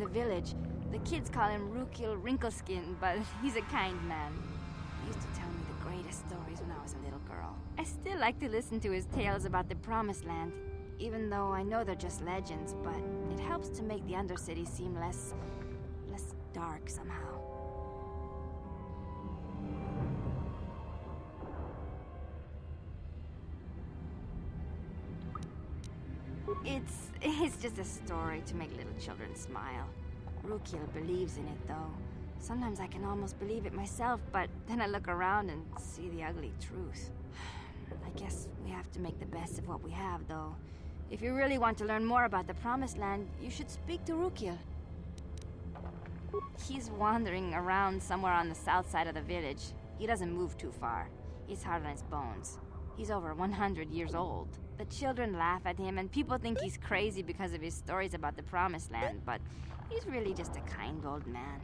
the village. The kids call him Rukil Wrinkleskin, but he's a kind man. He used to tell me the greatest stories when I was a little girl. I still like to listen to his tales about the Promised Land, even though I know they're just legends, but it helps to make the Undercity seem less dark somehow. It's just a story to make little children smile. Rukil believes in it, though. Sometimes I can almost believe it myself, but then I look around and see the ugly truth. I guess we have to make the best of what we have, though. If you really want to learn more about the Promised Land, you should speak to Rukil. He's wandering around somewhere on the south side of the village. He doesn't move too far. He's hard on his bones. He's over 100 years old. The children laugh at him, and people think he's crazy because of his stories about the Promised Land, but he's really just a kind old man.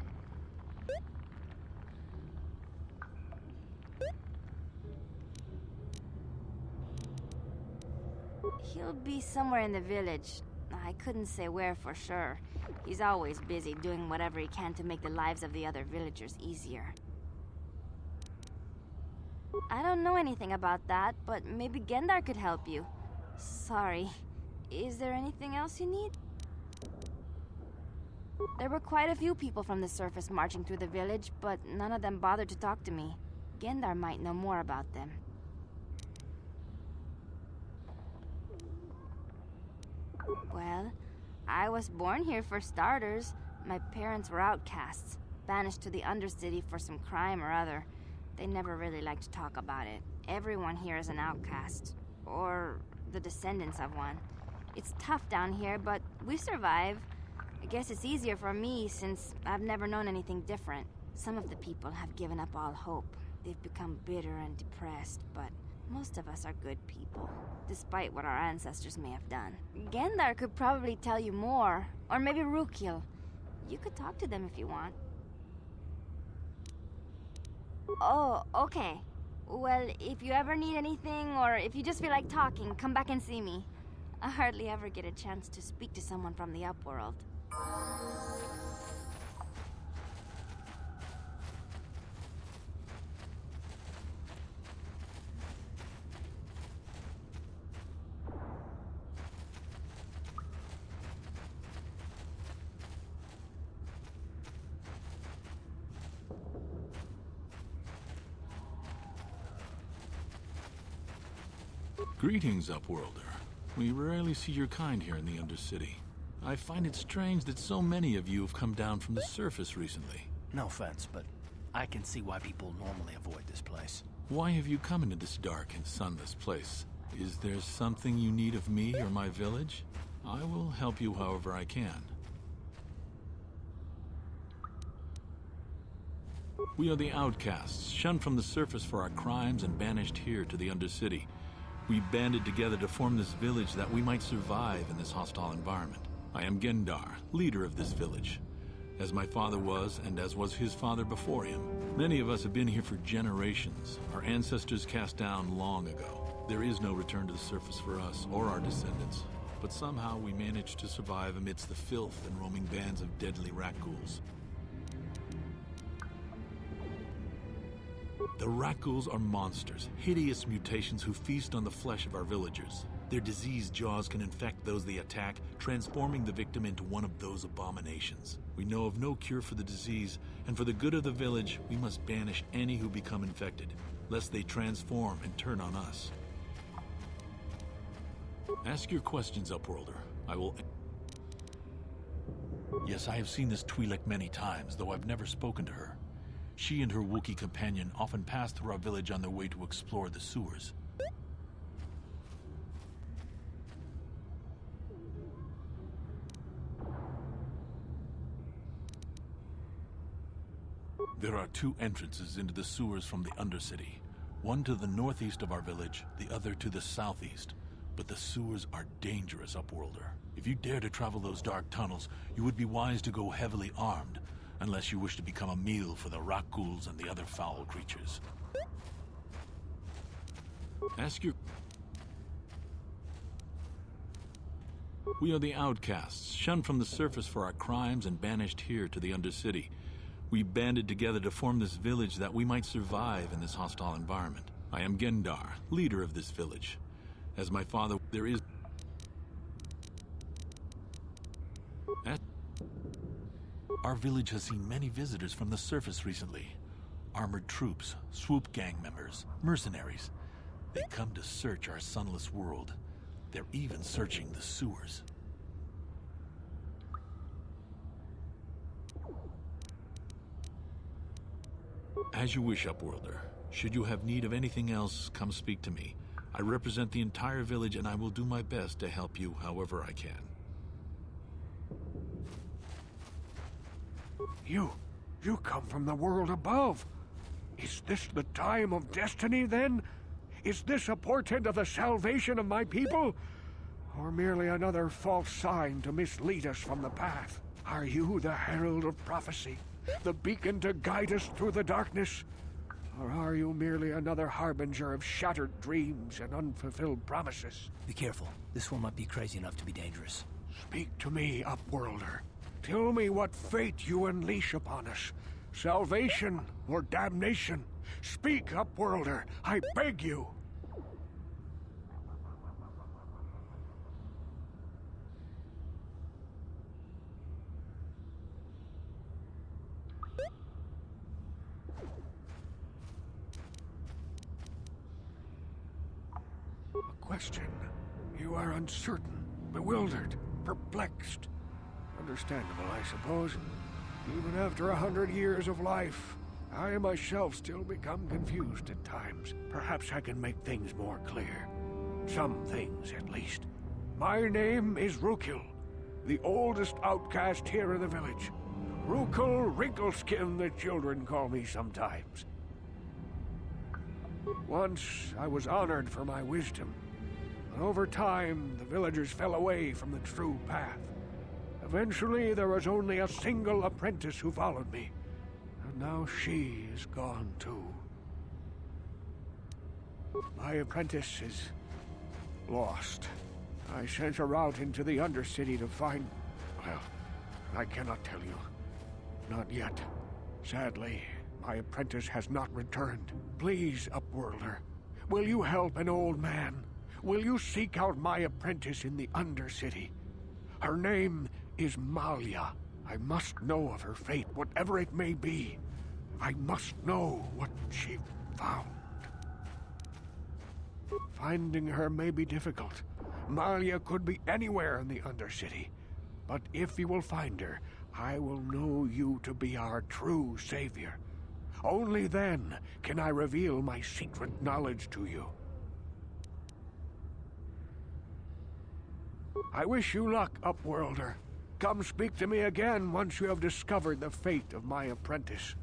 He'll be somewhere in the village. I couldn't say where for sure. He's always busy doing whatever he can to make the lives of the other villagers easier. I don't know anything about that, but maybe Gendar could help you. Sorry. Is there anything else you need? There were quite a few people from the surface marching through the village, but none of them bothered to talk to me. Gendar might know more about them. Well, I was born here for starters. My parents were outcasts, banished to the Undercity for some crime or other. They never really liked to talk about it. Everyone here is an outcast, or the descendants of one. It's tough down here, but we survive. I guess it's easier for me since I've never known anything different. Some of the people have given up all hope. They've become bitter and depressed, but most of us are good people, despite what our ancestors may have done. Gendar could probably tell you more, or maybe Rukil. You could talk to them if you want. Oh, okay. Well, if you ever need anything, or if you just feel like talking, come back and see me. I hardly ever get a chance to speak to someone from the Upworld. Greetings, Upworlder. We rarely see your kind here in the Undercity. I find it strange that so many of you have come down from the surface recently. No offense, but I can see why people normally avoid this place. Why have you come into this dark and sunless place? Is there something you need of me or my village? I will help you however I can. We are the outcasts, shunned from the surface for our crimes and banished here to the Undercity. We banded together to form this village that we might survive in this hostile environment. I am Gendar, leader of this village, as my father was and as was his father before him. Many of us have been here for generations, our ancestors cast down long ago. There is no return to the surface for us or our descendants, but somehow we managed to survive amidst the filth and roaming bands of deadly rat-ghouls. The rat-ghouls are monsters, hideous mutations who feast on the flesh of our villagers. Their diseased jaws can infect those they attack, transforming the victim into one of those abominations. We know of no cure for the disease, and for the good of the village, we must banish any who become infected, lest they transform and turn on us. Ask your questions, Upworlder. I will... Yes, I have seen this Twi'lek many times, though I've never spoken to her. She and her Wookiee companion often pass through our village on their way to explore the sewers. There are two entrances into the sewers from the Undercity. One to the northeast of our village, the other to the southeast. But the sewers are dangerous, Upworlder. If you dare to travel those dark tunnels, you would be wise to go heavily armed, unless you wish to become a meal for the rat-ghouls and the other foul creatures. We are the outcasts, shunned from the surface for our crimes and banished here to the Undercity. We banded together to form this village that we might survive in this hostile environment. I am Gendar, leader of this village. As my father, there is... Our village has seen many visitors from the surface recently. Armored troops, swoop gang members, mercenaries. They come to search our sunless world. They're even searching the sewers. As you wish, Upworlder. Should you have need of anything else, come speak to me. I represent the entire village and I will do my best to help you however I can. You come from the world above. Is this the time of destiny, then? Is this a portent of the salvation of my people? Or merely another false sign to mislead us from the path? Are you the herald of prophecy? The beacon to guide us through the darkness? Or are you merely another harbinger of shattered dreams and unfulfilled promises? Be careful. This one might be crazy enough to be dangerous. Speak to me, Upworlder. Tell me what fate you unleash upon us. Salvation or damnation? Speak, Upworlder, I beg you! A question. You are uncertain, bewildered, perplexed. Understandable, I suppose. Even after 100 years of life, I myself still become confused at times. Perhaps I can make things more clear. Some things, at least. My name is Rukil, the oldest outcast here in the village. Rukil Wrinkleskin, the children call me sometimes. Once, I was honored for my wisdom. But over time, the villagers fell away from the true path. Eventually, there was only a single apprentice who followed me. And now she is gone too. My apprentice is lost. I sent her out into the Undercity to find... Well, I cannot tell you. Not yet. Sadly, my apprentice has not returned. Please, Upworlder, will you help an old man? Will you seek out my apprentice in the Undercity? Her name is Malia. I must know of her fate, whatever it may be. I must know what she found. Finding her may be difficult. Malia could be anywhere in the Undercity. But if you will find her, I will know you to be our true savior. Only then can I reveal my secret knowledge to you. I wish you luck, Upworlder. Come speak to me again once you have discovered the fate of my apprentice.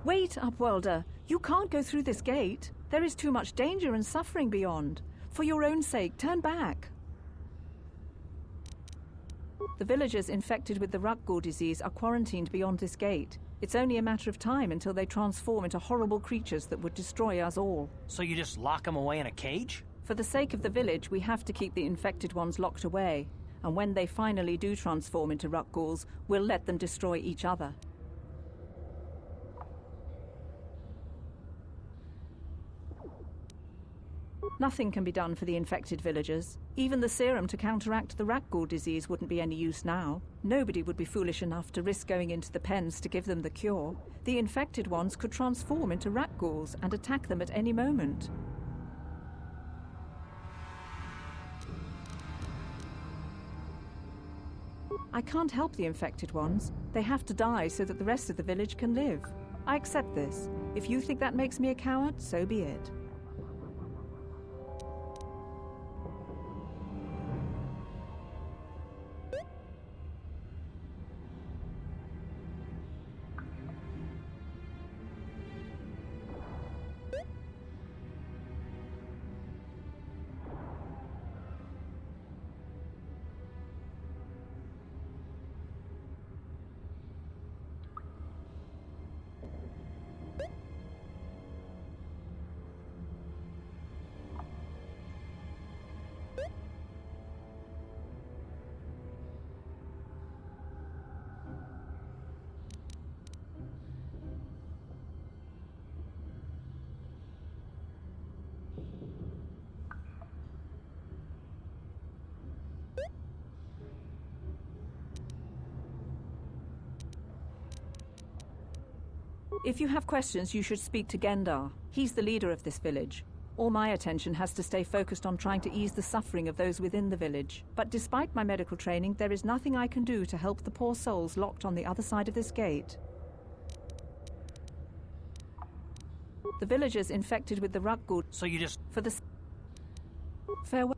Wait, Upwelder. You can't go through this gate. There is too much danger and suffering beyond. For your own sake, turn back. The villagers infected with the Rukgul disease are quarantined beyond this gate. It's only a matter of time until they transform into horrible creatures that would destroy us all. So you just lock them away in a cage? For the sake of the village, we have to keep the infected ones locked away. And when they finally do transform into Rukguls, we'll let them destroy each other. Nothing can be done for the infected villagers. Even the serum to counteract the Rukgul disease wouldn't be any use now. Nobody would be foolish enough to risk going into the pens to give them the cure. The infected ones could transform into Rukguls and attack them at any moment. I can't help the infected ones. They have to die so that the rest of the village can live. I accept this. If you think that makes me a coward, so be it. If you have questions, you should speak to Gendar. He's the leader of this village. All my attention has to stay focused on trying to ease the suffering of those within the village. But despite my medical training, there is nothing I can do to help the poor souls locked on the other side of this gate. The villagers infected with the Rukgul... So you just... For the... Farewell.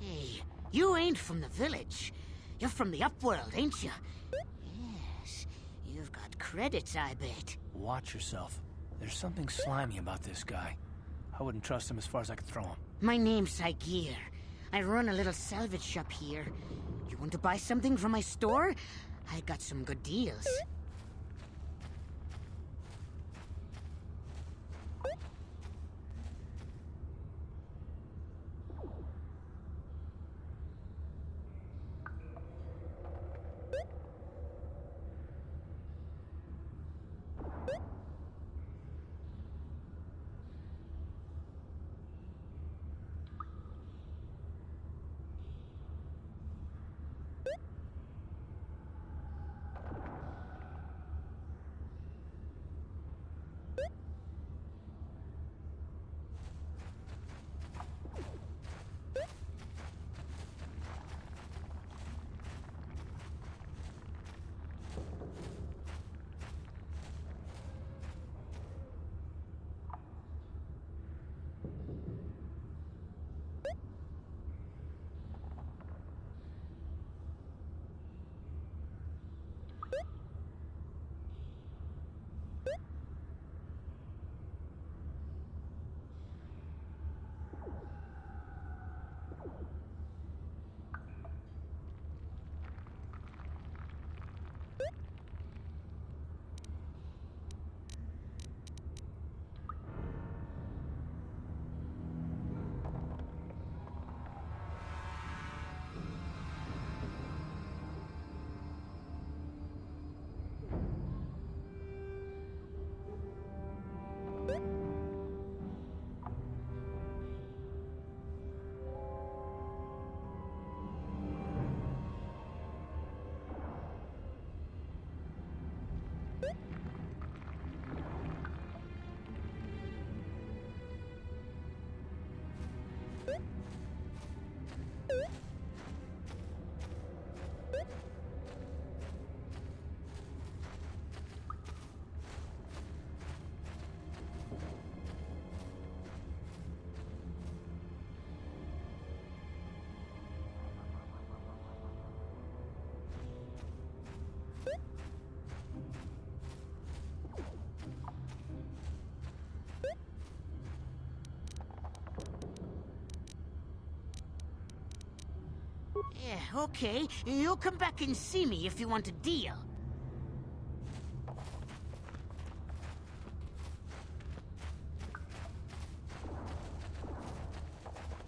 Hey, you ain't from the village. You're from the Upworld, ain't you? Yes, you've got credits, I bet. Watch yourself. There's something slimy about this guy. I wouldn't trust him as far as I could throw him. My name's Saigir. I run a little salvage shop here. You want to buy something from my store? I got some good deals. Yeah, okay. You'll come back and see me if you want a deal.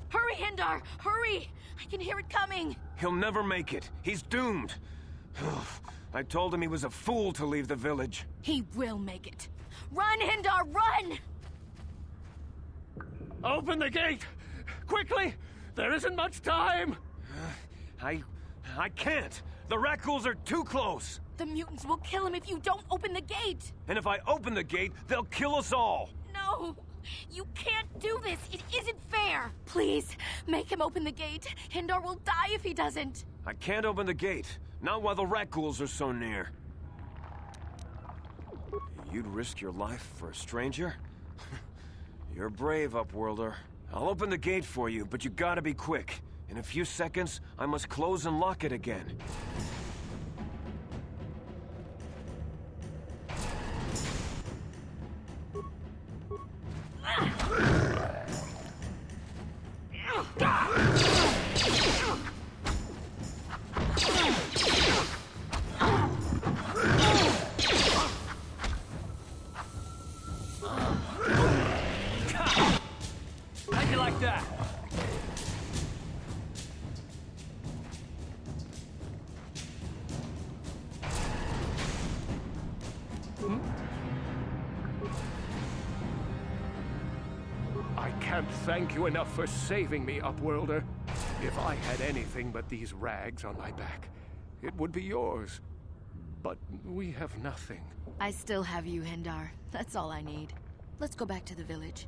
Hurry, Hindar! Hurry! I can hear it coming! He'll never make it. He's doomed. I told him he was a fool to leave the village. He will make it. Run, Hindar, run! Open the gate! Quickly! There isn't much time! I can't. The rat ghouls are too close. The mutants will kill him if you don't open the gate! And if I open the gate, they'll kill us all. No! You can't do this! It isn't fair! Please, make him open the gate. Hindar will die if he doesn't. I can't open the gate. Not while the rat ghouls are so near. You'd risk your life for a stranger? You're brave, Upworlder. I'll open the gate for you, but you gotta be quick. In a few seconds, I must close and lock it again. How'd you like that? I can't thank you enough for saving me, Upworlder. If I had anything but these rags on my back, it would be yours. But we have nothing. I still have you, Hindar. That's all I need. Let's go back to the village.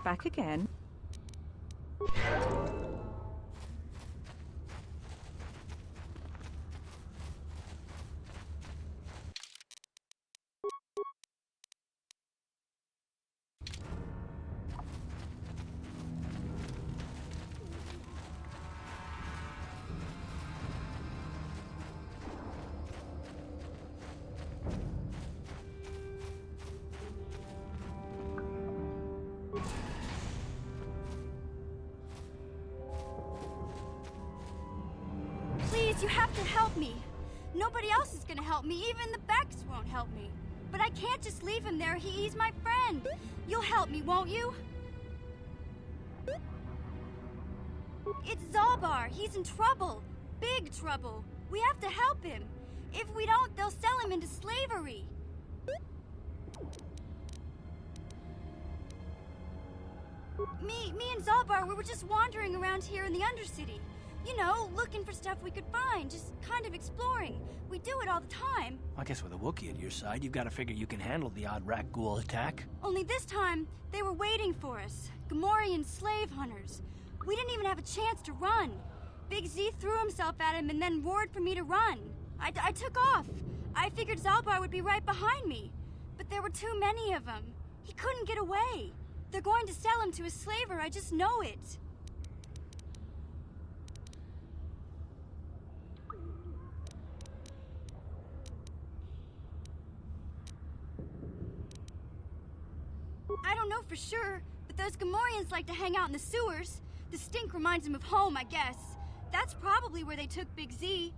Back again. Please, you have to help me. Nobody else is gonna help me. Even the Becks won't help me. But I can't just leave him there. He's my friend. You'll help me, won't you? It's Zalbar. He's in trouble. Big trouble. We have to help him. If we don't, they'll sell him into slavery. Me and Zalbar, we were just wandering around here in the Undercity. You know, looking for stuff we could find, just kind of exploring. We do it all the time. I guess with a Wookiee at your side, you've got to figure you can handle the odd rat ghoul attack. Only this time, they were waiting for us. Gamorrean slave hunters. We didn't even have a chance to run. Big Z threw himself at him and then roared for me to run. I took off. I figured Zalbar would be right behind me. But there were too many of them. He couldn't get away. They're going to sell him to a slaver, I just know it. I don't know for sure, but those Gamorreans like to hang out in the sewers. The stink reminds them of home, I guess. That's probably where they took Big Z.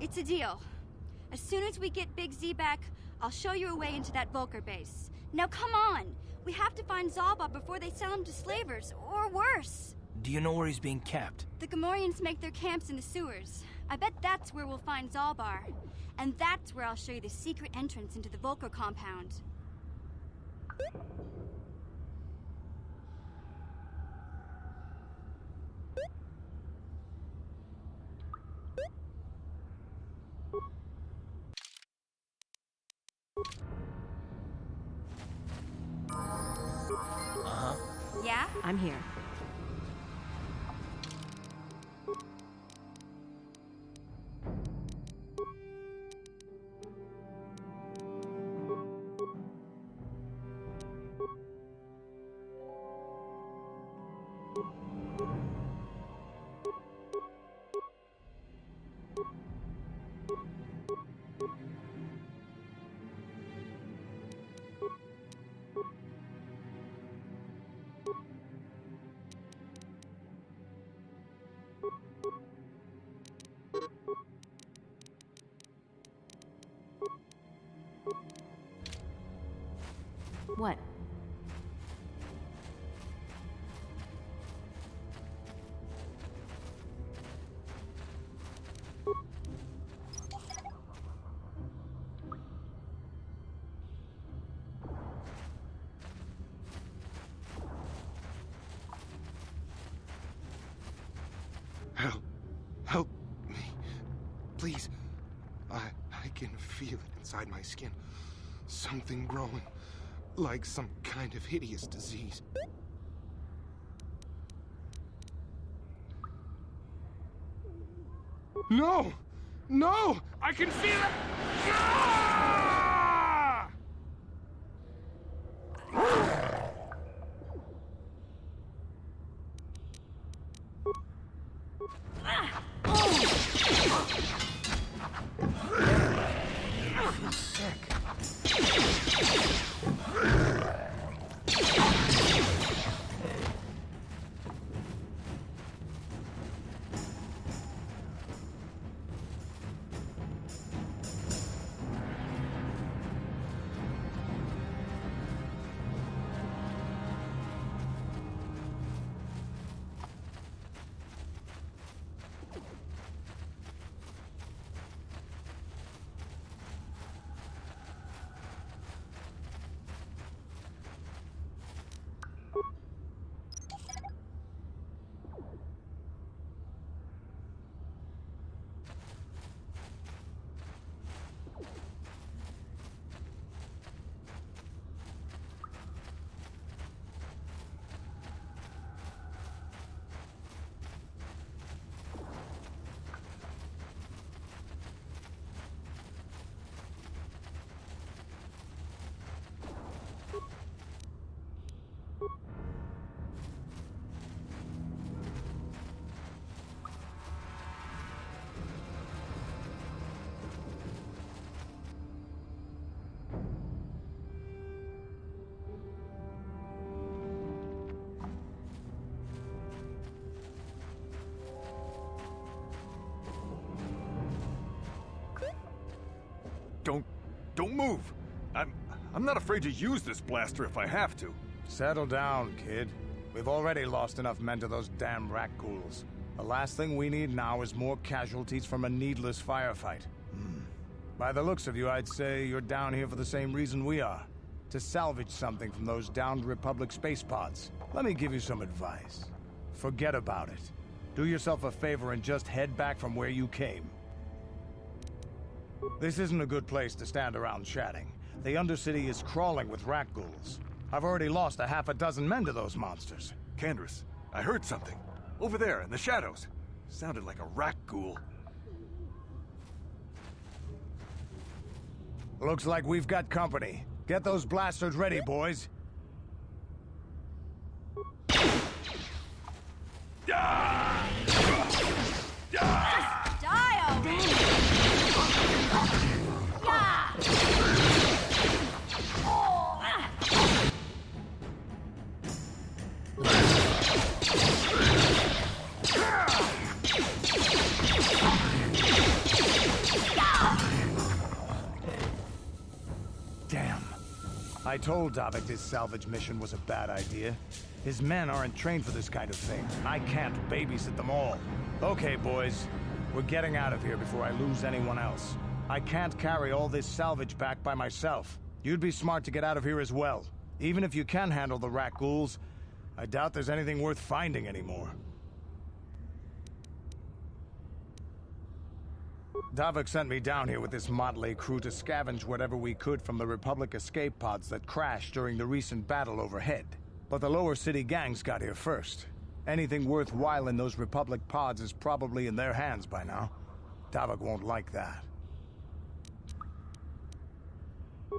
It's a deal. As soon as we get Big Z back, I'll show you a way into that Vulcar base. Now come on! We have to find Zalba before they sell him to slavers, or worse. Do you know where he's being kept? The Gamorreans make their camps in the sewers. I bet that's where we'll find Zalbar. And that's where I'll show you the secret entrance into the Vulcar compound. Yeah? I'm here. What? Help me. Please. I can feel it inside my skin. Something growing. Like some kind of hideous disease. No! No! I can feel it! Ah! Don't move! I'm not afraid to use this blaster if I have to. Settle down, kid. We've already lost enough men to those damn rat ghouls. The last thing we need now is more casualties from a needless firefight. By the looks of you, I'd say you're down here for the same reason we are. To salvage something from those downed Republic space pods. Let me give you some advice. Forget about it. Do yourself a favor and just head back from where you came. This isn't a good place to stand around chatting. The Undercity is crawling with rat ghouls. I've already lost a half a dozen men to those monsters. Candace, I heard something. Over there, in the shadows. Sounded like a rat ghoul. Looks like we've got company. Get those blasters ready, boys. Damn. I told Davik this salvage mission was a bad idea. His men aren't trained for this kind of thing. I can't babysit them all. Okay, boys. We're getting out of here before I lose anyone else. I can't carry all this salvage back by myself. You'd be smart to get out of here as well. Even if you can handle the rat ghouls, I doubt there's anything worth finding anymore. Davik sent me down here with this motley crew to scavenge whatever we could from the Republic escape pods that crashed during the recent battle overhead. But the lower city gangs got here first. Anything worthwhile in those Republic pods is probably in their hands by now. Davik won't like that.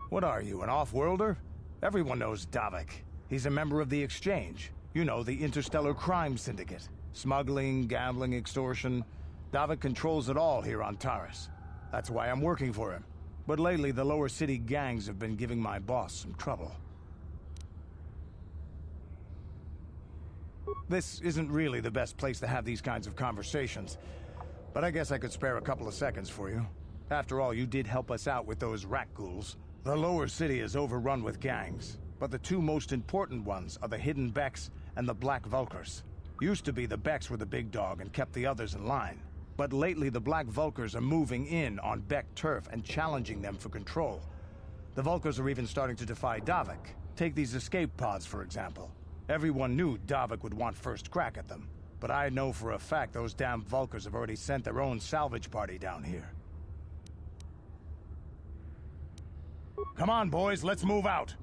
What are you, an off-worlder? Everyone knows Davik. He's a member of the Exchange. You know, the Interstellar Crime Syndicate. Smuggling, gambling, extortion. Davik controls it all here on Taris. That's why I'm working for him. But lately, the lower city gangs have been giving my boss some trouble. This isn't really the best place to have these kinds of conversations, but I guess I could spare a couple of seconds for you. After all, you did help us out with those rat ghouls. The lower city is overrun with gangs. But the two most important ones are the hidden Becks and the Black Vulkars. Used to be the Becks were the big dog and kept the others in line. But lately the Black Vulkars are moving in on Beck turf and challenging them for control. The Vulkars are even starting to defy Davik. Take these escape pods, for example. Everyone knew Davik would want first crack at them. But I know for a fact those damn Vulkars have already sent their own salvage party down here. Come on, boys, let's move out.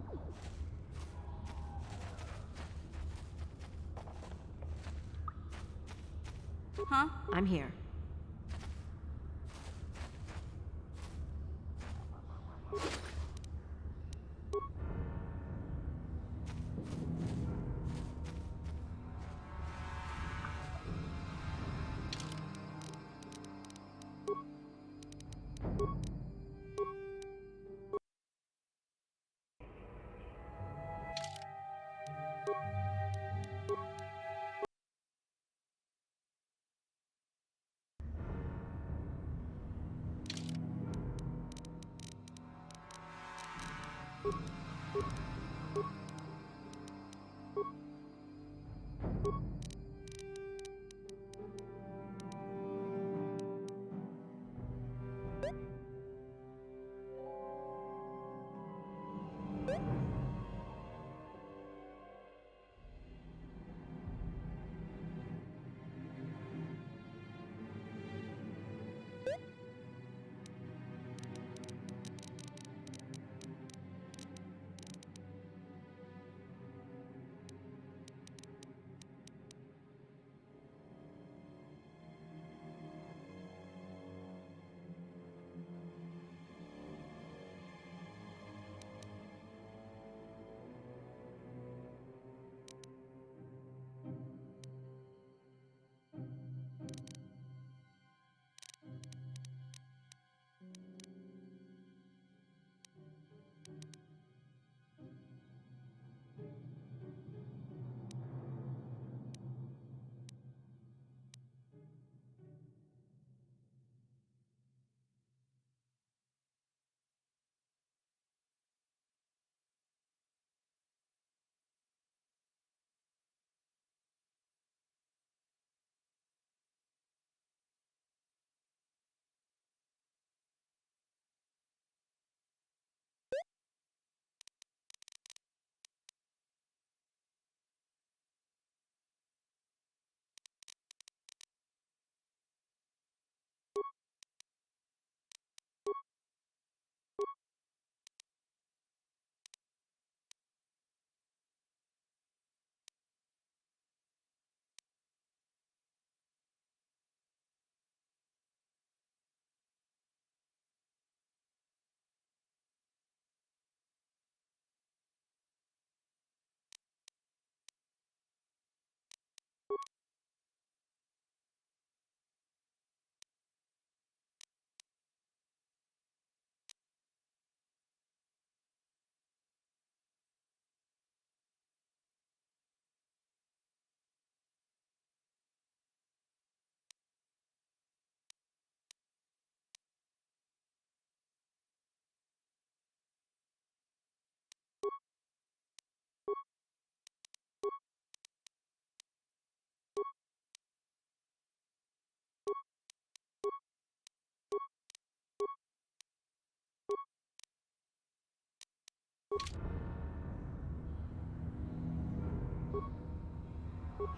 Huh? I'm here.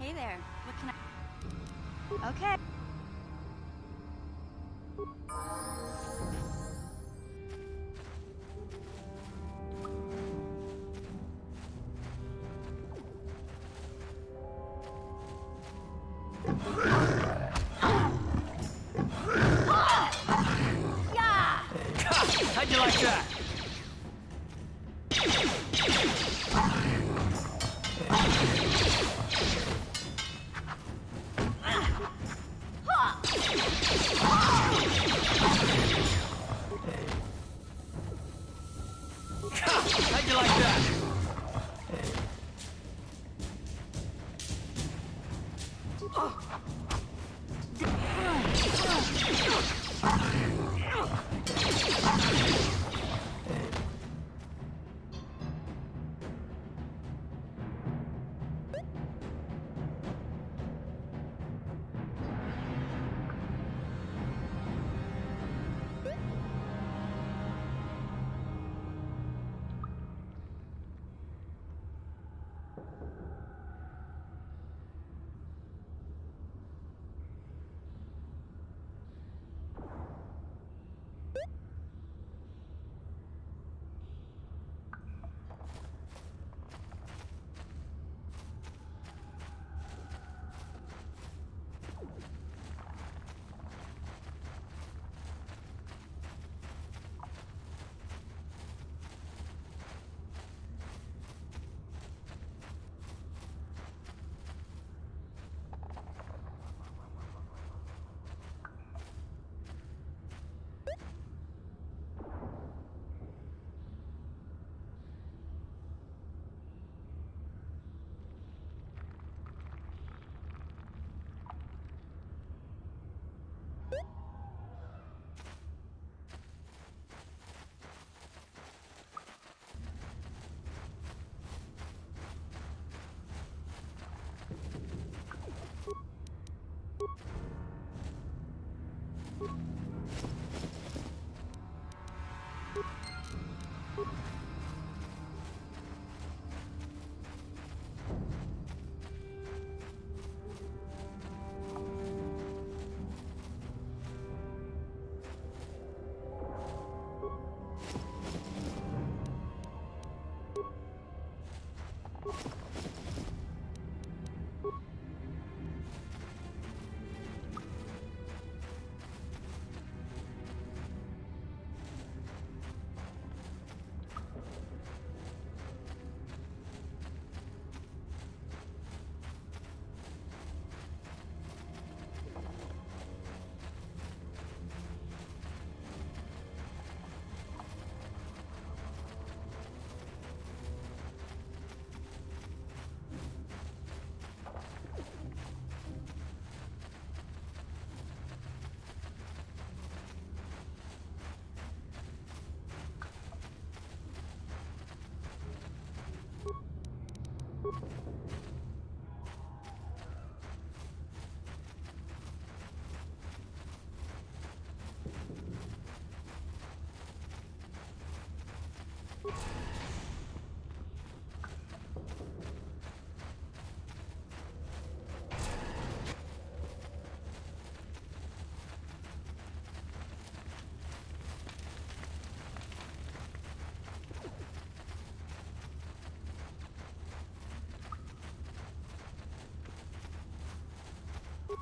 Hey there. What can I... Okay. How'd you like that? How'd you like that?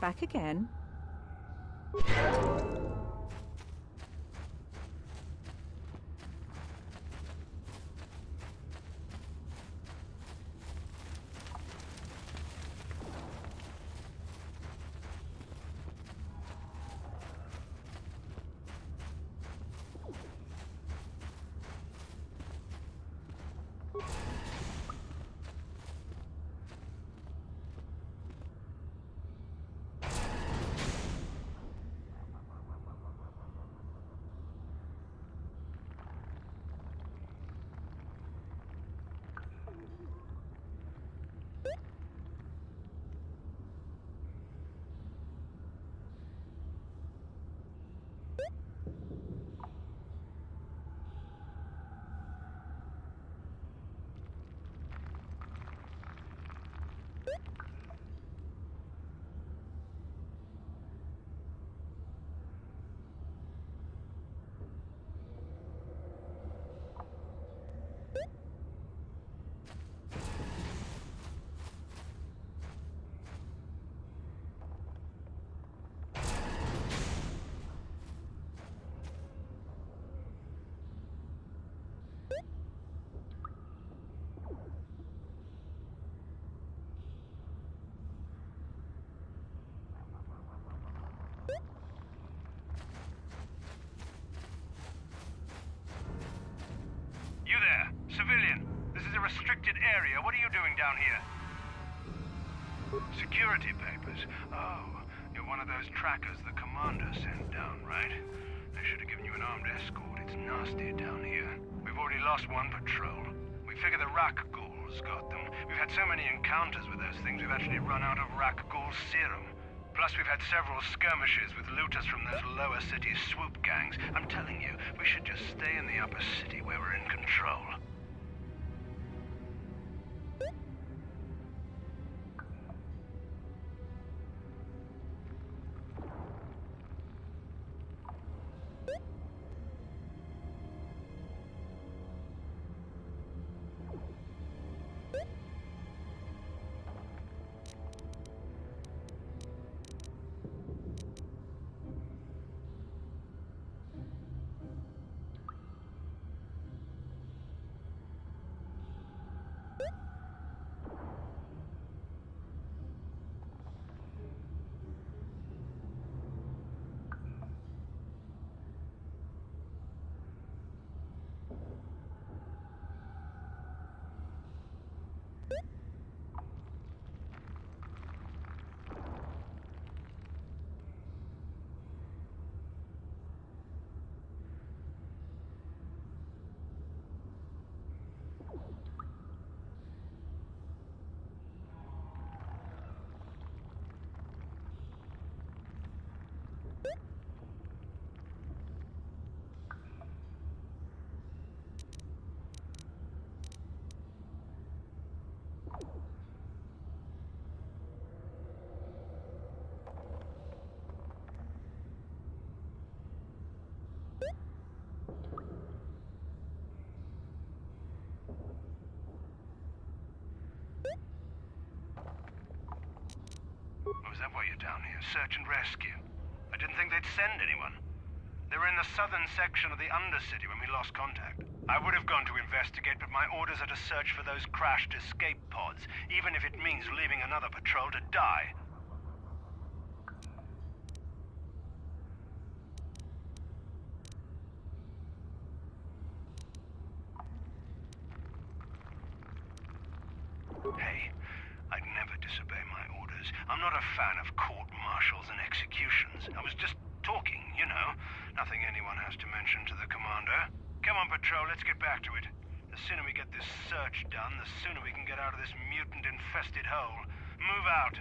Back again. You there, civilian. This is a restricted area. What are you doing down here? Security papers. Oh, you're one of those trackers the commander sent down, right? They should have given you an armed escort. It's nasty down here. We've already lost one patrol. We figure the Rak ghouls got them. We've had so many encounters with those things, we've actually run out of Rak ghoul serum. Plus, we've had several skirmishes with looters from those lower city swoop gangs. I'm telling you, we should just stay in the upper city where we're in control. Oh, is that why you're down here? Search and rescue? I didn't think they'd send anyone. They were in the southern section of the Undercity when we lost contact. I would have gone to investigate, but my orders are to search for those crashed escape pods, even if it means leaving another patrol to die. Hey, I'd never disobey my orders. I'm not a fan of court-martials and executions. I was just talking, you know. Nothing anyone has to mention to the commander. Come on, Patrol, let's get back to it. The sooner we get this search done, the sooner we can get out of this mutant-infested hole. Move out.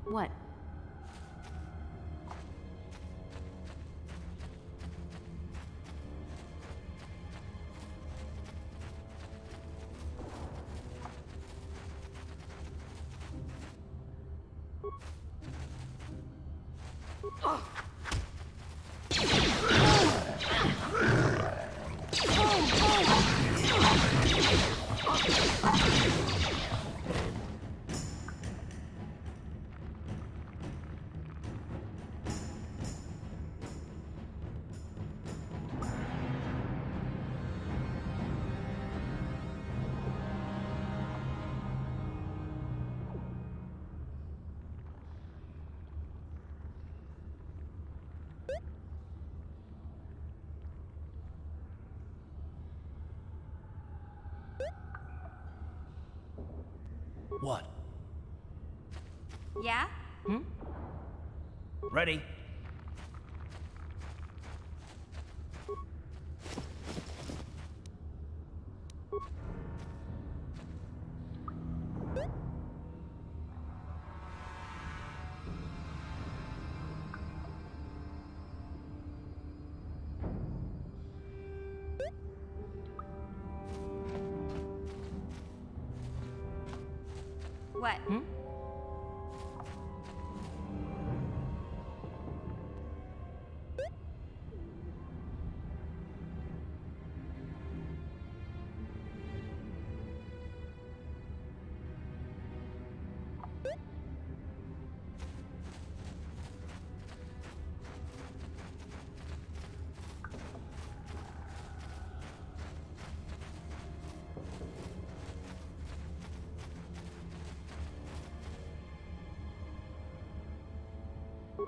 What? What? Yeah? Ready? What?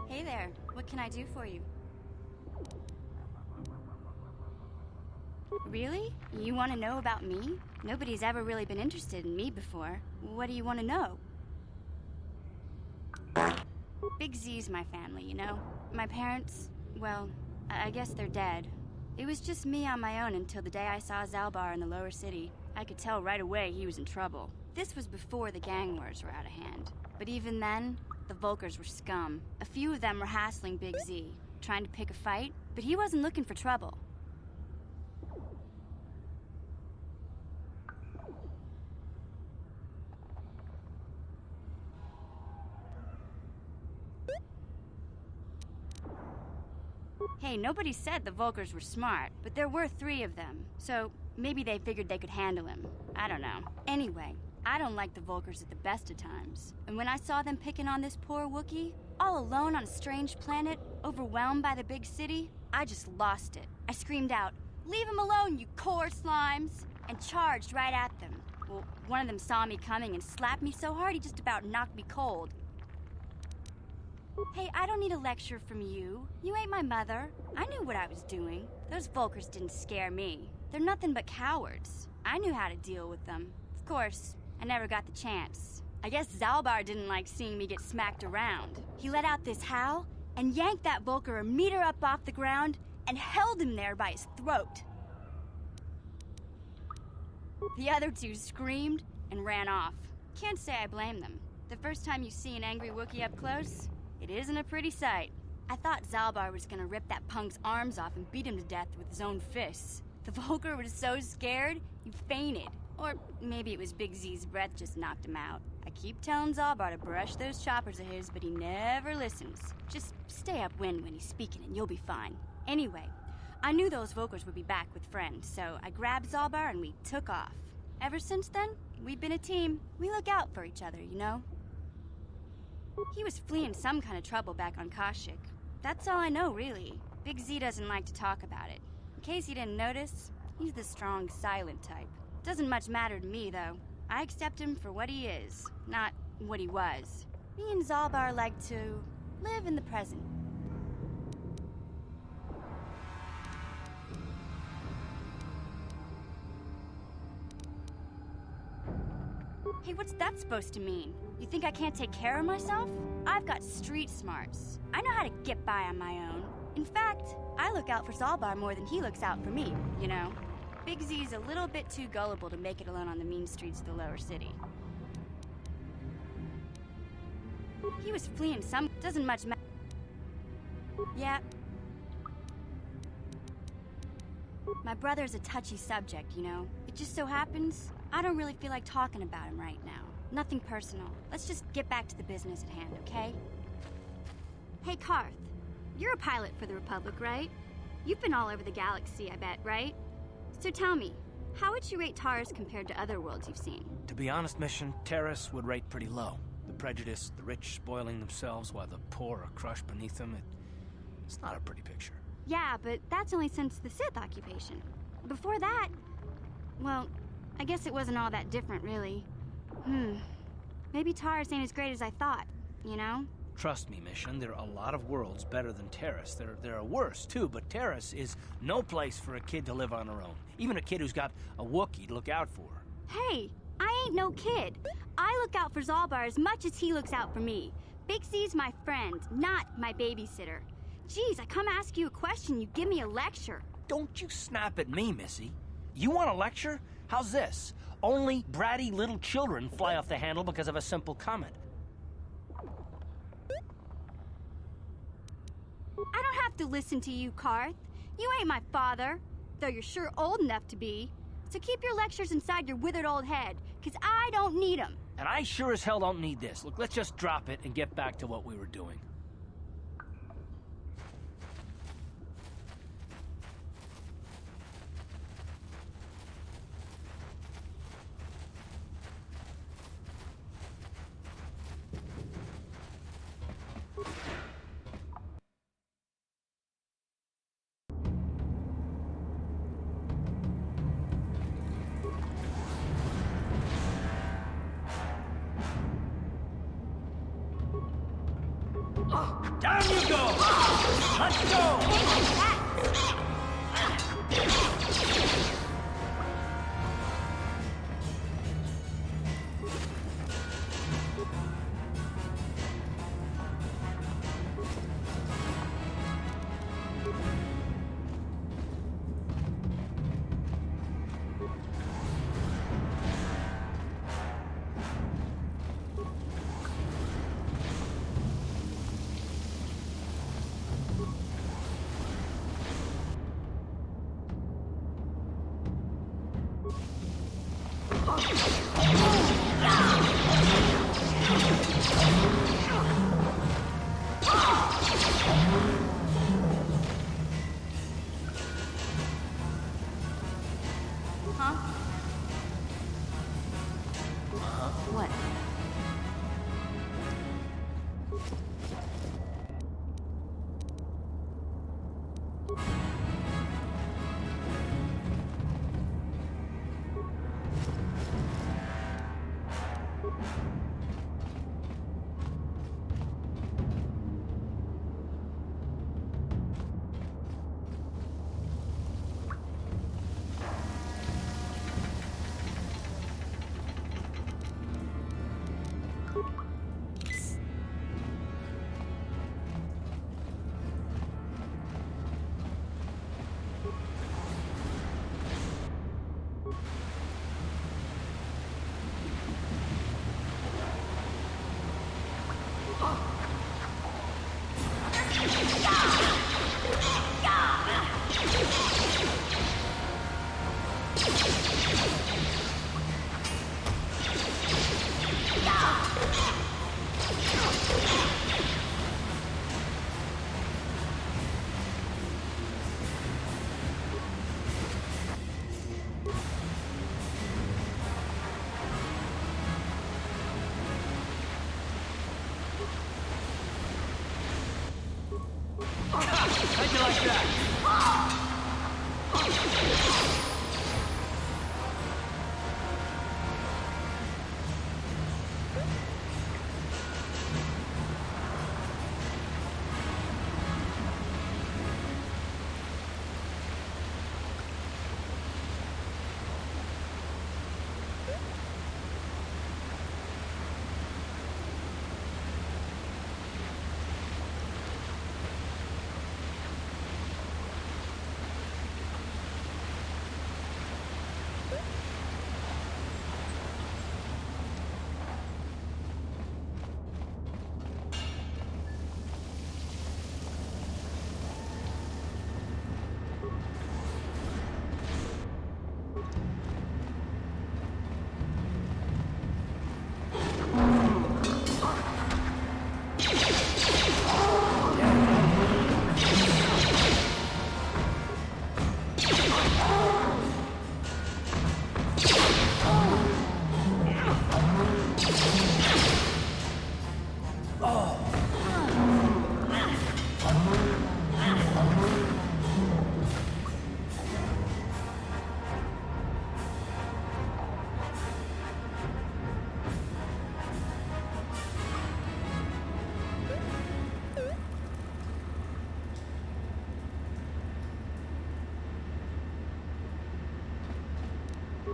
Hey there, what can I do for you? Really? You want to know about me? Nobody's ever really been interested in me before. What do you want to know? Big Z's my family, you know? My parents, well, I guess they're dead. It was just me on my own until the day I saw Zalbar in the lower city. I could tell right away he was in trouble. This was before the gang wars were out of hand. But even then, the Volkers were scum. A few of them were hassling Big Z, trying to pick a fight, but he wasn't looking for trouble. Hey, nobody said the Volkers were smart, but there were 3 of them, so maybe they figured they could handle him. I don't know. Anyway, I don't like the Volkers at the best of times. And when I saw them picking on this poor Wookiee, all alone on a strange planet, overwhelmed by the big city, I just lost it. I screamed out, "Leave him alone, you core slimes!" and charged right at them. Well, one of them saw me coming and slapped me so hard he just about knocked me cold. Hey, I don't need a lecture from you. You ain't my mother. I knew what I was doing. Those Volkers didn't scare me. They're nothing but cowards. I knew how to deal with them. Of course, I never got the chance. I guess Zalbar didn't like seeing me get smacked around. He let out this howl and yanked that Volker a meter up off the ground and held him there by his throat. The other two screamed and ran off. Can't say I blame them. The first time you see an angry Wookiee up close, it isn't a pretty sight. I thought Zalbar was gonna rip that punk's arms off and beat him to death with his own fists. The Volker was so scared, he fainted. Or maybe it was Big Z's breath just knocked him out. I keep telling Zalbar to brush those choppers of his, but he never listens. Just stay upwind when he's speaking and you'll be fine. Anyway, I knew those Volkers would be back with friends, so I grabbed Zalbar and we took off. Ever since then, we've been a team. We look out for each other, you know? He was fleeing some kind of trouble back on Kashyyyk. That's all I know, really. Big Z doesn't like to talk about it. In case you didn't notice, he's the strong, silent type. Doesn't much matter to me, though. I accept him for what he is, not what he was. Me and Zalbar like to live in the present. Hey, what's that supposed to mean? You think I can't take care of myself? I've got street smarts. I know how to get by on my own. In fact, I look out for Zalbar more than he looks out for me, you know? Big Z's a little bit too gullible to make it alone on the mean streets of the lower city. He was fleeing some... doesn't much matter. Yeah. My brother's a touchy subject, you know? It just so happens, I don't really feel like talking about him right now. Nothing personal. Let's just get back to the business at hand, okay? Hey, Karth. You're a pilot for the Republic, right? You've been all over the galaxy, I bet, right? So tell me, how would you rate Taurus compared to other worlds you've seen? To be honest, Mission, Terrace would rate pretty low. The prejudice, the rich spoiling themselves while the poor are crushed beneath them, it's not a pretty picture. Yeah, but that's only since the Sith occupation. Before that, well, I guess it wasn't all that different, really. Maybe Taurus ain't as great as I thought, you know? Trust me, Mission, there are a lot of worlds better than Terrace. There are worse, too, but Terrace is no place for a kid to live on her own. Even a kid who's got a Wookiee to look out for. Hey, I ain't no kid. I look out for Zalbar as much as he looks out for me. Big Z's my friend, not my babysitter. Geez, I come ask you a question, you give me a lecture. Don't you snap at me, Missy. You want a lecture? How's this? Only bratty little children fly off the handle because of a simple comment. I don't have to listen to you, Karth. You ain't my father, though you're sure old enough to be. So keep your lectures inside your withered old head, because I don't need them. And I sure as hell don't need this. Look, let's just drop it and get back to what we were doing. Down you go! Let's go! How'd you like that?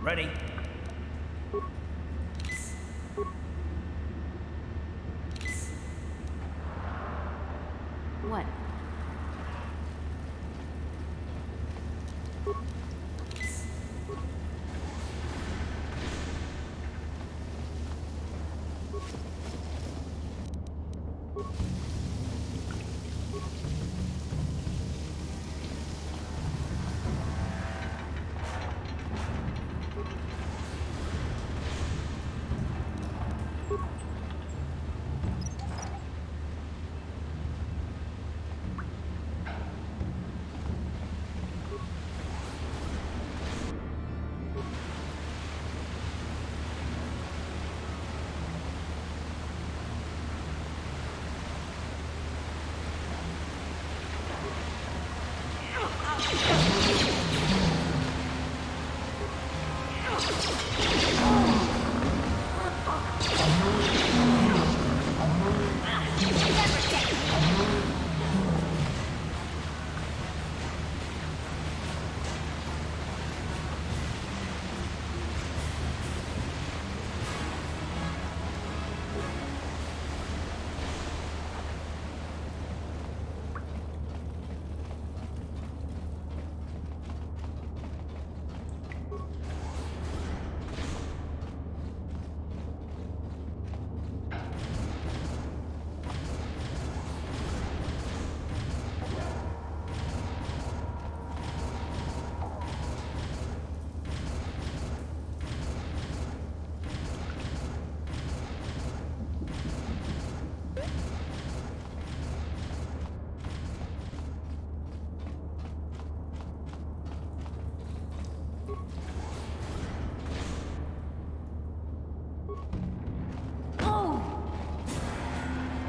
Ready? What?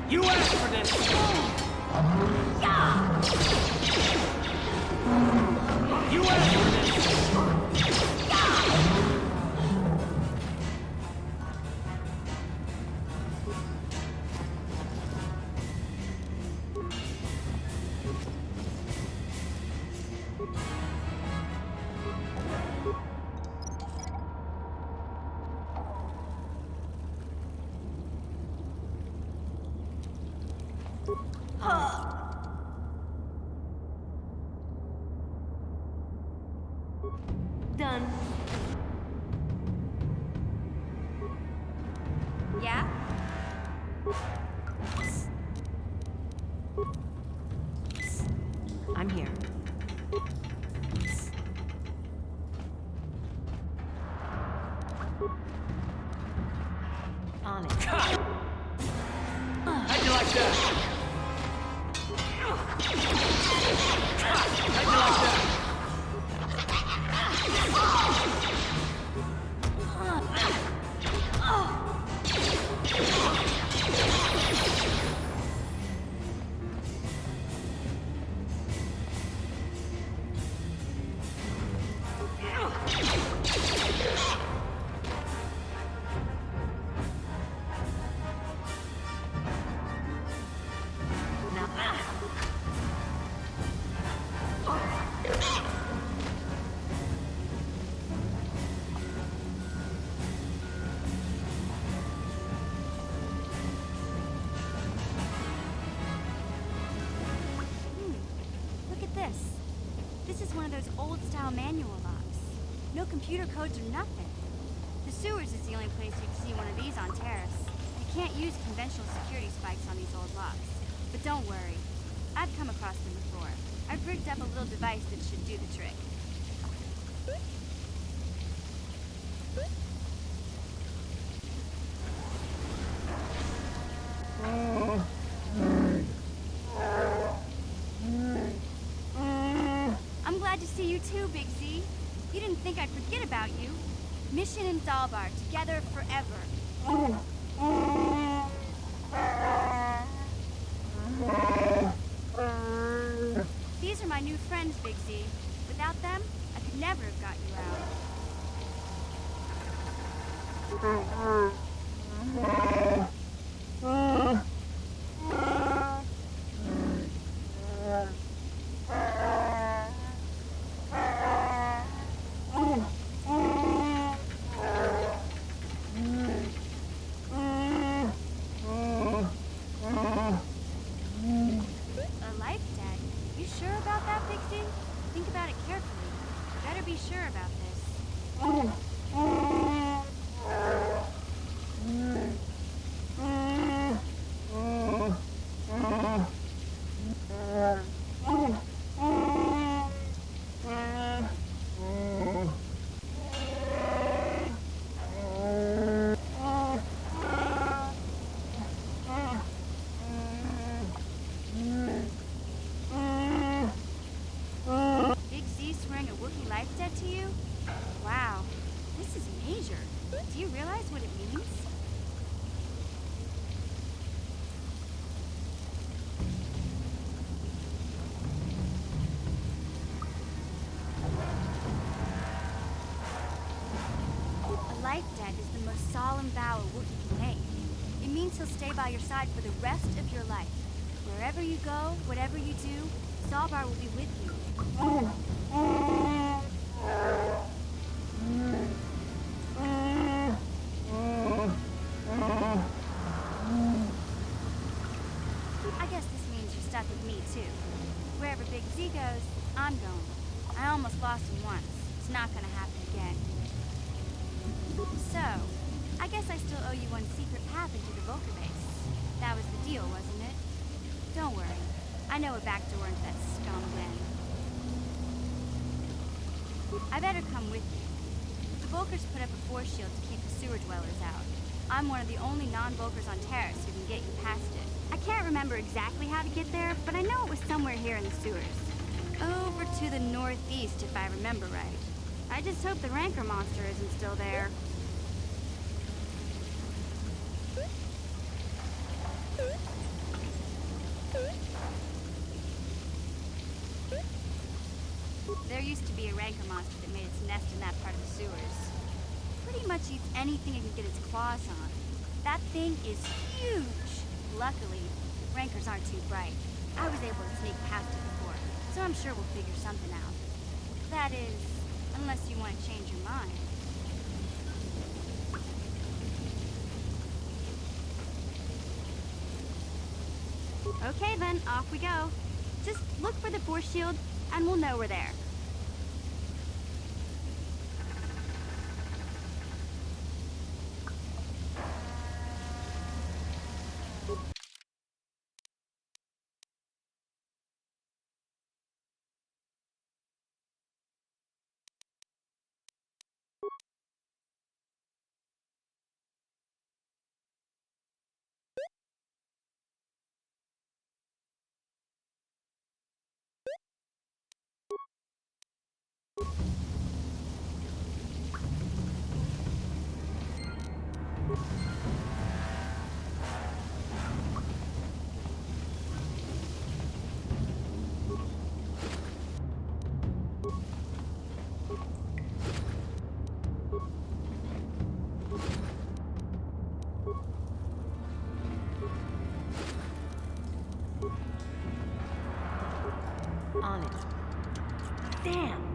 You asked for this! You asked for this! Done. Yeah? I'm here. On it. How'd you like that? How'd you like that? Look at this. This is one of those old-style manual locks. No computer codes or nothing. The sewers is the only place you can see one of these on Terrace. You can't use conventional security spikes on these old locks. But don't worry. I've come across them before. I've rigged up a little device that should do the trick. I'm glad to see you too, Big Z. You didn't think I'd forget about you. Mission and Zalbar, together forever. These are my new friends, Big Z. Without them, I could never have got you out. A life debt? You sure about that, Big Z? Think about it carefully. You better be sure about this. Big Z swearing a Wookiee life debt to you? Wow, this is major. Do you realize what it means? A life debt is the most solemn vow a Wookiee can make. It means he'll stay by your side for the rest of your life. Wherever you go, whatever you do, Zalbar will be with you. I guess this means you're stuck with me, too. Wherever Big Z goes, I'm going. I almost lost him once. It's not gonna happen again. So, I guess I still owe you one secret path into the Volker base. That was the deal, wasn't it? Don't worry. I know a back door into that scum den. I better come with you. The Volkers put up a force shield to keep the sewer dwellers out. I'm one of the only non-Volkers on Terrace who can get you past it. I can't remember exactly how to get there, but I know it was somewhere here in the sewers. Over to the northeast, if I remember right. I just hope the Rancor monster isn't still there. There used to be a Rancor monster that made its nest in that part of the sewers. Pretty much eats anything it can get its claws on. That thing is huge! Luckily, Rancors aren't too bright. I was able to sneak past it before, so I'm sure we'll figure something out. That is, unless you want to change your mind. Okay then, off we go. Just look for the force shield, and we'll know we're there. on it. Damn!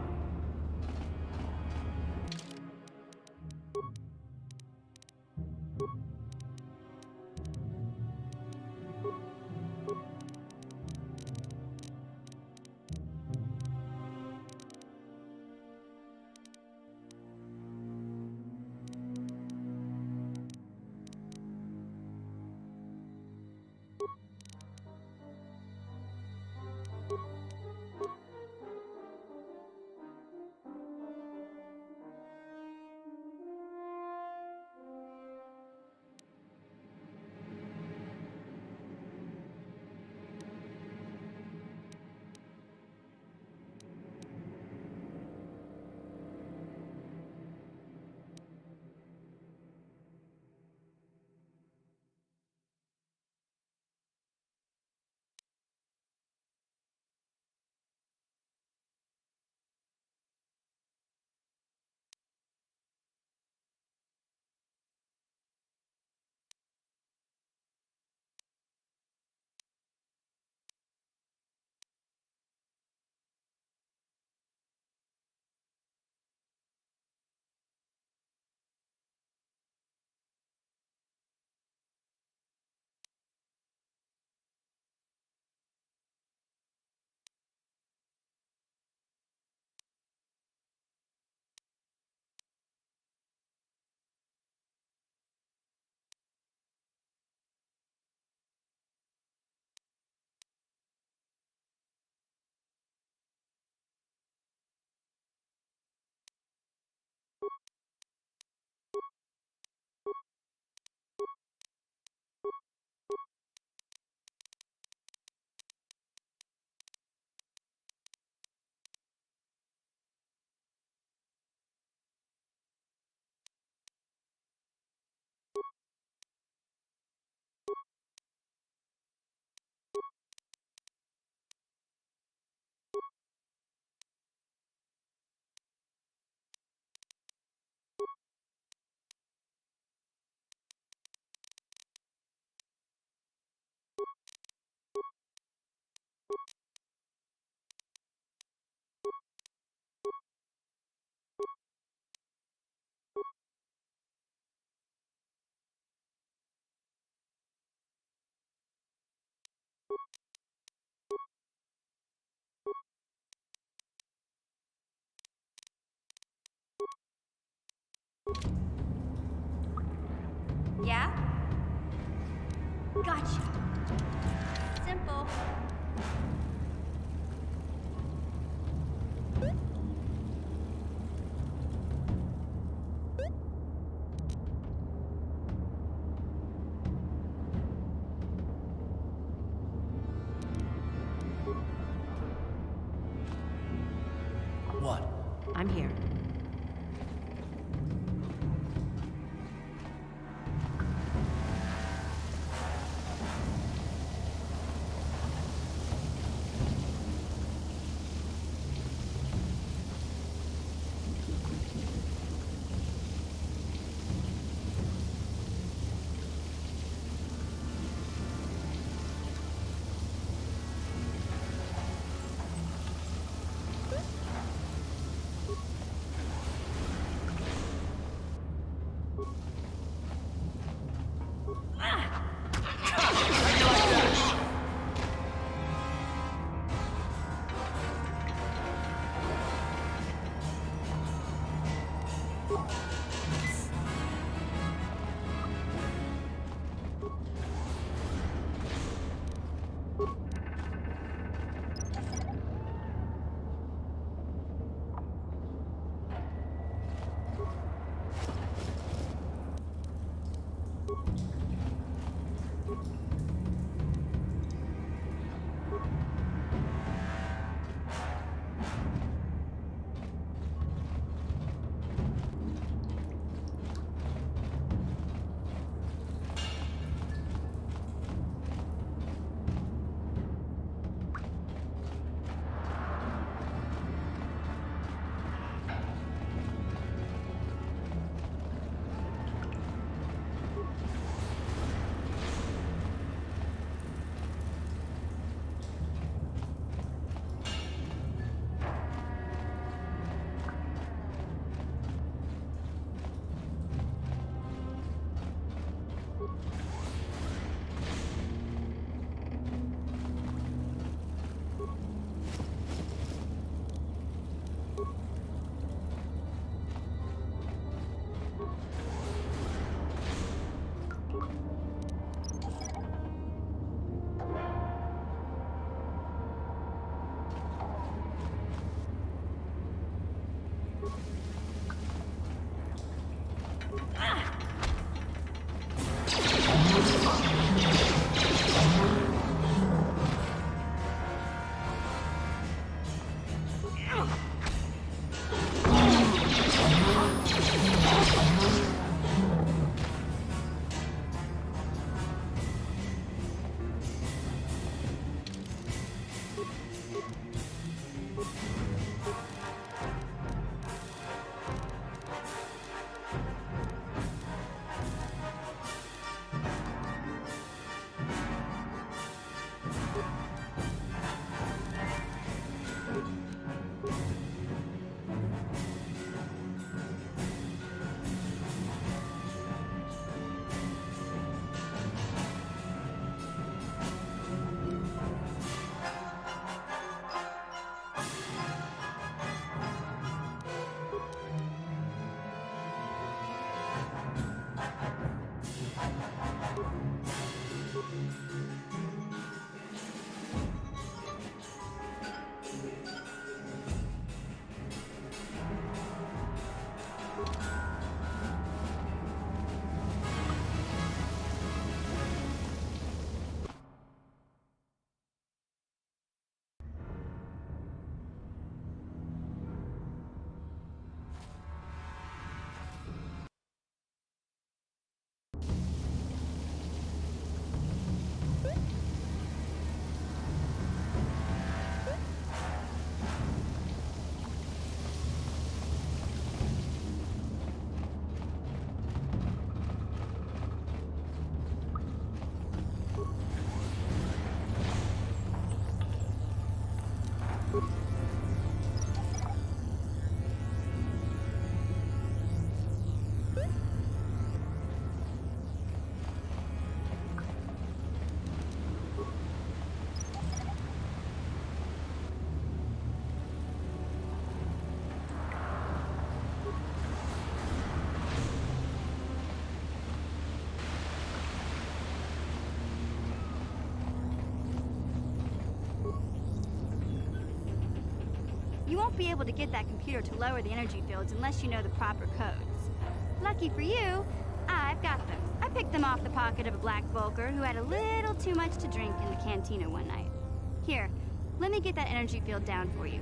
Yeah? Gotcha. Simple. What? I'm here. You won't be able to get that computer to lower the energy fields unless you know the proper codes. Lucky for you, I've got them. I picked them off the pocket of a black Volker who had a little too much to drink in the cantina one night. Here, let me get that energy field down for you.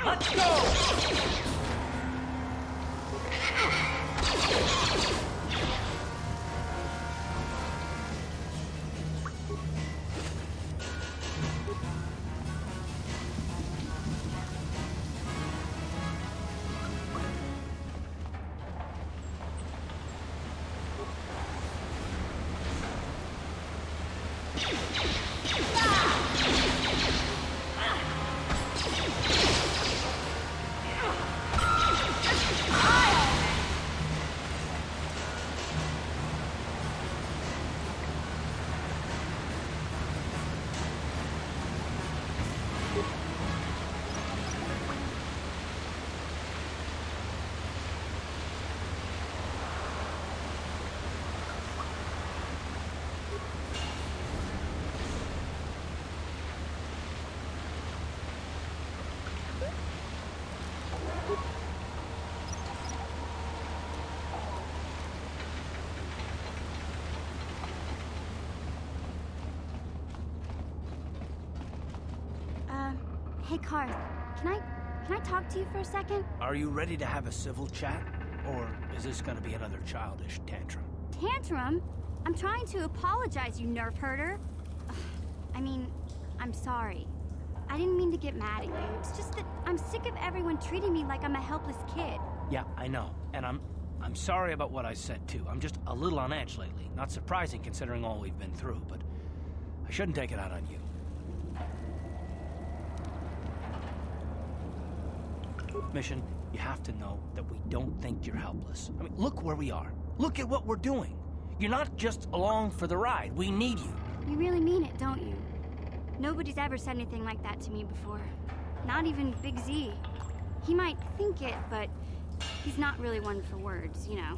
Let's go! Hey, Karth, can I talk to you for a second? Are you ready to have a civil chat? Or is this gonna be another childish tantrum? Tantrum? I'm trying to apologize, you nerf herder. I mean, I'm sorry. I didn't mean to get mad at you. It's just that I'm sick of everyone treating me like I'm a helpless kid. Yeah, I know. And I'm I'm sorry about what I said, too. I'm just a little on edge lately. Not surprising considering all we've been through, but I shouldn't take it out on you. Mission, you have to know that we don't think you're helpless. I mean, look where we are. Look at what we're doing. You're not just along for the ride. We need you. You really mean it, don't you? Nobody's ever said anything like that to me before. Not even Big Z. He might think it, but he's not really one for words, you know.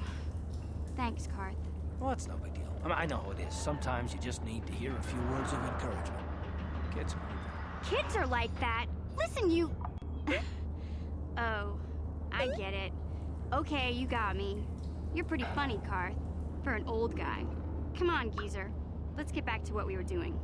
Thanks, Karth. Well, it's no big deal. I mean, I know how it is. Sometimes you just need to hear a few words of encouragement. Kids. Kids are like that. Listen, you... Oh, I get it. Okay, you got me. You're pretty funny, Karth, for an old guy. Come on, geezer. Let's get back to what we were doing.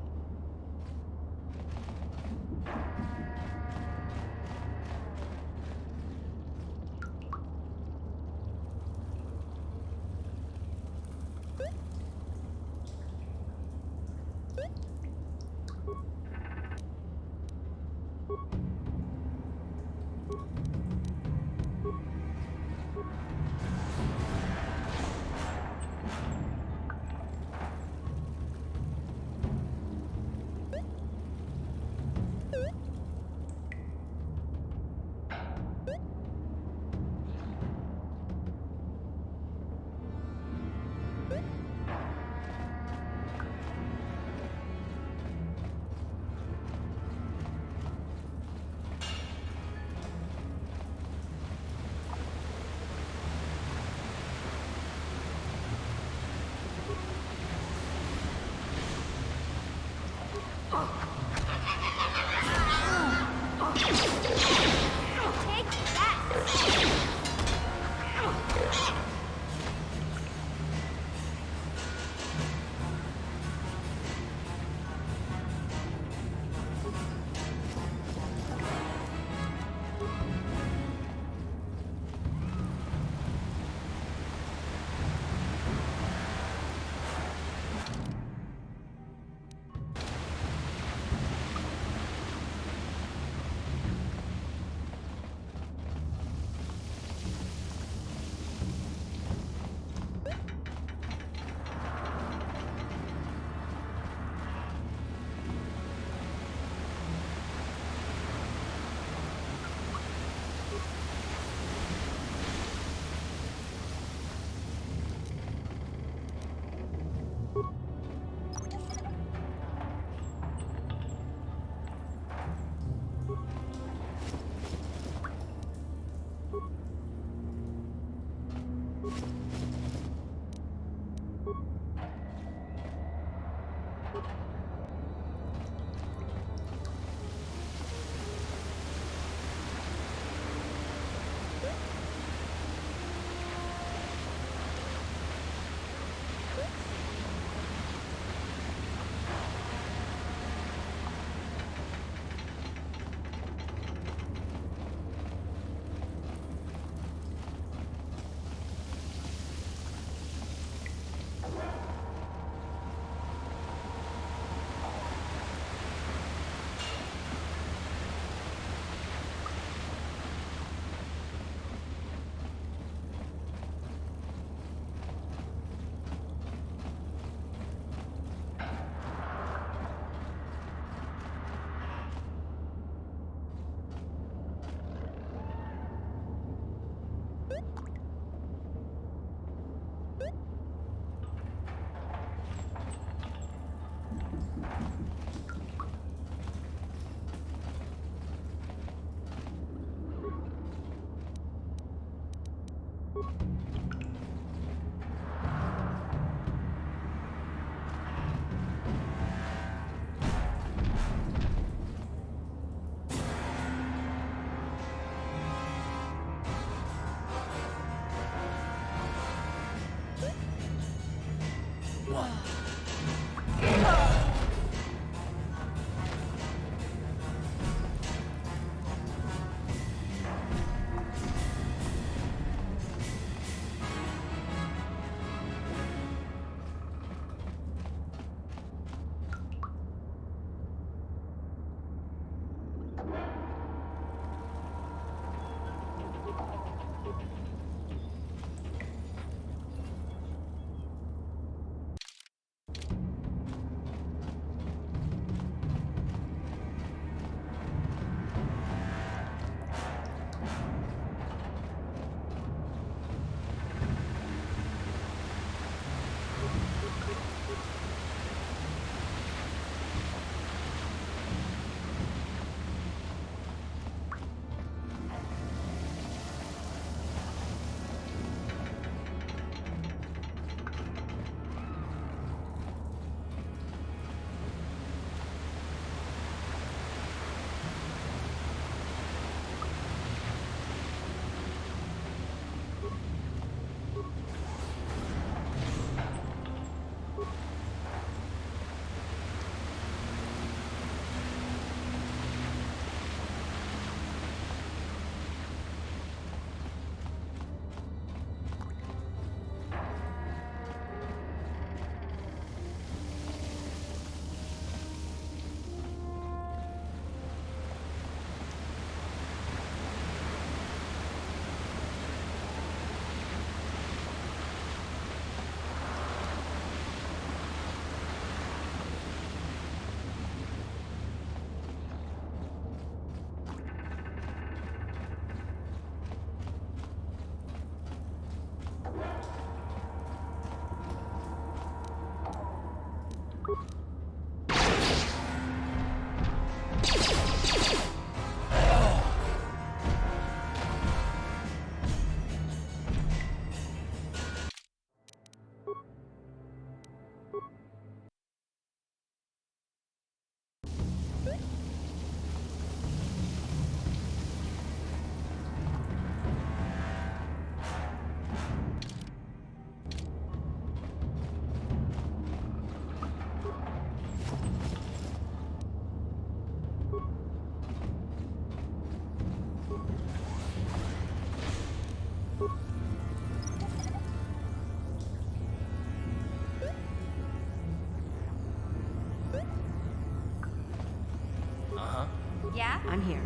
I'm here.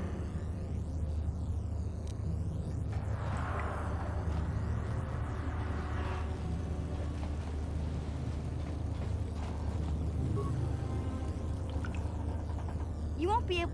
You won't be able...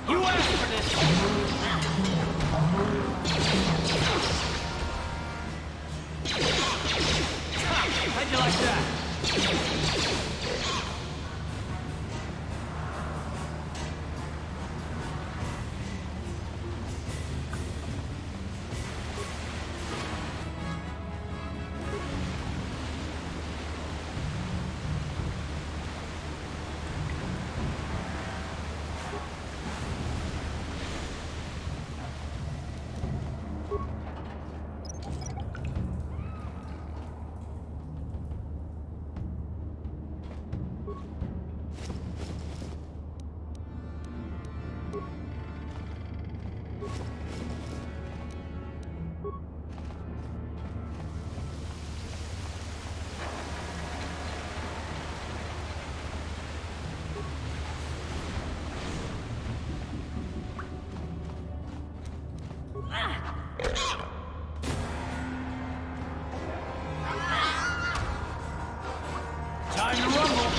You asked for this! How'd you like that? Time to rumble!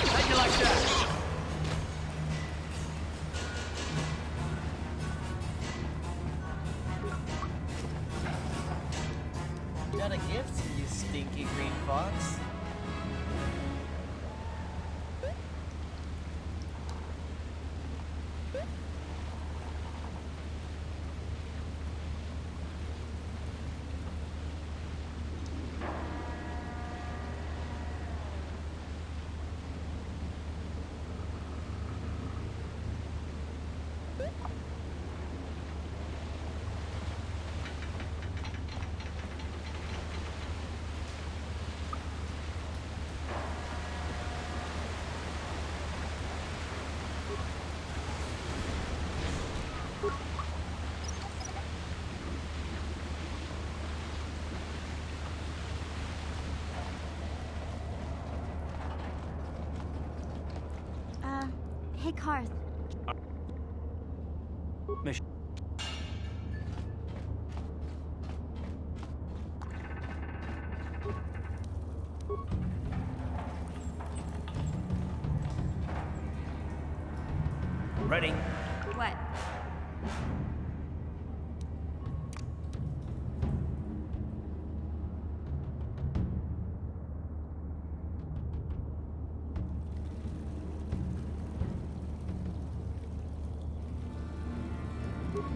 How'd you like that? Got a gift, you stinky green fox. Hey, Karth. Mission. Ready? What?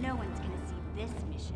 No one's gonna see this mission.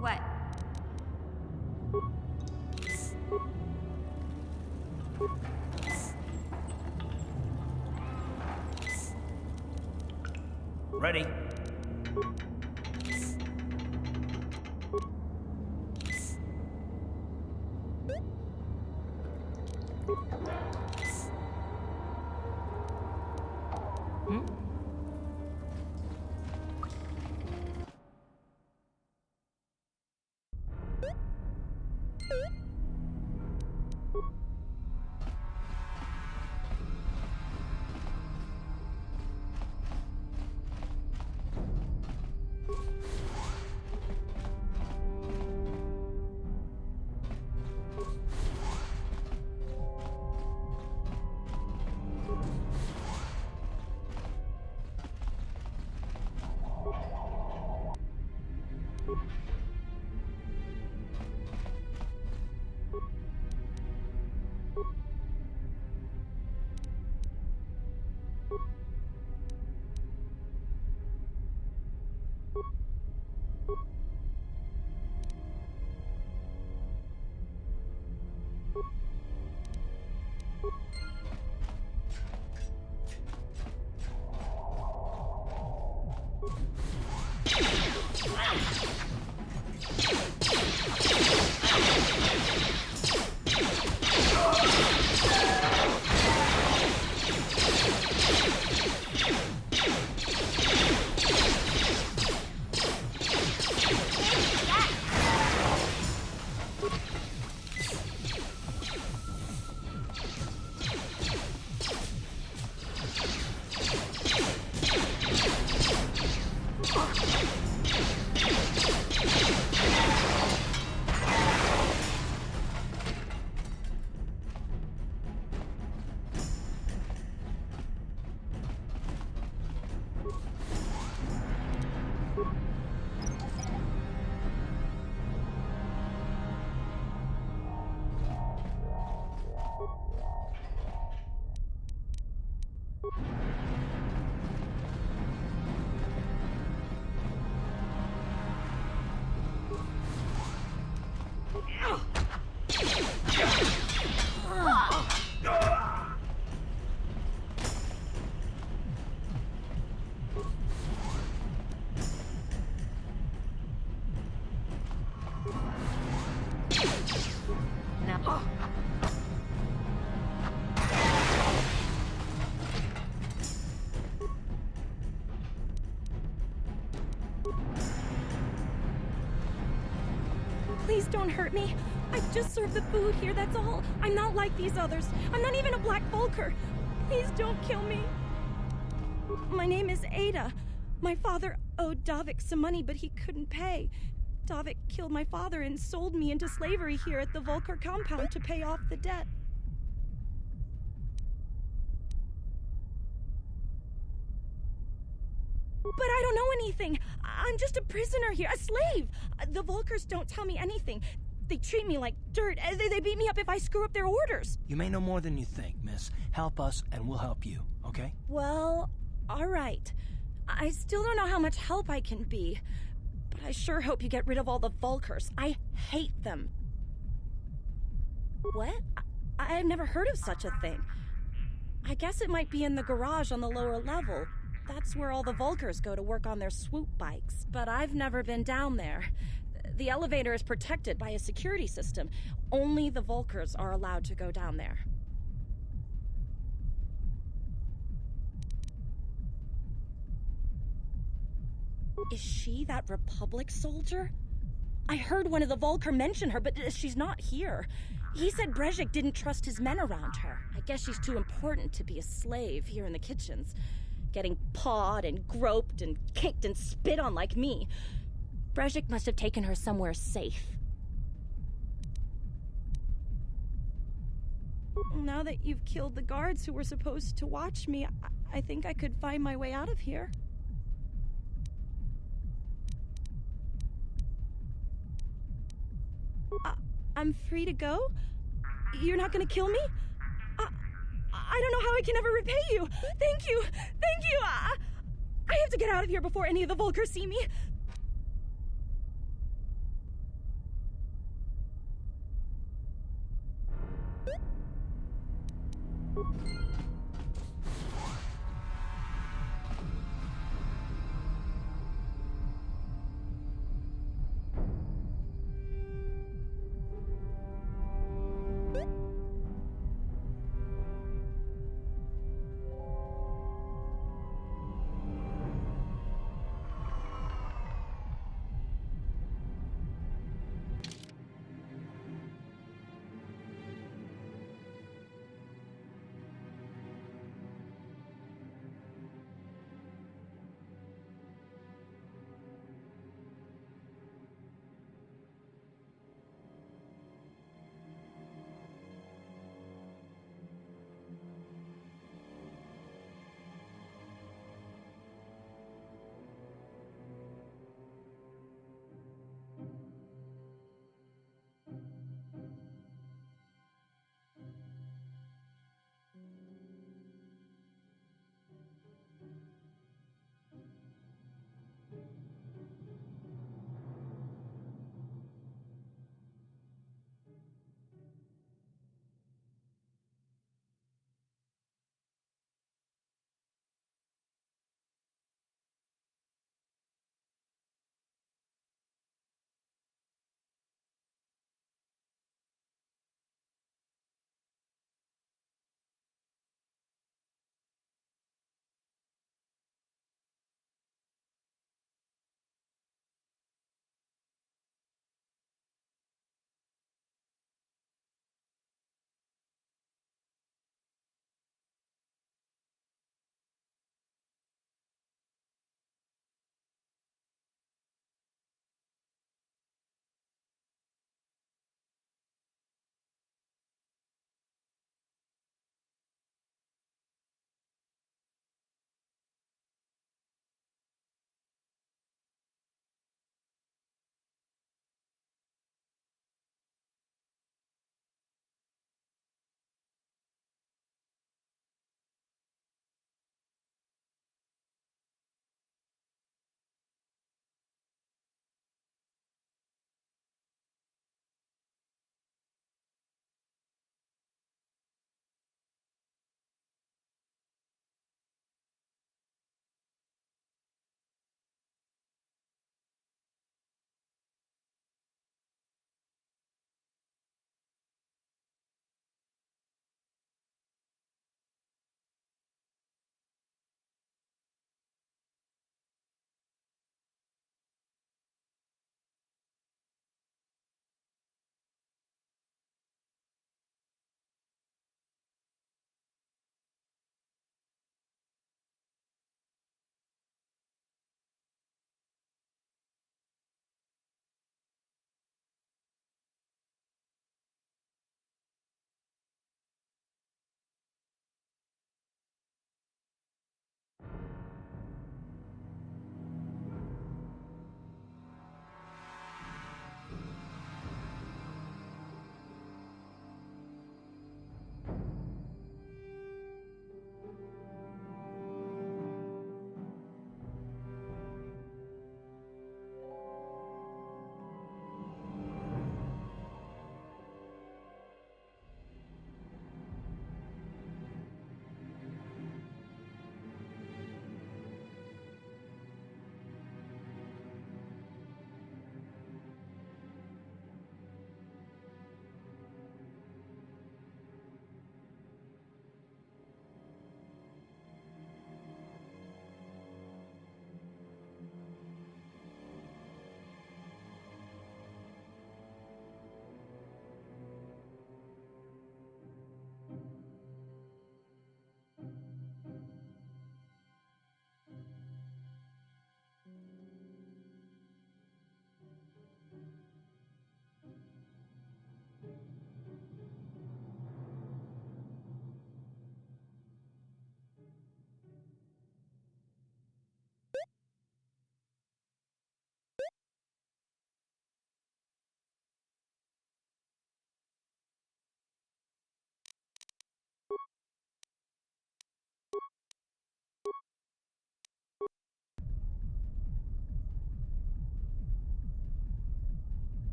What? Ready? Please don't hurt me. I just served the food here, that's all. I'm not like these others. I'm not even a Black Volker. Please don't kill me. My name is Ada. My father owed Davik some money, but he couldn't pay. Davik killed my father and sold me into slavery here at the Volker compound to pay off the debt. But I don't know anything. I'm just a prisoner here, a slave. The Volkers don't tell me anything. They treat me like dirt. They beat me up if I screw up their orders. You may know more than you think, miss. Help us and we'll help you, okay? Well, all right. I still don't know how much help I can be, but I sure hope you get rid of all the Volkers. I hate them. What? I've never heard of such a thing. I guess it might be in the garage on the lower level. That's where all the Volkers go to work on their swoop bikes. But I've never been down there. The elevator is protected by a security system. Only the Volkers are allowed to go down there. Is she that Republic soldier? I heard one of the Volker mention her, but she's not here. He said Brezhik didn't trust his men around her. I guess she's too important to be a slave here in the kitchens. Getting pawed and groped and kicked and spit on like me. Brezhik must have taken her somewhere safe. Now that you've killed the guards who were supposed to watch me, I think I could find my way out of here. I'm free to go? You're not gonna kill me? I don't know how I can ever repay you. Thank you. Thank you. I have to get out of here before any of the Volkers see me.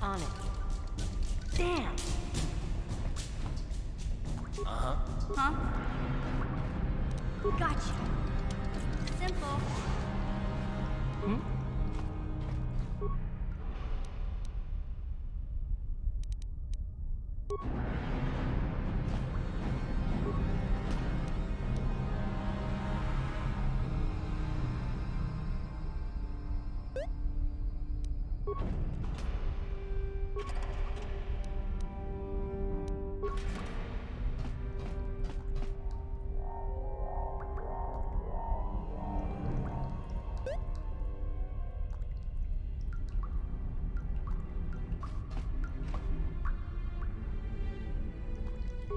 On it. Damn. Uh-huh. Huh? Gotcha. Simple.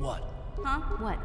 What? Huh? What?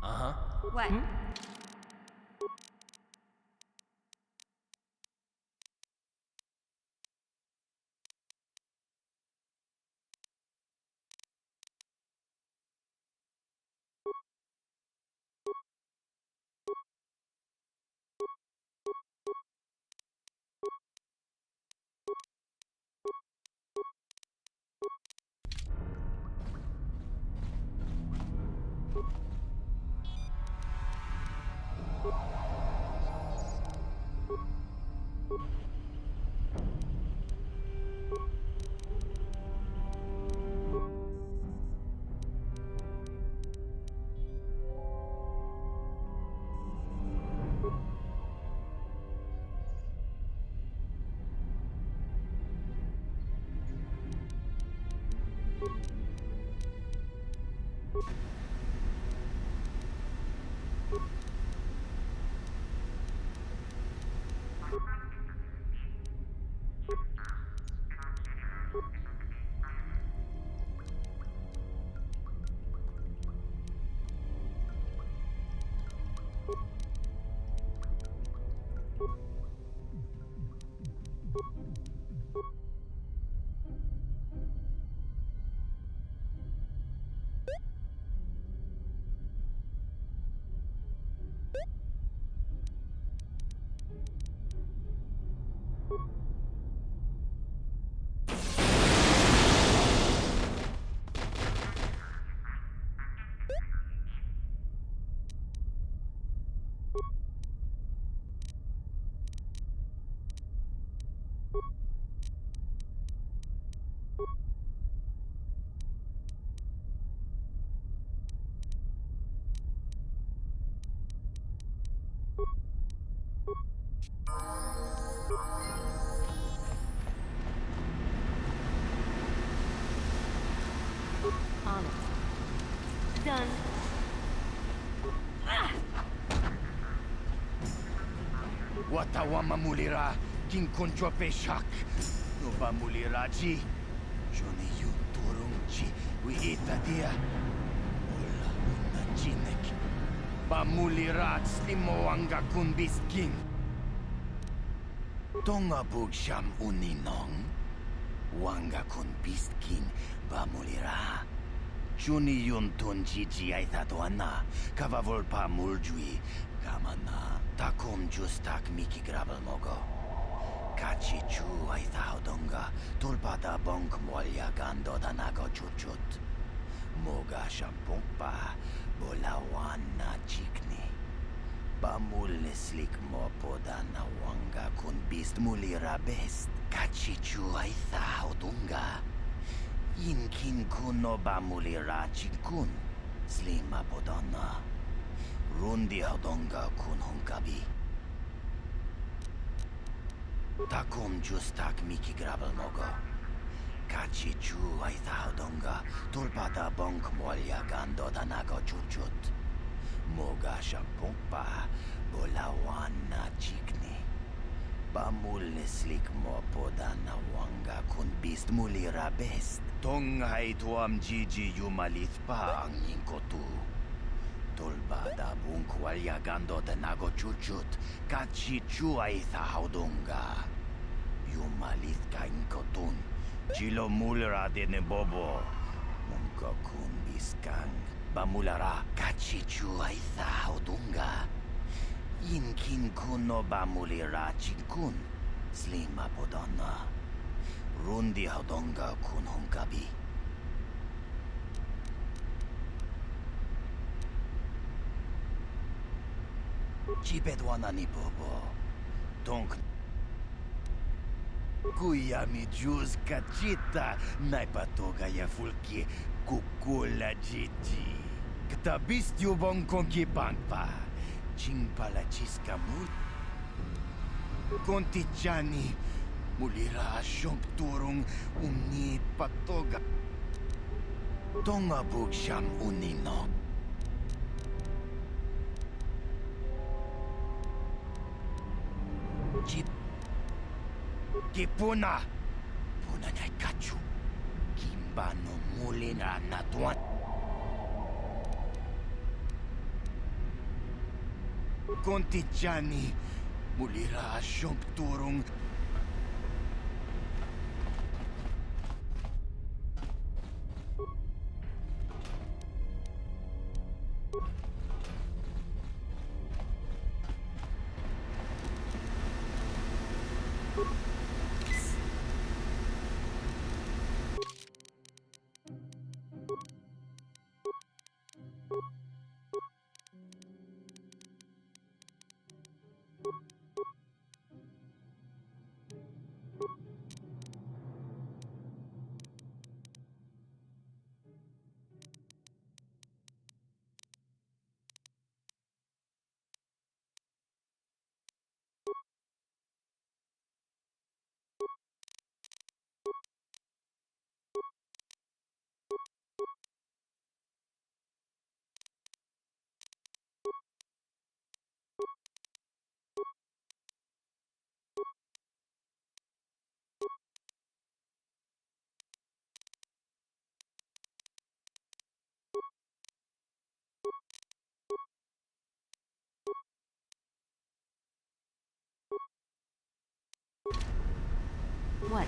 Uh-huh. What? On it. Done. Watawa mamulira king kontro peshak. No ba muliraji? Joni yu turungchi wi itadia. Ola una chinek. Ba mulirat slimoanga kunbiskin. Tonga bugsham uninong. Wanga kun pistkin bamulira. Juni yunton jiji aithadoana, kavavolpa muljui, kamana, takom justak miki grabel mogo. Kachi chu aithaodonga, tulpada bonk molya gando danago chuchut. Moga shampompa, bolawana chikni. Bamul slik mopoda na wanga kun bist mulira best. Kachi chu aithaodonga. Inkin kuno bamulira chikun, slima podana. Rundi hodonga kun hunkabi. Takum justak miki grabel mogo. Kachi chu aitha hodonga, tulpada bonk molya gando danago chuchut. Moga shampompa, bolawana chikni. Bamul slik mopoda na wanga kun bist mulira best. Tonghai tuam jiji yumalith pa ang inkotu. Tolbada bunk walya gando de nago chuchut, kachi chuay thaudunga. Yumalith ka inkotun, chilo mulra de ne bobo. Munko kun biskang, bamulara, kachi chuay thaudunga. Inkin kuno bamulira chinkun, slima podana. Rundi hodonga kun hunkabi. Chipedwana ni bobo. Donk. Kuyami juz kachita. Naipatoga ya fulki kukula jiji. Ktabist yubong konki bangpa. Chingpala chiska mul. Kontichani. Mulira shomp turung uni patoga. Tonga bugsham unino. Chip. Kipuna. Puna na kachu. Kimbano mulina na tuan. Kontichani. Mulira shomp turung. What?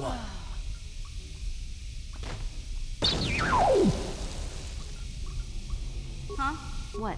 Huh? What?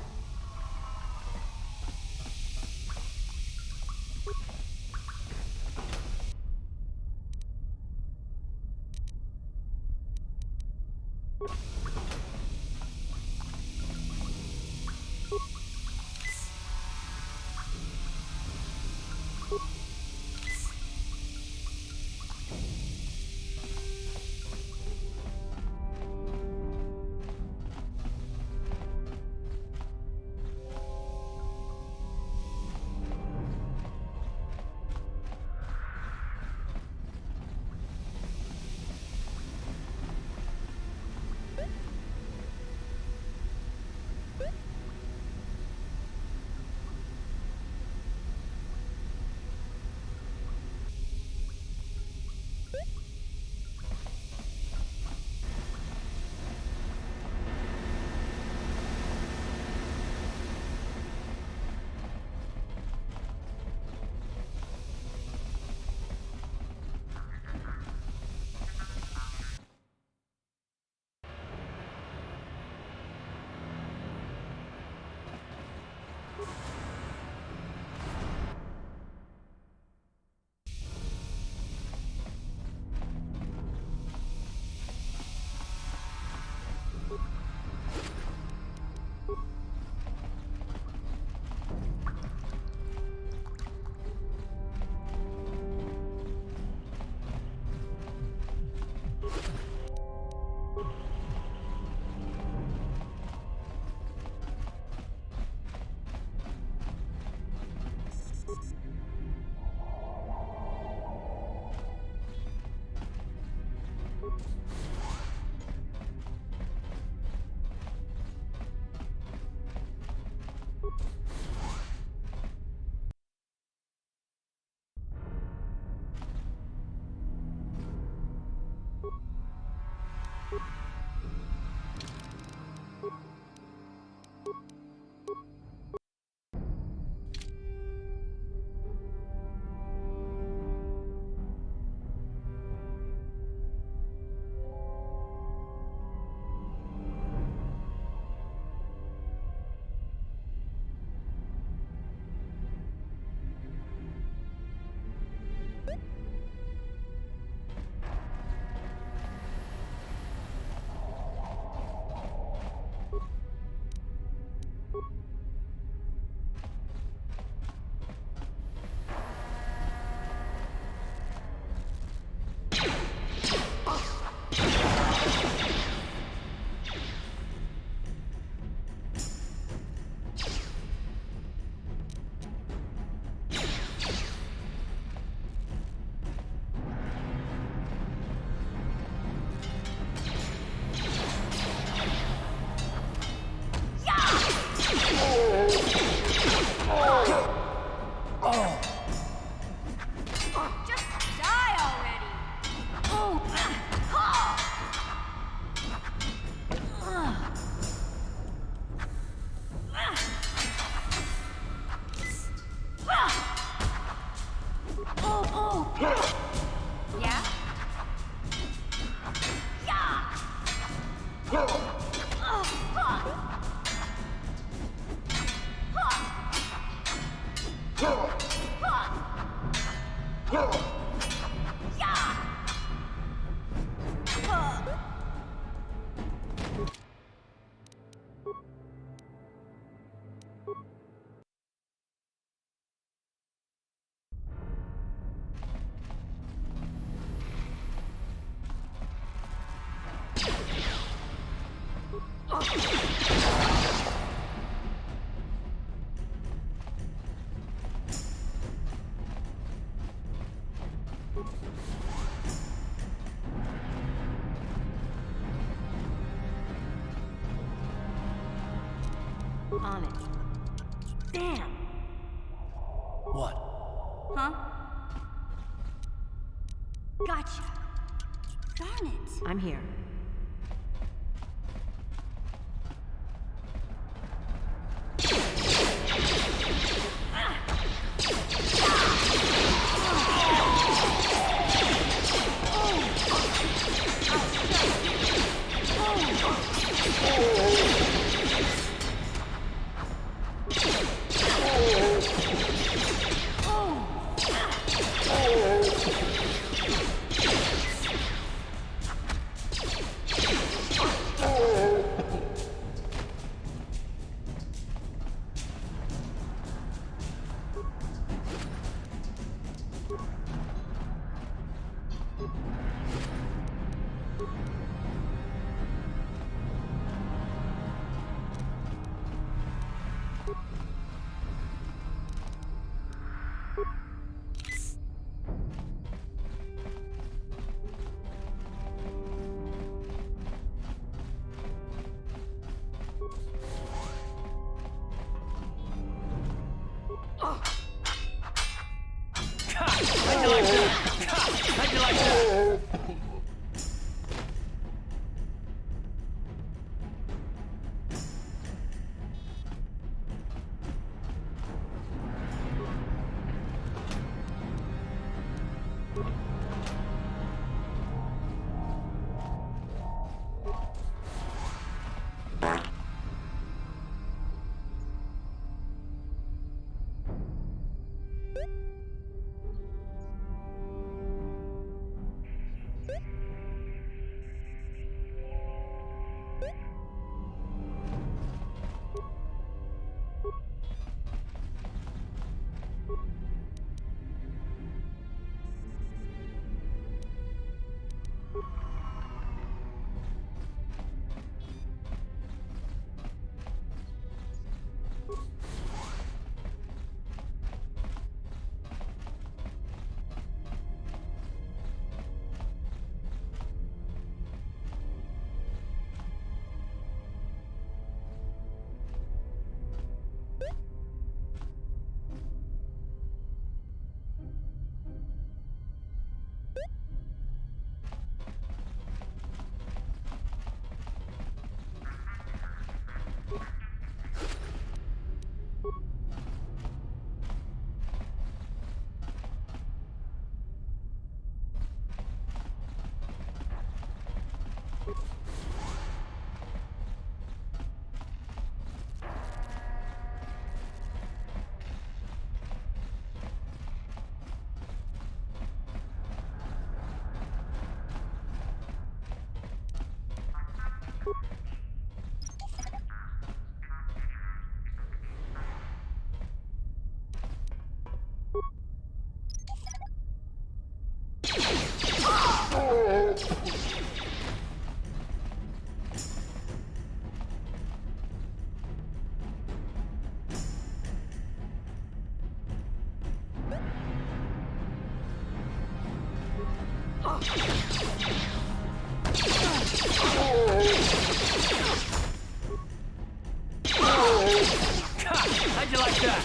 On it. Damn! What? Huh? Gotcha. Darn it. I'm here. How'd you like that?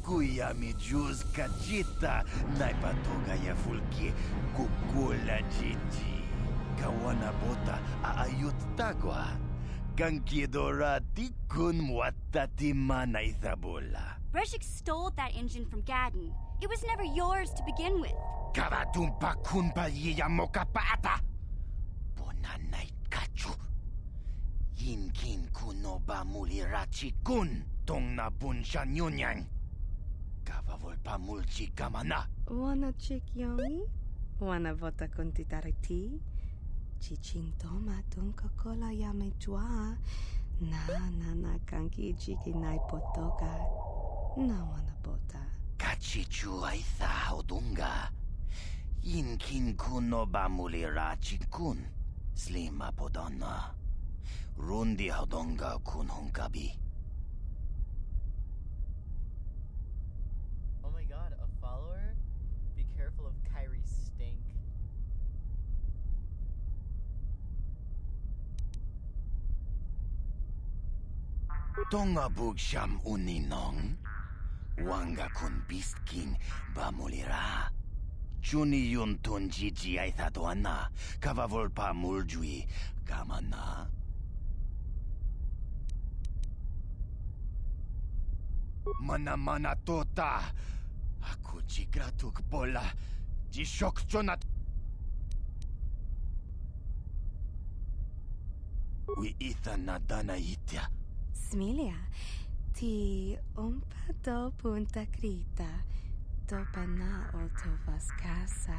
Kuya mi juz kachita naipatoga ya fulki kukula jiji. Kawana bota aayut tagwa. Kankidorati kun watati manaithabola. Breshik stole that engine from Gadden. It was never yours to begin with. Kavatumpa kun palyiya mokapaata. Bonanay kachu. Yinkin kunoba mulirachi kun. Tong na bunsha nyunyang. Kavavolpa mulchi kamana. Wanna chick yomi? Wanna vota con titariti? Chichintoma tunka kola yame jua. Na kanki chiki nai potoka. Na wanna bota. Kachichu aitha odunga. Yinkin kuno bamulira chikun. Slima podonna. Rundi hodonga kun hunkabi. Oh my god, a follower? Be careful of Kyrie's stink. Tonga bugsham uninong. Wanga kun Beast King bamulira. Juni yun tun jiji aitha doana. Kavavolpa muljui kamana. Mana tota. Aku jigratuk bola. Jishok jonat. Wi itha nadana itya. Smilia, ti umpa do punta krita. Topa na otovas casa.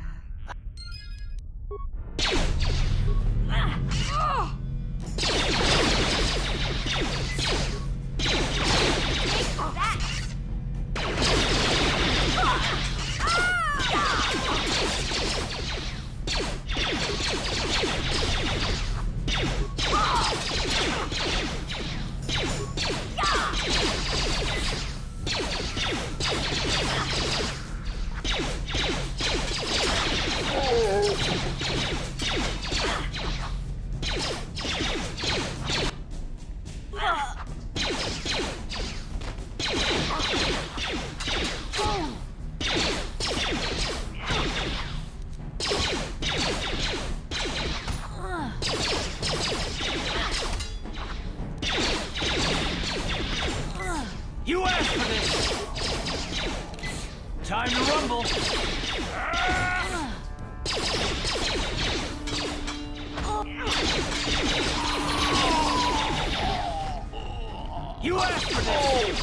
You asked for this! Time to rumble! You asked for this!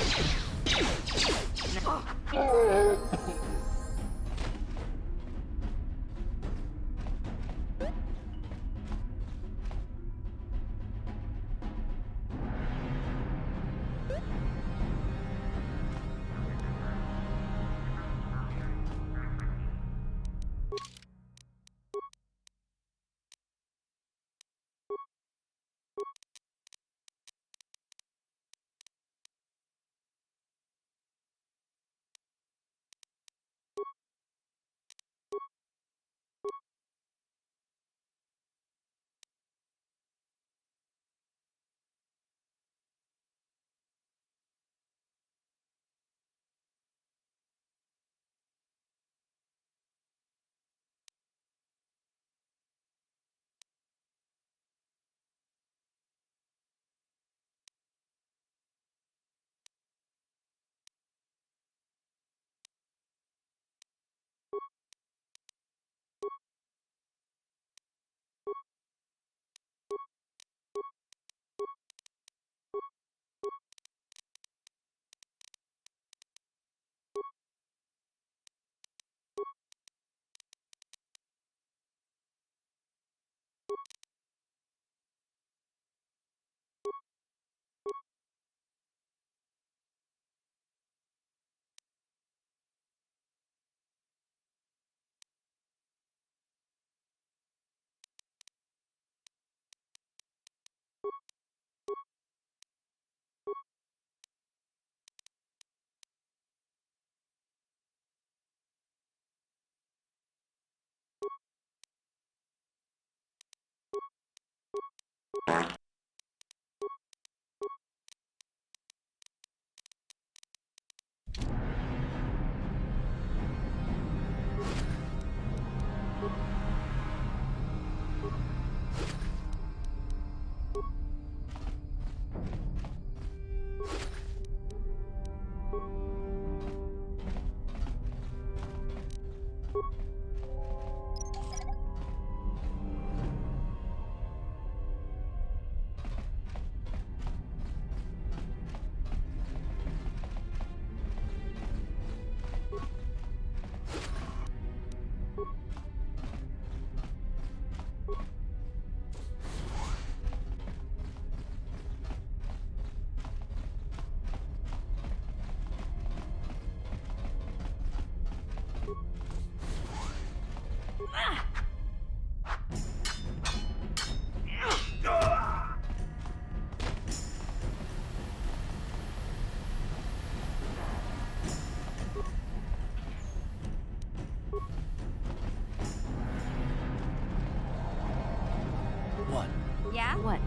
What? Yeah? What?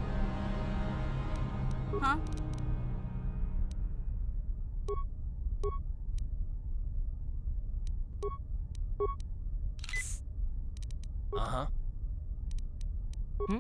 Huh? Uh-huh. Hmm?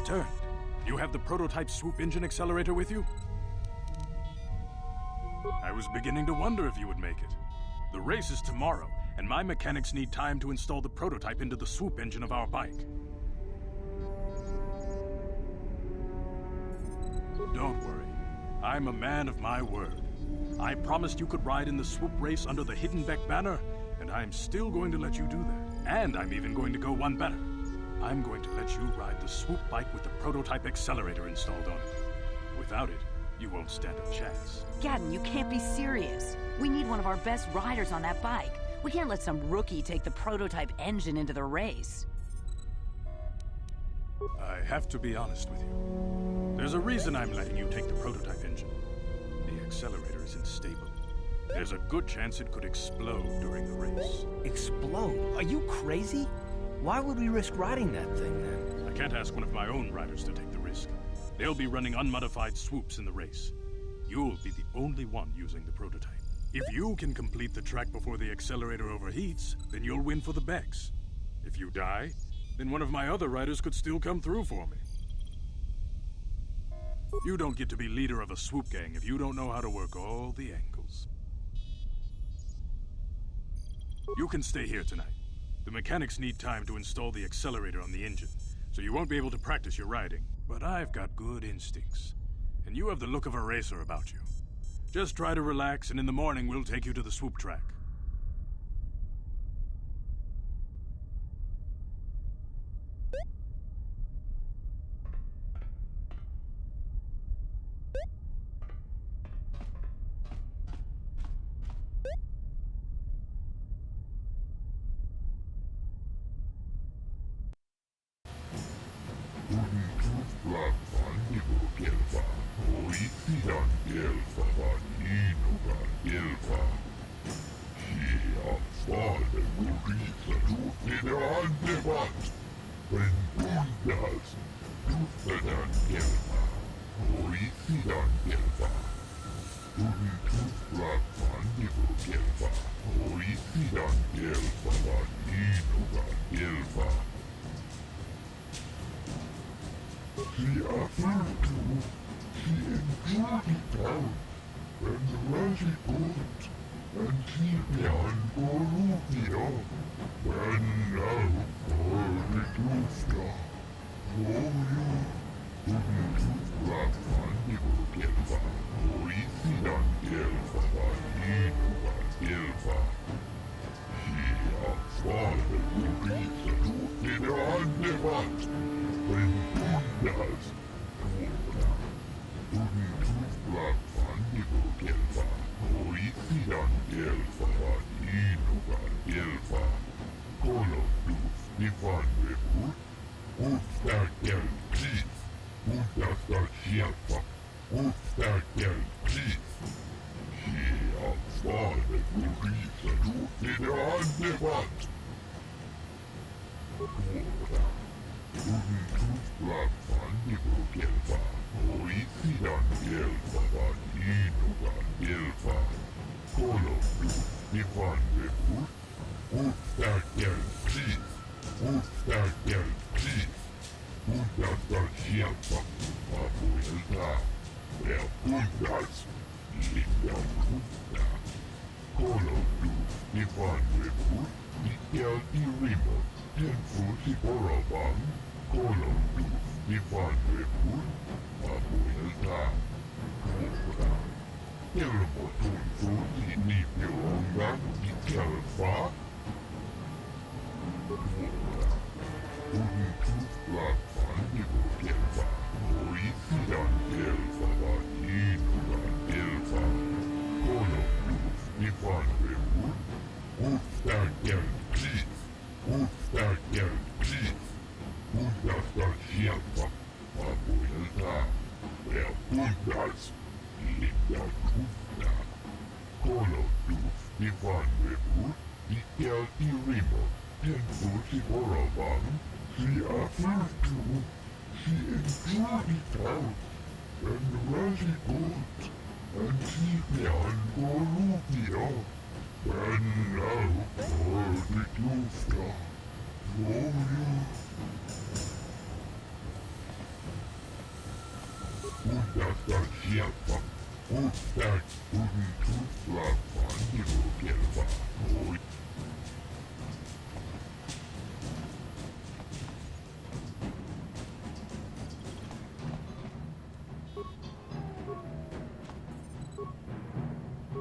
returned. You have the prototype swoop engine accelerator with you? I was beginning to wonder if you would make it. The race is tomorrow, and my mechanics need time to install the prototype into the swoop engine of our bike. Don't worry. I'm a man of my word. I promised you could ride in the swoop race under the Hiddenbeck banner, and I'm still going to let you do that. And I'm even going to go one better. I'm going to let you ride the swoop bike with the prototype accelerator installed on it. Without it, you won't stand a chance. Gadden, you can't be serious. We need one of our best riders on that bike. We can't let some rookie take the prototype engine into the race. I have to be honest with you. There's a reason I'm letting you take the prototype engine. The accelerator isn't stable. There's a good chance it could explode during the race. Explode? Are you crazy? Why would we risk riding that thing, then? I can't ask one of my own riders to take the risk. They'll be running unmodified swoops in the race. You'll be the only one using the prototype. If you can complete the track before the accelerator overheats, then you'll win for the Becks. If you die, then one of my other riders could still come through for me. You don't get to be leader of a swoop gang if you don't know how to work all the angles. You can stay here tonight. The mechanics need time to install the accelerator on the engine, so you won't be able to practice your riding. But I've got good instincts, and you have the look of a racer about you. Just try to relax, and in the morning we'll take you to the swoop track.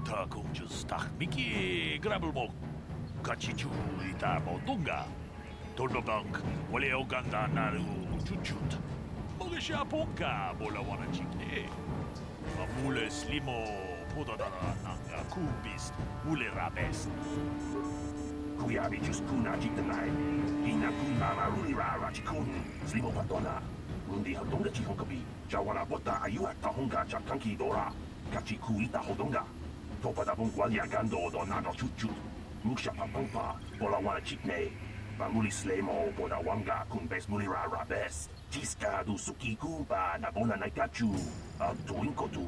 Takunjus tak Miki Grabelmok Kachichu ita Modunga Tornobank Wale Oganda Naru Chuchut Mogisha Ponka Bolawana Chikne Amule Slimo Podadana Nanga Kubis Ule Rabes Kuyabi Juskuna Jitanai Ina Kunama Rulira Rachikun Slimo Padona Mundi Hodonga Chihonkabi Jawana Bota Ayua Tahonga Chakanki Dora Kachiku Ita Hodonga Topada Bunqualia Gando Donago Chuchut Musha Pampa Bolawana Chikne Bamuli Slemo Bodawanga Kunbes Mulira Rabes Jiska du Sukiku Ba Nabona Naikachu Tuinkotu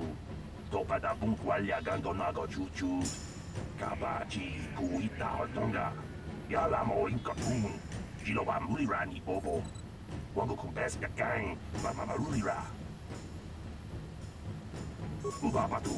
Topada Bunqualia Gando Nago Chuchut Kabachi Kuita Hodonga Yalamo Inkapun Jiloba Mulira Ni Bobo Wango Kumbes Gang Mama Rulira Ubabatu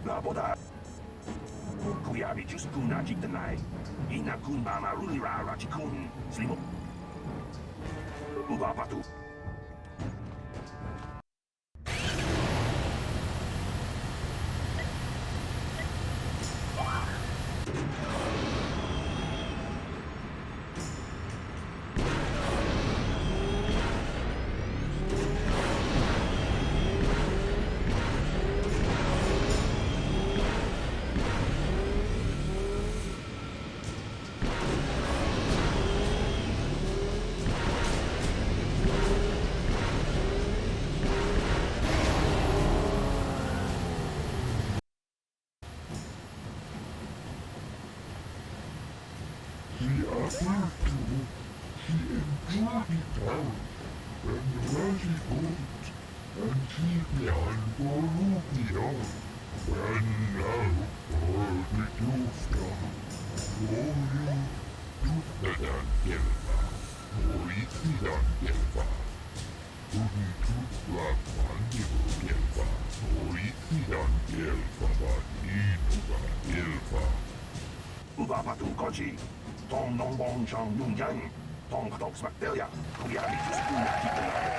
Naboda Kuyabi Juskuna Jitanai Ina Kunbama Rulira Rachikun Slimo Ubabatu Ubabatu Koji Tom Nong Bong Chong Yung Yang Tom Patok Smaktelia Kuyabi Juskuna Jitanai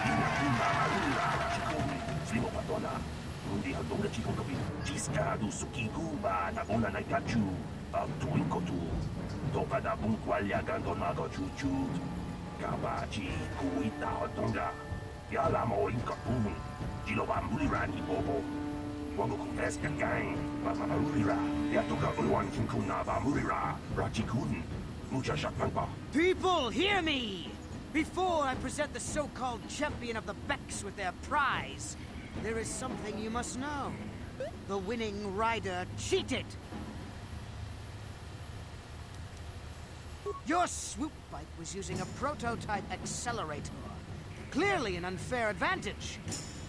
Ina Kunbama Rulira Rachikun Slimo Padona Mundi Hodonga Chihonkabi Jiska du Sukiku Ba Nabona Naikachu Tuinkotu Topada Bunqualia Gando Nago Chuchut Kabachi Kuita Hodonga Yalamo Inkapun Jiloba Mulirani Bobo Wango Kumbes Gang Mama Rulira Yatoka Ulwan Kinkuna Ba Mulira Rachikun Mucha Shakpanpa People, hear me! Before I present the so-called champion of the Becks with their prize, there is something you must know. The winning rider cheated! Your swoop bike was using a prototype accelerator. Clearly an unfair advantage.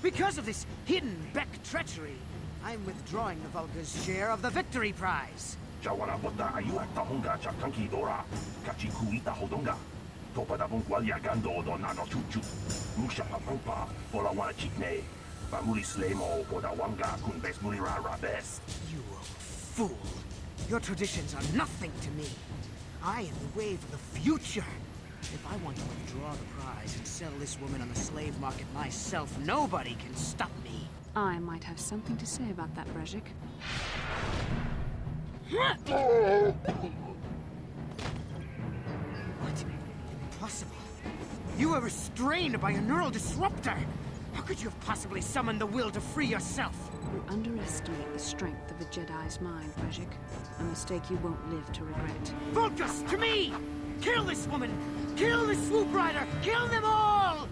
Because of this hidden Beck treachery, I'm withdrawing the Vulgar's share of the victory prize. Jawana bota ayuat tahonga chakanki dora. Kachi kuita hodonga. Topa da bunqualia gando do nano chuchu. Musha pampa, bola wana chikne. Bamuli slemo, boda wanga kun bes mulira rabes. You old fool. Your traditions are nothing to me. I am the wave of the future. If I want to withdraw the prize and sell this woman on the slave market myself, nobody can stop me. I might have something to say about that, Brezhik. What? Impossible. You were restrained by a neural disruptor. How could you have possibly summoned the will to free yourself? You underestimate the strength of a Jedi's mind, Brezhik. A mistake you won't live to regret. Focus to me! Kill this woman! Kill the swoop rider! Kill them all!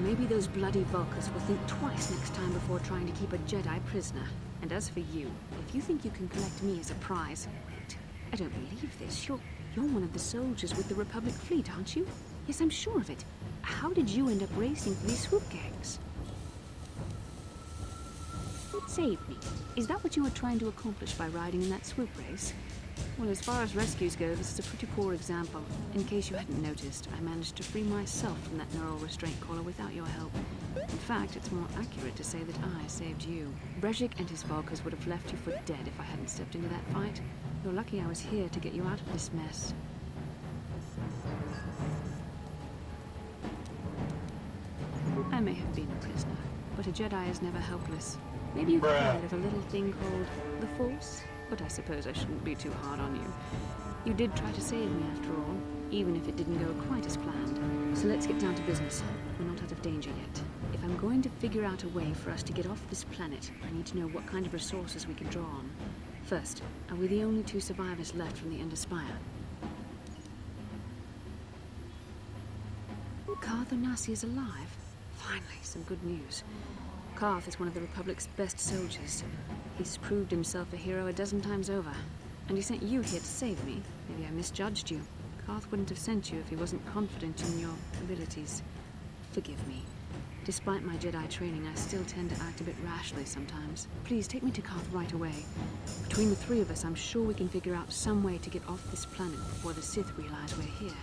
Maybe those bloody Vulkars will think twice next time before trying to keep a Jedi prisoner. And as for you, if you think you can collect me as a prize... Wait, I don't believe this. You're one of the soldiers with the Republic fleet, aren't you? Yes, I'm sure of it. How did you end up racing for these swoop gangs? Save me. Is that what you were trying to accomplish by riding in that swoop race? Well, as far as rescues go, this is a pretty poor example. In case you hadn't noticed, I managed to free myself from that neural restraint collar without your help. In fact, it's more accurate to say that I saved you. Brezhik and his Vulkars would have left you for dead if I hadn't stepped into that fight. You're lucky I was here to get you out of this mess. I may have been a prisoner, but a Jedi is never helpless. Maybe you've heard of a little thing called the Force? But I suppose I shouldn't be too hard on you. You did try to save me after all, even if it didn't go quite as planned. So let's get down to business. We're not out of danger yet. If I'm going to figure out a way for us to get off this planet, I need to know what kind of resources we can draw on. First, are we the only two survivors left from the Ender Spire? Karth Onasi is alive? Finally, some good news. Karth is one of the Republic's best soldiers. He's proved himself a hero a dozen times over. And he sent you here to save me. Maybe I misjudged you. Karth wouldn't have sent you if he wasn't confident in your abilities. Forgive me. Despite my Jedi training, I still tend to act a bit rashly sometimes. Please, take me to Karth right away. Between the three of us, I'm sure we can figure out some way to get off this planet before the Sith realize we're here.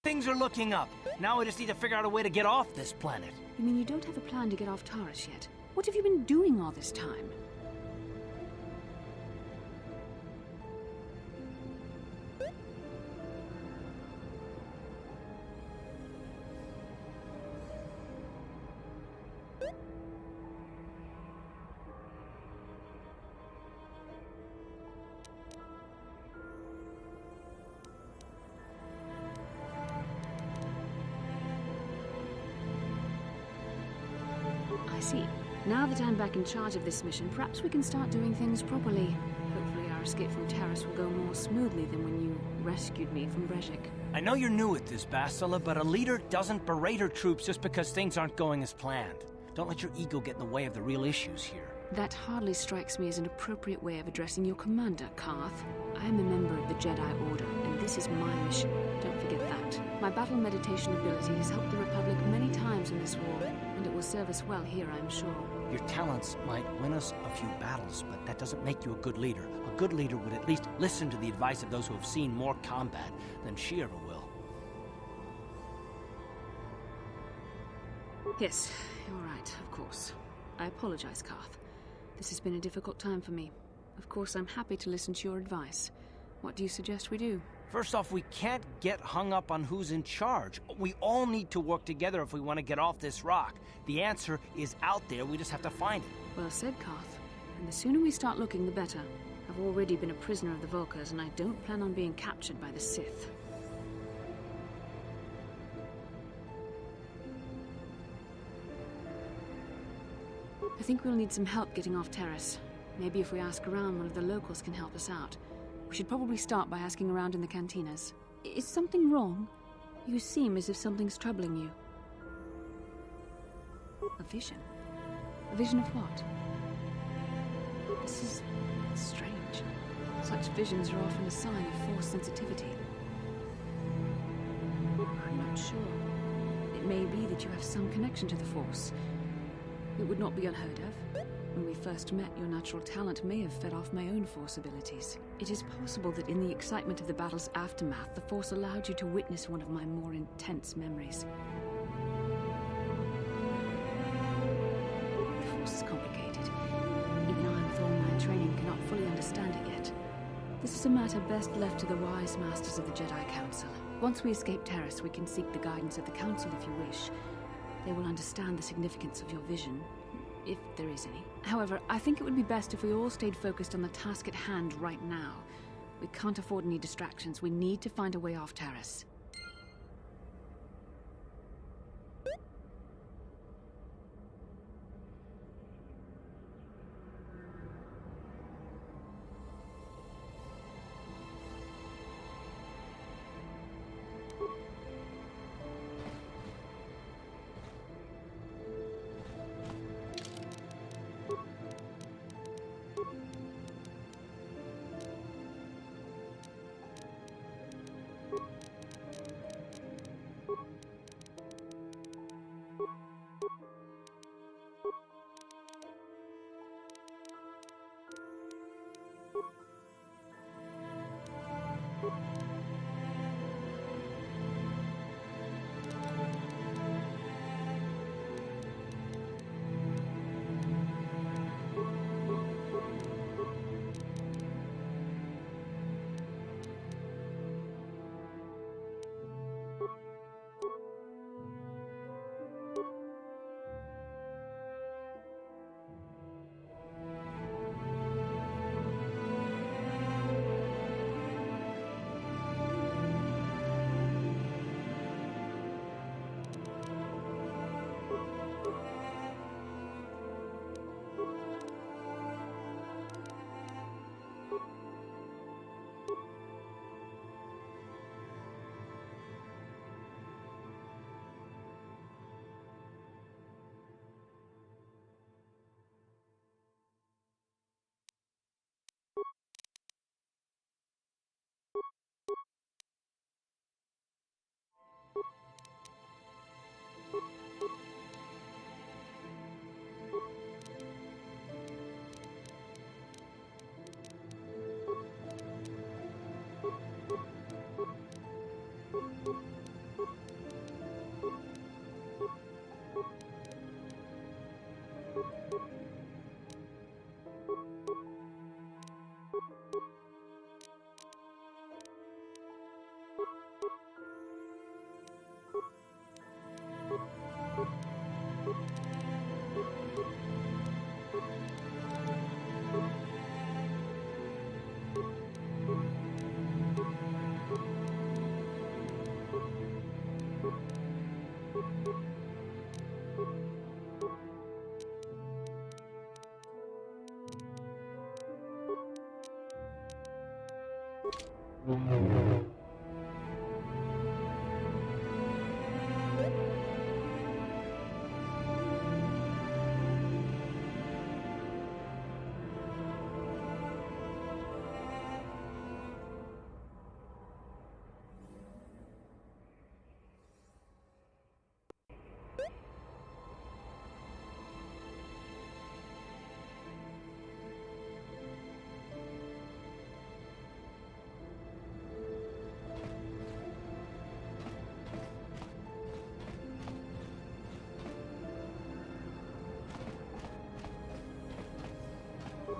Things are looking up. Now we just need to figure out a way to get off this planet. You mean you don't have a plan to get off Taurus yet? What have you been doing all this time? I see. Now that I'm back in charge of this mission, perhaps we can start doing things properly. Hopefully our escape from Terrace will go more smoothly than when you rescued me from Brezhik. I know you're new at this, Bastila, but a leader doesn't berate her troops just because things aren't going as planned. Don't let your ego get in the way of the real issues here. That hardly strikes me as an appropriate way of addressing your commander, Karth. I am a member of the Jedi Order, and this is my mission. Don't forget that. My battle meditation ability has helped the Republic many times in this war, and it will serve us well here, I'm sure. Your talents might win us a few battles, but that doesn't make you a good leader. A good leader would at least listen to the advice of those who have seen more combat than she ever will. Yes, you're right, of course. I apologize, Karth. This has been a difficult time for me. Of course, I'm happy to listen to your advice. What do you suggest we do? First off, we can't get hung up on who's in charge. We all need to work together if we want to get off this rock. The answer is out there, we just have to find it. Well said, Karth. And the sooner we start looking, the better. I've already been a prisoner of the Volkers, and I don't plan on being captured by the Sith. I think we'll need some help getting off Terrace. Maybe if we ask around, one of the locals can help us out. We should probably start by asking around in the cantinas. Is something wrong? You seem as if something's troubling you. A vision? A vision of what? This is strange. Such visions are often a sign of Force sensitivity. I'm not sure. It may be that you have some connection to the Force. It would not be unheard of. When we first met, your natural talent may have fed off my own Force abilities. It is possible that in the excitement of the battle's aftermath, the Force allowed you to witness one of my more intense memories. The Force is complicated. Even I, with all my training, cannot fully understand it yet. This is a matter best left to the wise masters of the Jedi Council. Once we escape Terrace, we can seek the guidance of the Council if you wish. They will understand the significance of your vision, if there is any. However, I think it would be best if we all stayed focused on the task at hand right now. We can't afford any distractions. We need to find a way off Terrace.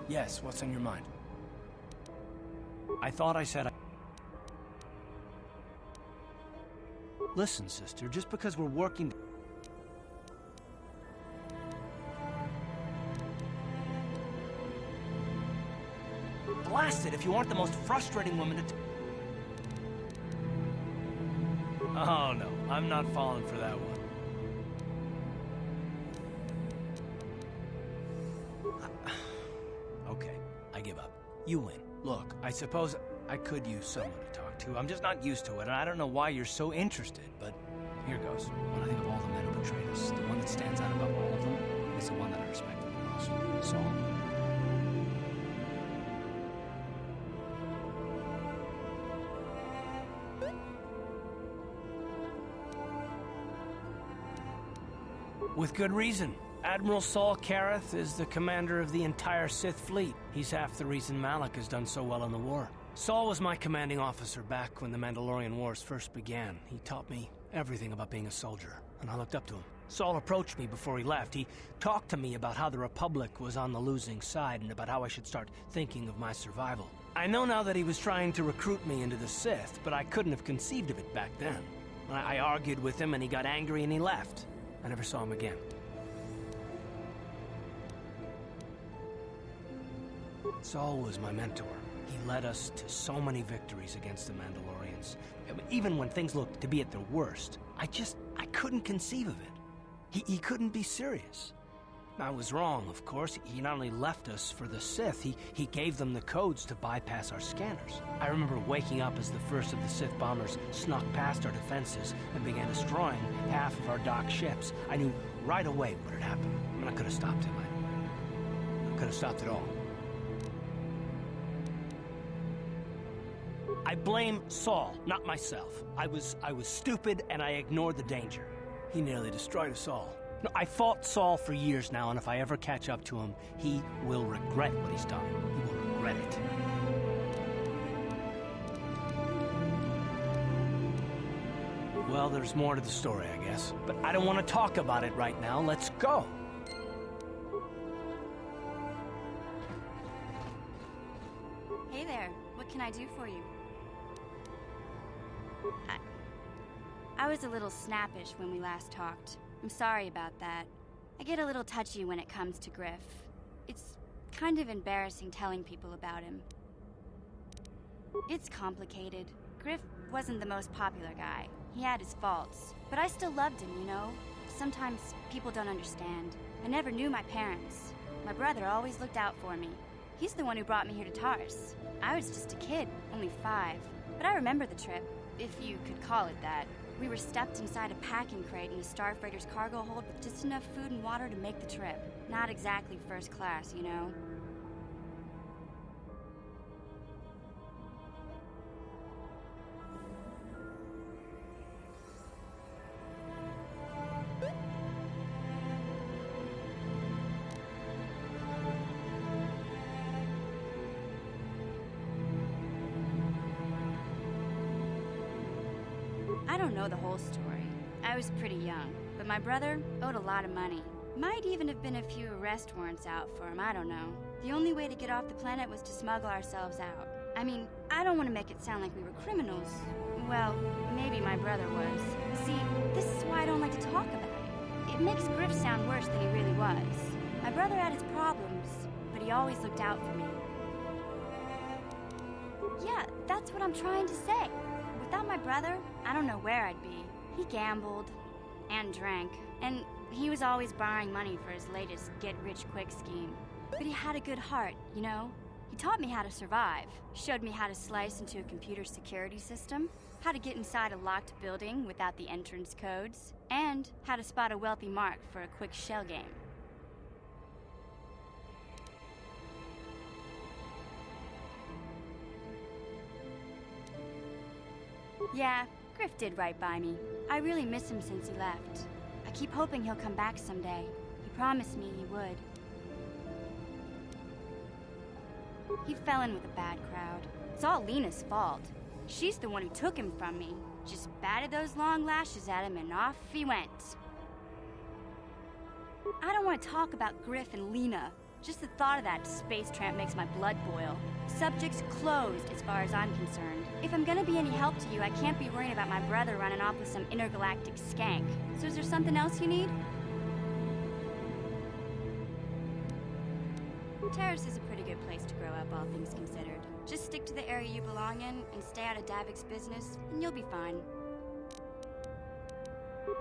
Yes, what's on your mind? I thought I said Listen, sister, just because we're working... Blast it if you aren't the most frustrating woman to... Oh, no, I'm not falling for that one. Okay, I give up. You win. Look, I suppose I could use someone to talk to. I'm just not used to it, and I don't know why you're so interested, but here goes. When I think of all the men who betrayed us, the one that stands out above all of them is the one that I respect the most. Saul. With good reason. Admiral Saul Kareth is the commander of the entire Sith fleet. He's half the reason Malak has done so well in the war. Saul was my commanding officer back when the Mandalorian Wars first began. He taught me everything about being a soldier, and I looked up to him. Saul approached me before he left. He talked to me about how the Republic was on the losing side and about how I should start thinking of my survival. I know now that he was trying to recruit me into the Sith, but I couldn't have conceived of it back then. I argued with him and he got angry and he left. I never saw him again. Saul was my mentor. He led us to so many victories against the Mandalorians. Even when things looked to be at their worst, I couldn't conceive of it. He couldn't be serious. I was wrong, of course. He not only left us for the Sith, he gave them the codes to bypass our scanners. I remember waking up as the first of the Sith bombers snuck past our defenses and began destroying half of our docked ships. I knew right away what had happened. I mean, I could have stopped him. I could have stopped it all. I blame Saul, not myself. I was stupid and I ignored the danger. He nearly destroyed us all. No, I fought Saul for years now, and if I ever catch up to him, he will regret what he's done. He will regret it. Well, there's more to the story, I guess. But I don't want to talk about it right now. Let's go. Hey there, what can I do for you? I was a little snappish when we last talked. I'm sorry about that. I get a little touchy when it comes to Griff. It's kind of embarrassing telling people about him. It's complicated. Griff wasn't the most popular guy. He had his faults. But I still loved him, you know? Sometimes people don't understand. I never knew my parents. My brother always looked out for me. He's the one who brought me here to Tars. I was just a kid, only 5. But I remember the trip, if you could call it that. We were stuffed inside a packing crate in a starfreighter's cargo hold with just enough food and water to make the trip. Not exactly first class, you know? I don't know the whole story. I was pretty young, but my brother owed a lot of money. Might even have been a few arrest warrants out for him, I don't know. The only way to get off the planet was to smuggle ourselves out. I mean, I don't want to make it sound like we were criminals. Well, maybe my brother was. See, this is why I don't like to talk about it. It makes Griff sound worse than he really was. My brother had his problems, but he always looked out for me. Yeah, that's what I'm trying to say. Without my brother, I don't know where I'd be. He gambled and drank, and he was always borrowing money for his latest get-rich-quick scheme. But he had a good heart, you know? He taught me how to survive, showed me how to slice into a computer security system, how to get inside a locked building without the entrance codes, and how to spot a wealthy mark for a quick shell game. Yeah, Griff did right by me. I really miss him since he left. I keep hoping he'll come back someday. He promised me he would. He fell in with a bad crowd. It's all Lena's fault. She's the one who took him from me. Just batted those long lashes at him and off he went. I don't want to talk about Griff and Lena. Just the thought of that space tramp makes my blood boil. Subject's closed as far as I'm concerned. If I'm gonna be any help to you, I can't be worrying about my brother running off with some intergalactic skank. So is there something else you need? Terrace is a pretty good place to grow up, all things considered. Just stick to the area you belong in and stay out of Davik's business, and you'll be fine.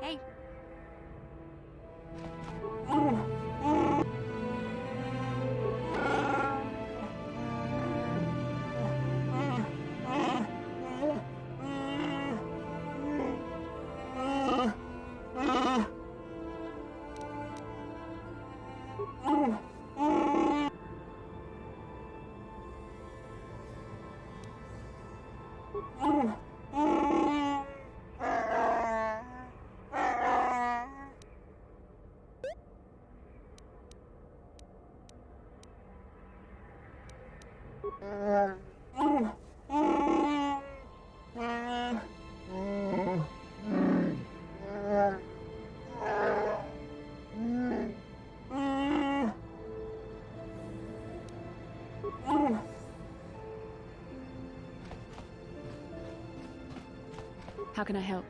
Hey. How can I help?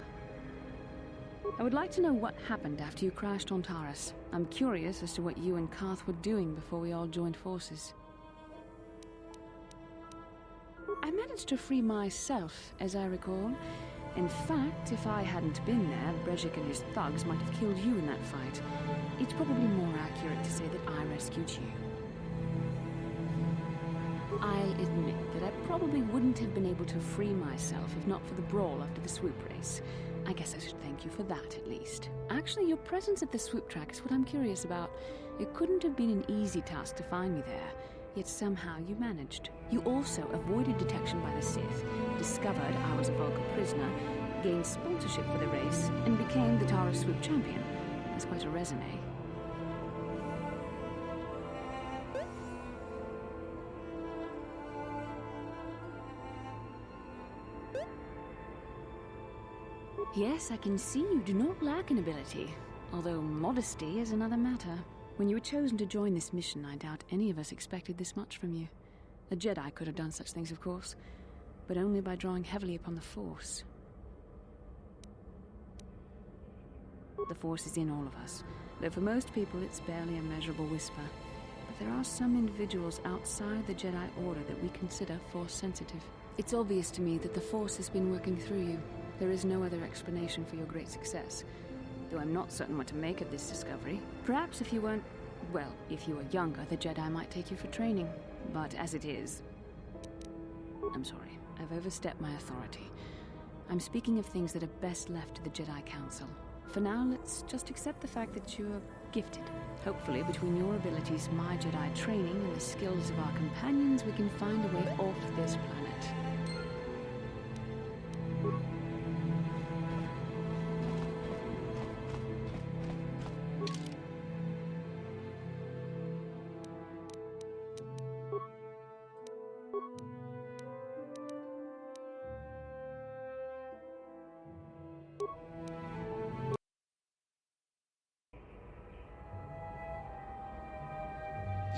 I would like to know what happened after you crashed on Taurus. I'm curious as to what you and Karth were doing before we all joined forces. I managed to free myself, as I recall. In fact, if I hadn't been there, Brejik and his thugs might have killed you in that fight. It's probably more accurate to say that I rescued you. I'll admit that I probably wouldn't have been able to free myself if not for the brawl after the swoop race. I guess I should thank you for that, at least. Actually, your presence at the swoop track is what I'm curious about. It couldn't have been an easy task to find me there, yet somehow you managed. You also avoided detection by the Sith, discovered I was a Vulcan prisoner, gained sponsorship for the race, and became the Taurus swoop champion. That's quite a resume. Yes, I can see you do not lack an ability, although modesty is another matter. When you were chosen to join this mission, I doubt any of us expected this much from you. A Jedi could have done such things, of course, but only by drawing heavily upon the Force. The Force is in all of us, though for most people it's barely a measurable whisper. But there are some individuals outside the Jedi Order that we consider Force-sensitive. It's obvious to me that the Force has been working through you. There is no other explanation for your great success, though I'm not certain what to make of this discovery. Perhaps if you weren't... well, if you were younger, the Jedi might take you for training. But as it is... I'm sorry, I've overstepped my authority. I'm speaking of things that are best left to the Jedi Council. For now, let's just accept the fact that you're gifted. Hopefully, between your abilities, my Jedi training, and the skills of our companions, we can find a way off this planet.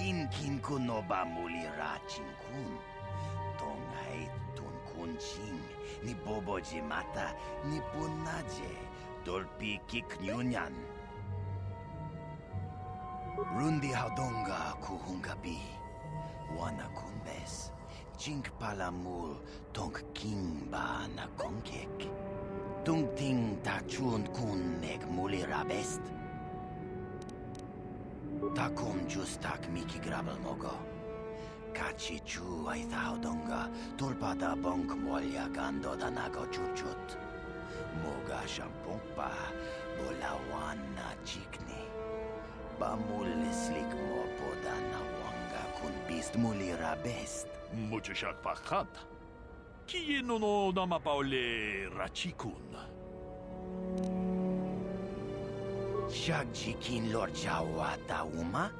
Inkin kunoba mulira chinkun. Tongai tun kunching. Ni boboji mata ni punaje. Dolpi kiknyunyan. Rundi haudonga kuhungabi. Wana kunbes. Chink palamul tonk king ba na konkek. Tung ting tachun kun nek mulira best. Takum justak miki grabel mogo. Kachichu ay donga tulpada bonk molya gando danago chuchut. Moga shampongpa bolawana chikni. Bamulislik mo podana wanga kun bist mulira best. Muchashak pakhat. Kieno no namapaule rachikun. Shagjikin lor jawata uma?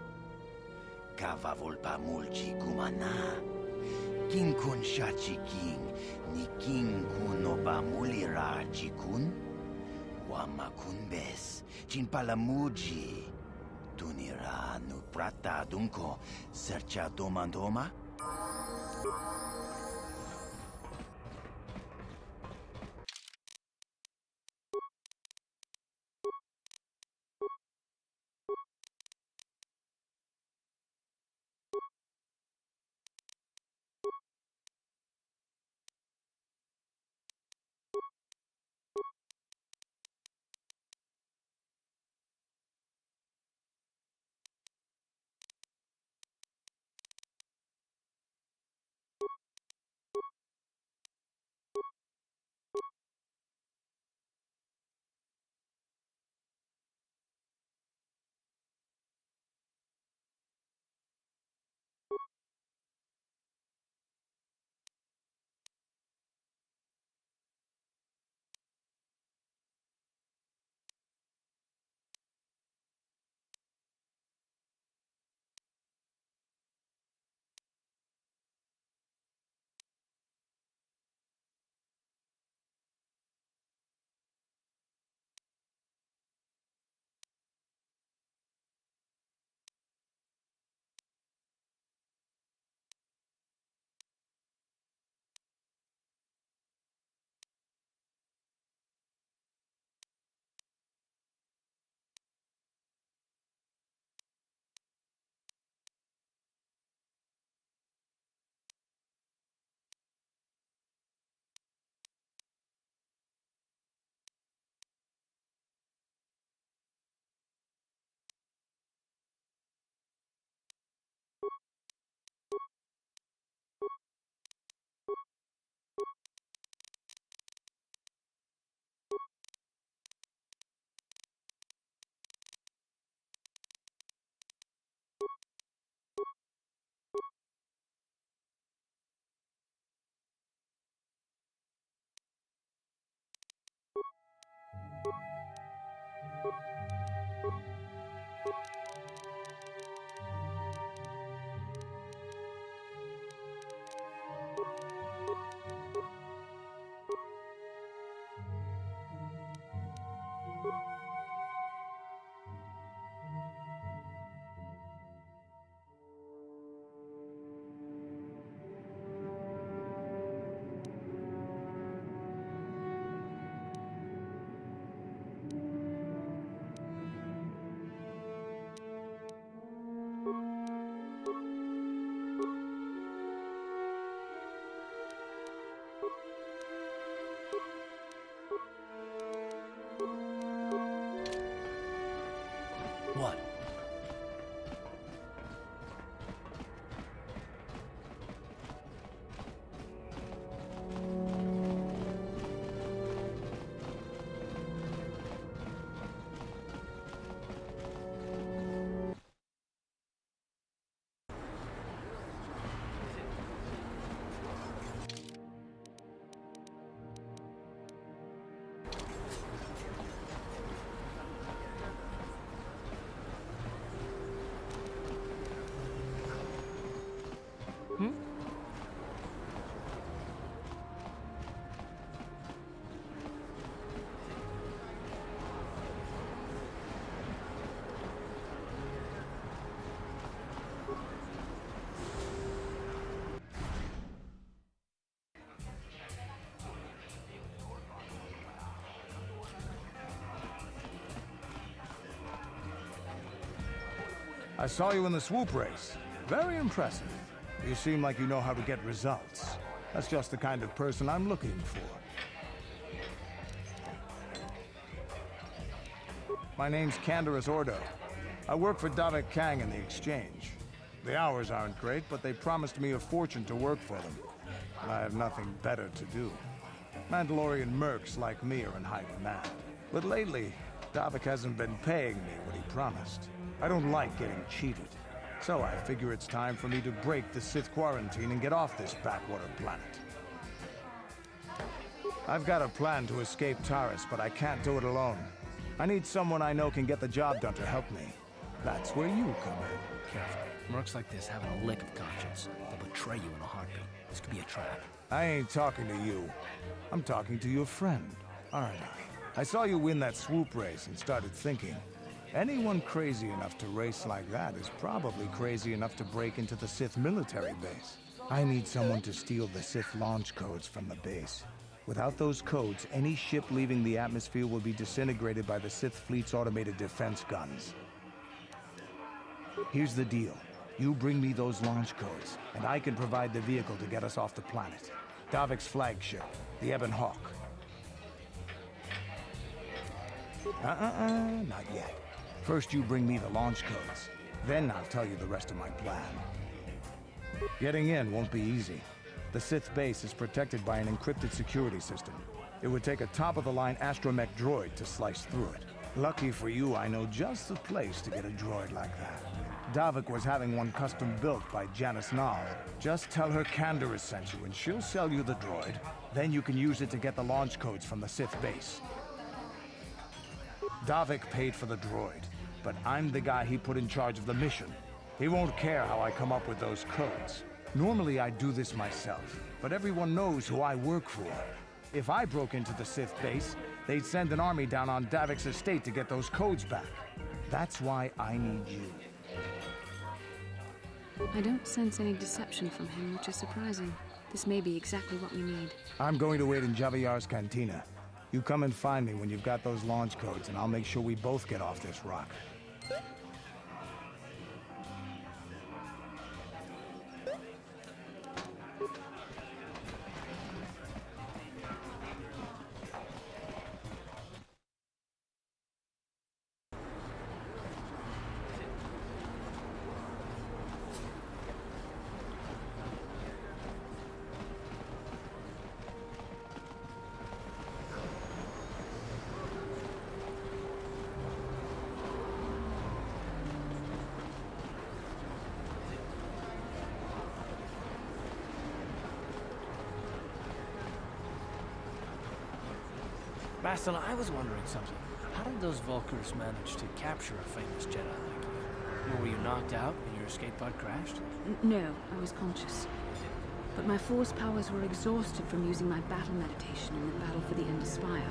Kava volpa mulchi kumana. King kun shachiking ni king kuno ba mulira chikun? Wama kunbes chin palamuji. Tunira nu prata dunko sercha domandoma? What? I saw you in the swoop race. Very impressive. You seem like you know how to get results. That's just the kind of person I'm looking for. My name's Canderous Ordo. I work for Davik Kang in the Exchange. The hours aren't great, but they promised me a fortune to work for them. And I have nothing better to do. Mandalorian mercs like me are in high demand. But lately, Davik hasn't been paying me what he promised. I don't like getting cheated. So I figure it's time for me to break the Sith quarantine and get off this backwater planet. I've got a plan to escape Taris, but I can't do it alone. I need someone I know can get the job done to help me. That's where you come in. Careful. Mercs like this haven't a lick of conscience. They'll betray you in a heartbeat. This could be a trap. I ain't talking to you. I'm talking to your friend, aren't I? I saw you win that swoop race and started thinking, anyone crazy enough to race like that is probably crazy enough to break into the Sith military base. I need someone to steal the Sith launch codes from the base. Without those codes, any ship leaving the atmosphere will be disintegrated by the Sith fleet's automated defense guns. Here's the deal. You bring me those launch codes, and I can provide the vehicle to get us off the planet. Davik's flagship, the Ebon Hawk. Not yet. First you bring me the launch codes. Then I'll tell you the rest of my plan. Getting in won't be easy. The Sith base is protected by an encrypted security system. It would take a top-of-the-line astromech droid to slice through it. Lucky for you, I know just the place to get a droid like that. Davik was having one custom built by Janice Nall. Just tell her Canderous sent you and she'll sell you the droid. Then you can use it to get the launch codes from the Sith base. Davik paid for the droid, but I'm the guy he put in charge of the mission. He won't care how I come up with those codes. Normally I'd do this myself, but everyone knows who I work for. If I broke into the Sith base, they'd send an army down on Davik's estate to get those codes back. That's why I need you. I don't sense any deception from him, which is surprising. This may be exactly what we need. I'm going to wait in Javier's cantina. You come and find me when you've got those launch codes, and I'll make sure we both get off this rock. Bastila, I was wondering something. How did those Vulkars manage to capture a famous Jedi like you? Were you knocked out and your escape pod crashed? No, I was conscious. But my force powers were exhausted from using my battle meditation in the battle for the Ender Spire.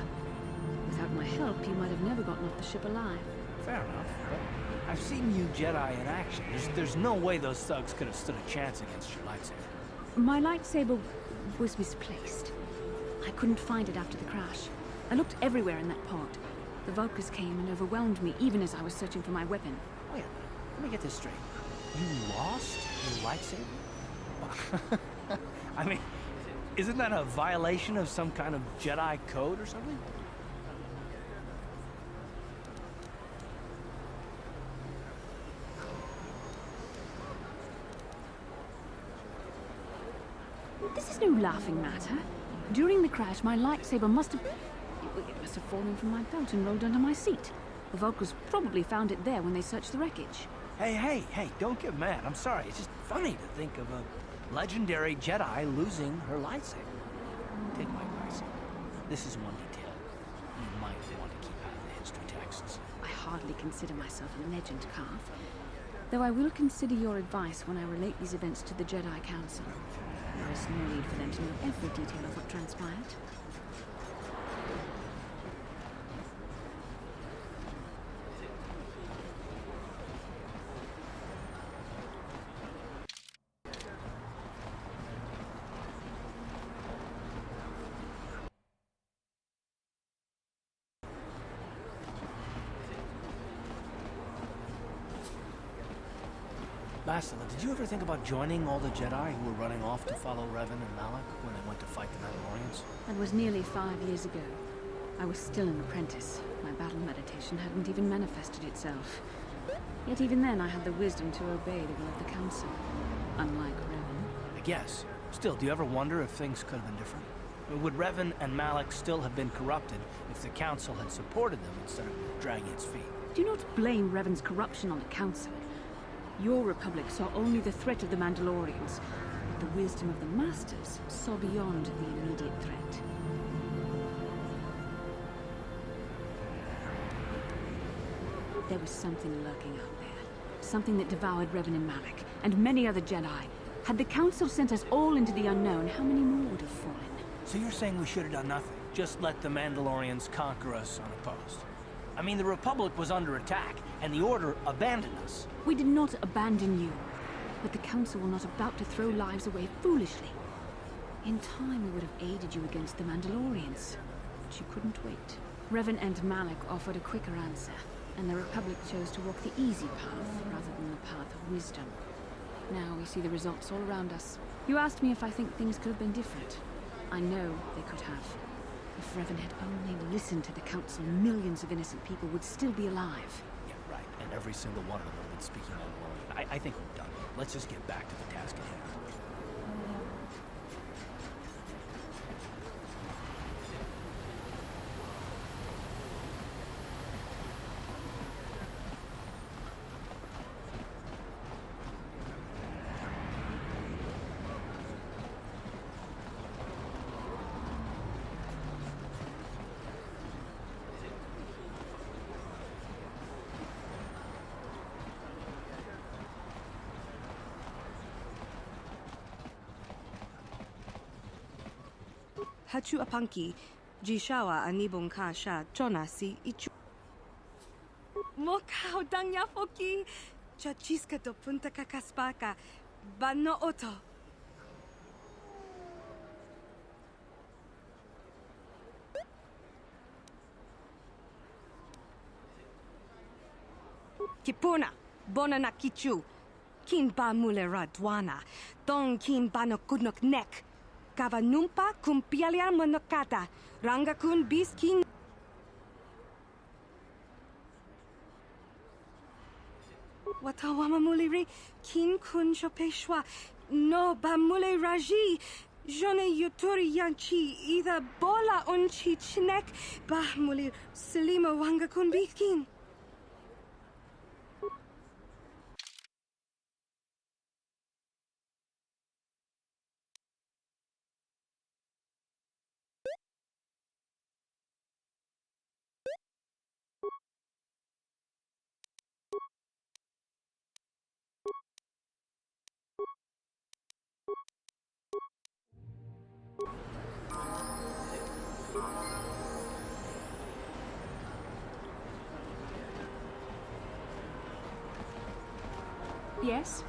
Without my help, you might have never gotten off the ship alive. Fair enough, but I've seen you Jedi in action. There's no way those thugs could have stood a chance against your lightsaber. My lightsaber was misplaced. I couldn't find it after the crash. I looked everywhere in that pod. The Vulkars came and overwhelmed me even as I was searching for my weapon. Wait a minute. Let me get this straight. You lost your lightsaber? I mean, isn't that a violation of some kind of Jedi code or something? This is no laughing matter. During the crash, my lightsaber must have fallen from my belt and rolled under my seat. The Vulkars probably found it there when they searched the wreckage. Hey, don't get mad. I'm sorry. It's just funny to think of a legendary Jedi losing her lightsaber. Take my advice. This is one detail you might want to keep out of the history texts. I hardly consider myself a legend, Calf. Though I will consider your advice when I relate these events to the Jedi Council. There is no need for them to know every detail of what transpired. Bastila, did you ever think about joining all the Jedi who were running off to follow Revan and Malak when they went to fight the Mandalorians? That was nearly 5 years ago. I was still an apprentice. My battle meditation hadn't even manifested itself. Yet even then I had the wisdom to obey the will of the Council. Unlike Revan. I guess. Still, do you ever wonder if things could have been different? Would Revan and Malik still have been corrupted if the Council had supported them instead of dragging its feet? Do not blame Revan's corruption on the Council. Your Republic saw only the threat of the Mandalorians, but the wisdom of the Masters saw beyond the immediate threat. There was something lurking out there. Something that devoured Revan and Malik, and many other Jedi. Had the Council sent us all into the unknown, how many more would have fallen? So you're saying we should have done nothing? Just let the Mandalorians conquer us unopposed? I mean, the Republic was under attack, and the Order abandoned us. We did not abandon you, but the Council were not about to throw lives away foolishly. In time, we would have aided you against the Mandalorians, but you couldn't wait. Revan and Malik offered a quicker answer, and the Republic chose to walk the easy path rather than the path of wisdom. Now we see the results all around us. You asked me if I think things could have been different. I know they could have. If Revan had only listened to the Council, millions of innocent people would still be alive. Yeah, right. And every single one of them would have been speaking on I think we're done. Let's just get back to the task at hand. Hachu apanki, jishawa anibong ka sha chona si ichu. Mokao dangya foki, chachiska to punta kakaspaka, bano oto. Kipuna, bona na kichu, kin ba mule radwana, dong kin ba no kudnok nek. Kava numpa kumpialia monokata, ranga kun biskin. Watawama muliri, kin kun chopeshwa, no ba mule raji, jone yuturi yanchi, either bola unchi chinek, ba muli selima wanga kun biskin. Yes?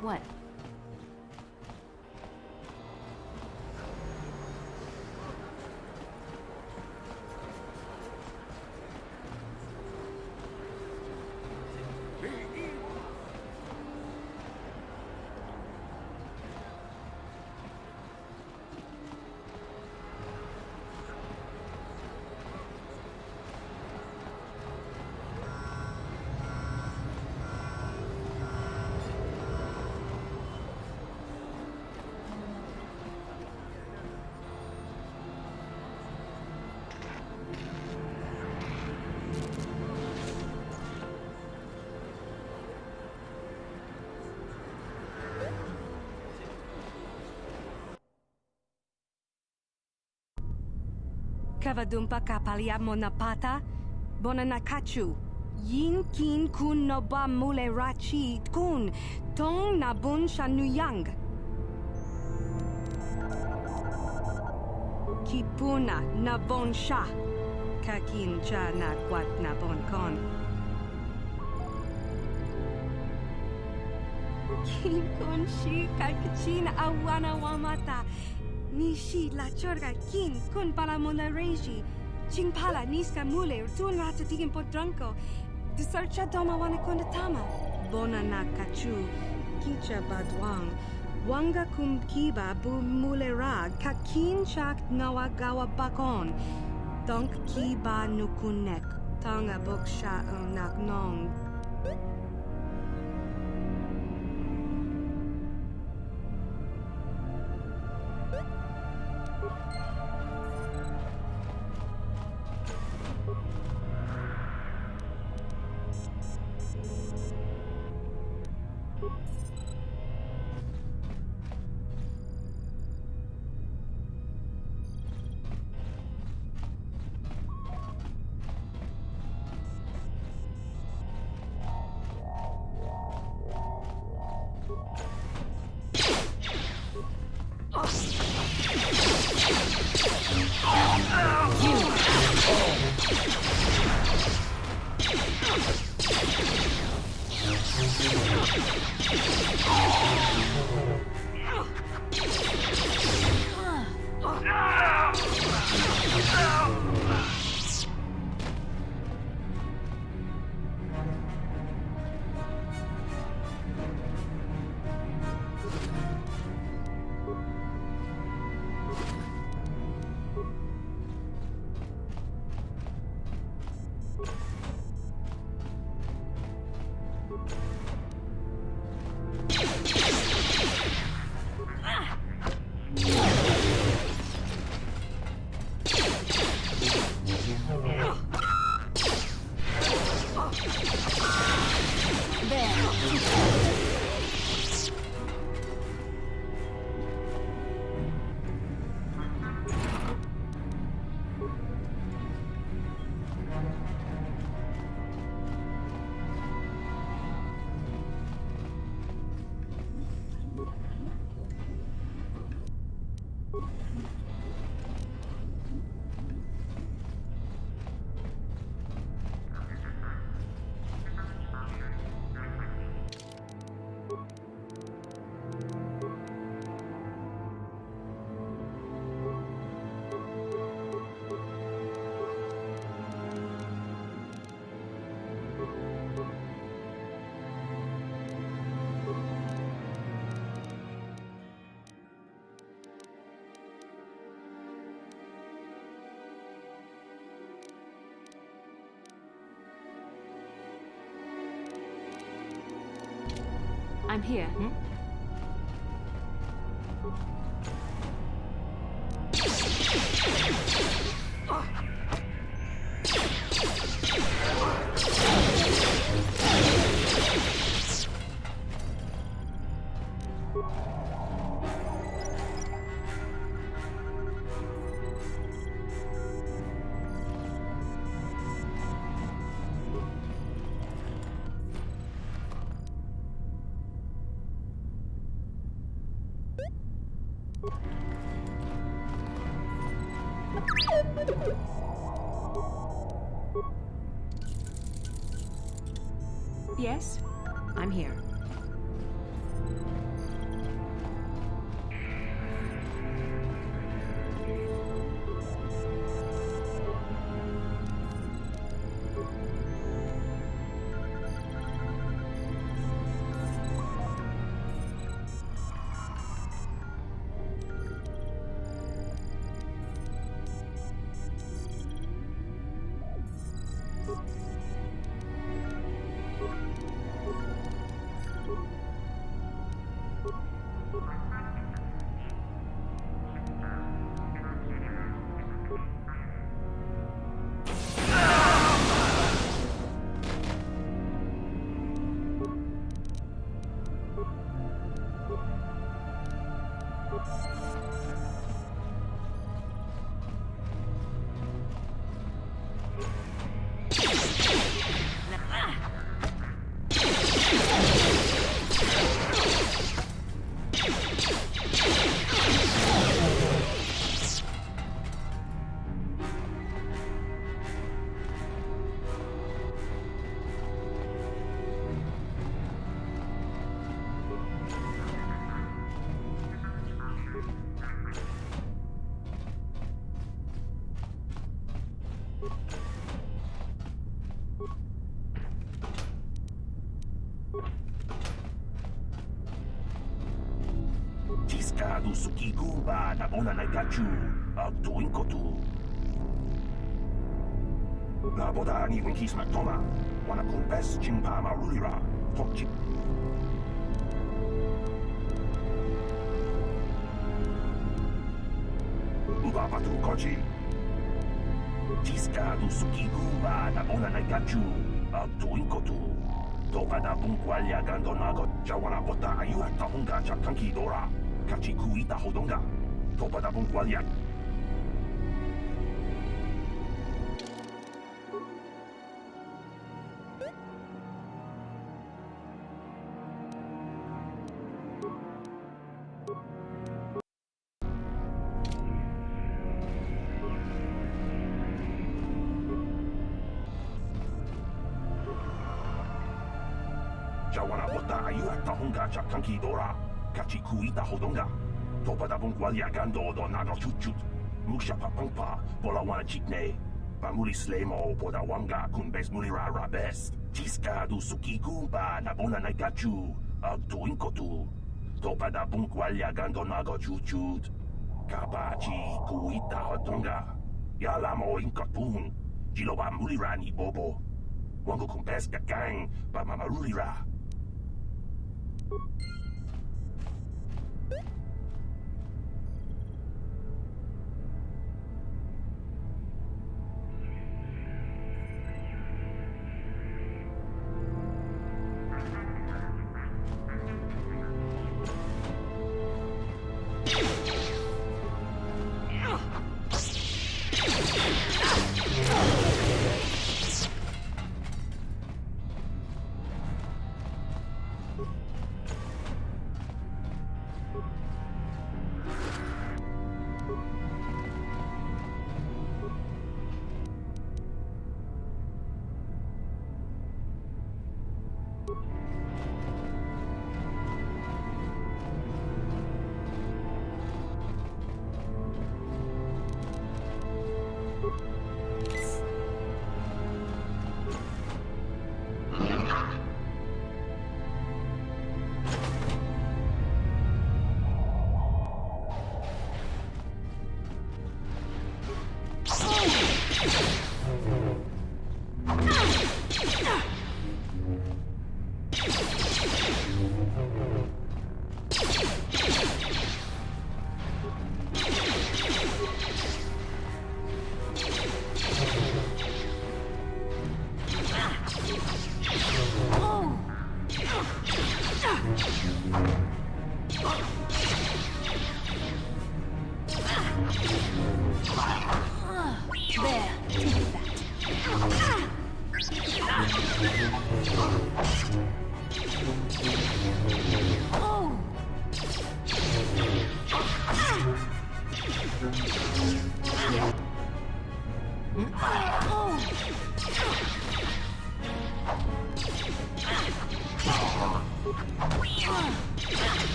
What? Kavadumpa kapaliamo na pata, bonanakachu. Yin kin kun no ba mule rachi kun, tong na bun shanuyang. Kipuna na bon sha, kakin cha na kwat na bon kon. Kin kun shi kakachin awana wamata. Nishi la chorga kin kun para mona reji. Chingpala niska mule tun rata tigin podranko. Desarcha doma wana kondatama. Bona na kachu. Kicha badwang. Wanga kum kiba bu mule ra. Kakin chak nawagawa bakon. Donk kiba nukunek. Tanga boksha unak nong. I'm here. Yes, I'm here. du sukiku ba na bona na gachu tuin ko tu. Na boda ni win kisma toma. Wana kumpes chimpa marulira. Tokchi. Uba batu kochi. Tiska du sukiku ba na bona na gachu tuin ko tu. Topada bunkwalya gandonago. Jawana bota ayu at tahunga chakanki dora. Kachi kuita hodonga. Topada bunkwalya. Jawana bota ayu at tahunga chakanki dora. Kachi kuita hodonga. Topada bunkwalya gando donago chuchut. Musha papangpa bola wana chikne. Pamuli slemo poda wanga kunbes mulira rabes. Tiska du sukiku ba na bona na gachu tuin ko tu. Topada bunkwalya gando nago chuchut. Kabachi kuita hodonga. Yalamo inkapun. Jiloba mulira ni bobo. Wango kumpes kakang ba mamarulira.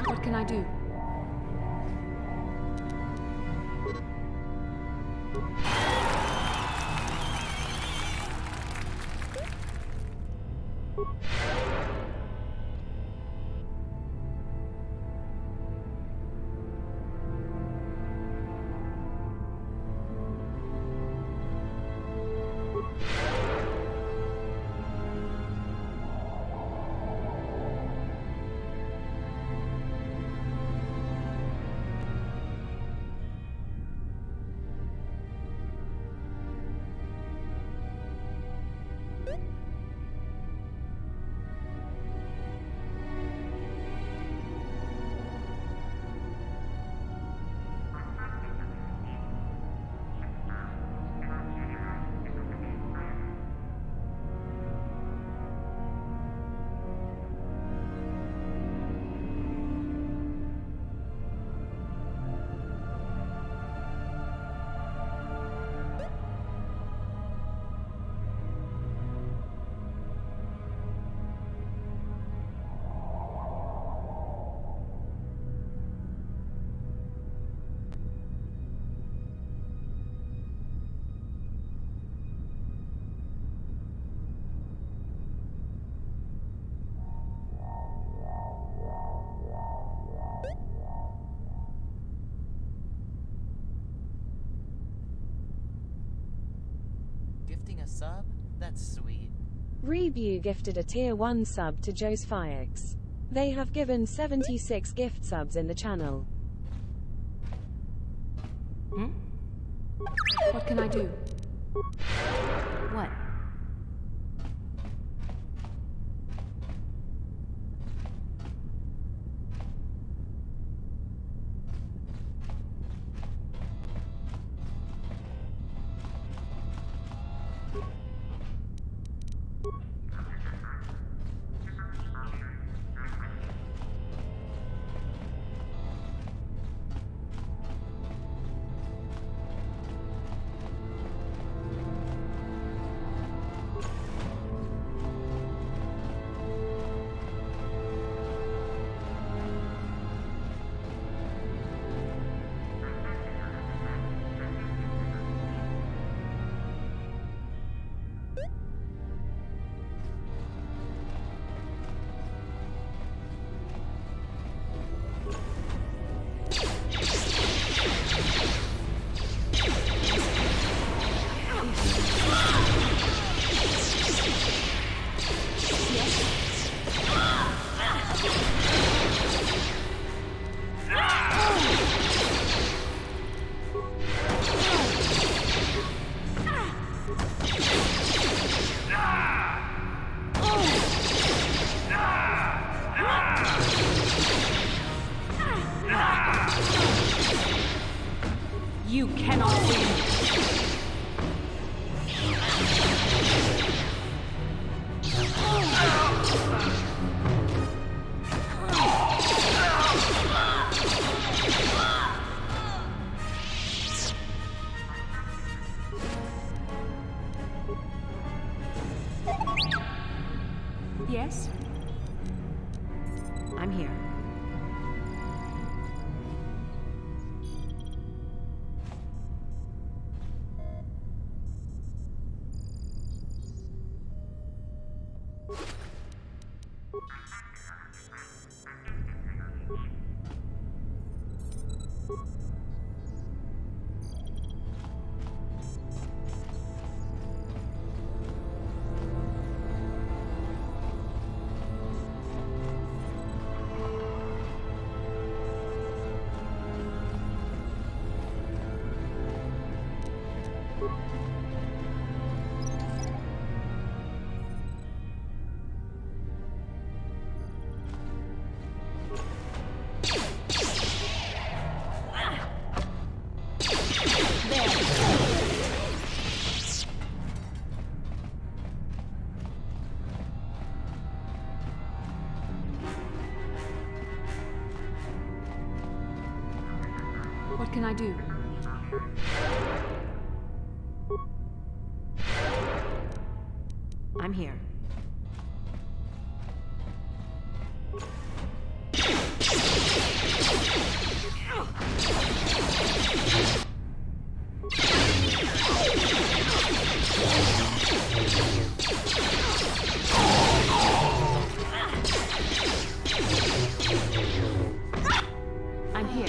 What can I do? sub? That's sweet. Rebu gifted a Tier 1 sub to Joe's Firex. They have given 76 gift subs in the channel. What can I do? What? You cannot win. Yes? I'm here. What can I do? I'm here. I'm here.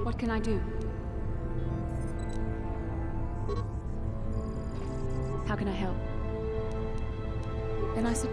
What can I do? How can I help? Then I said...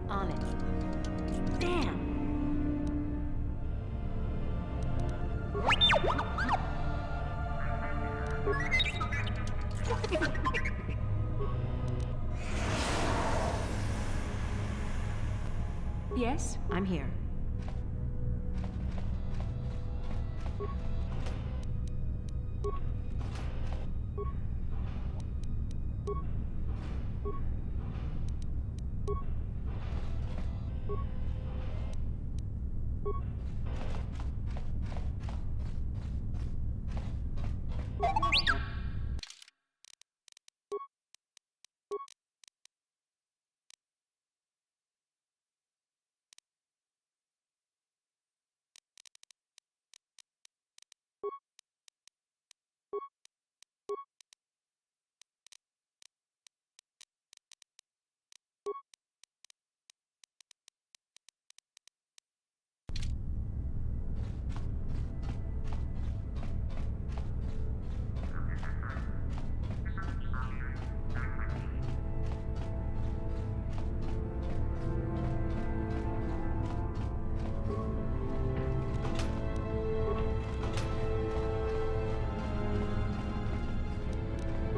On it. Damn! Yes? I'm here.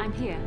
I'm here.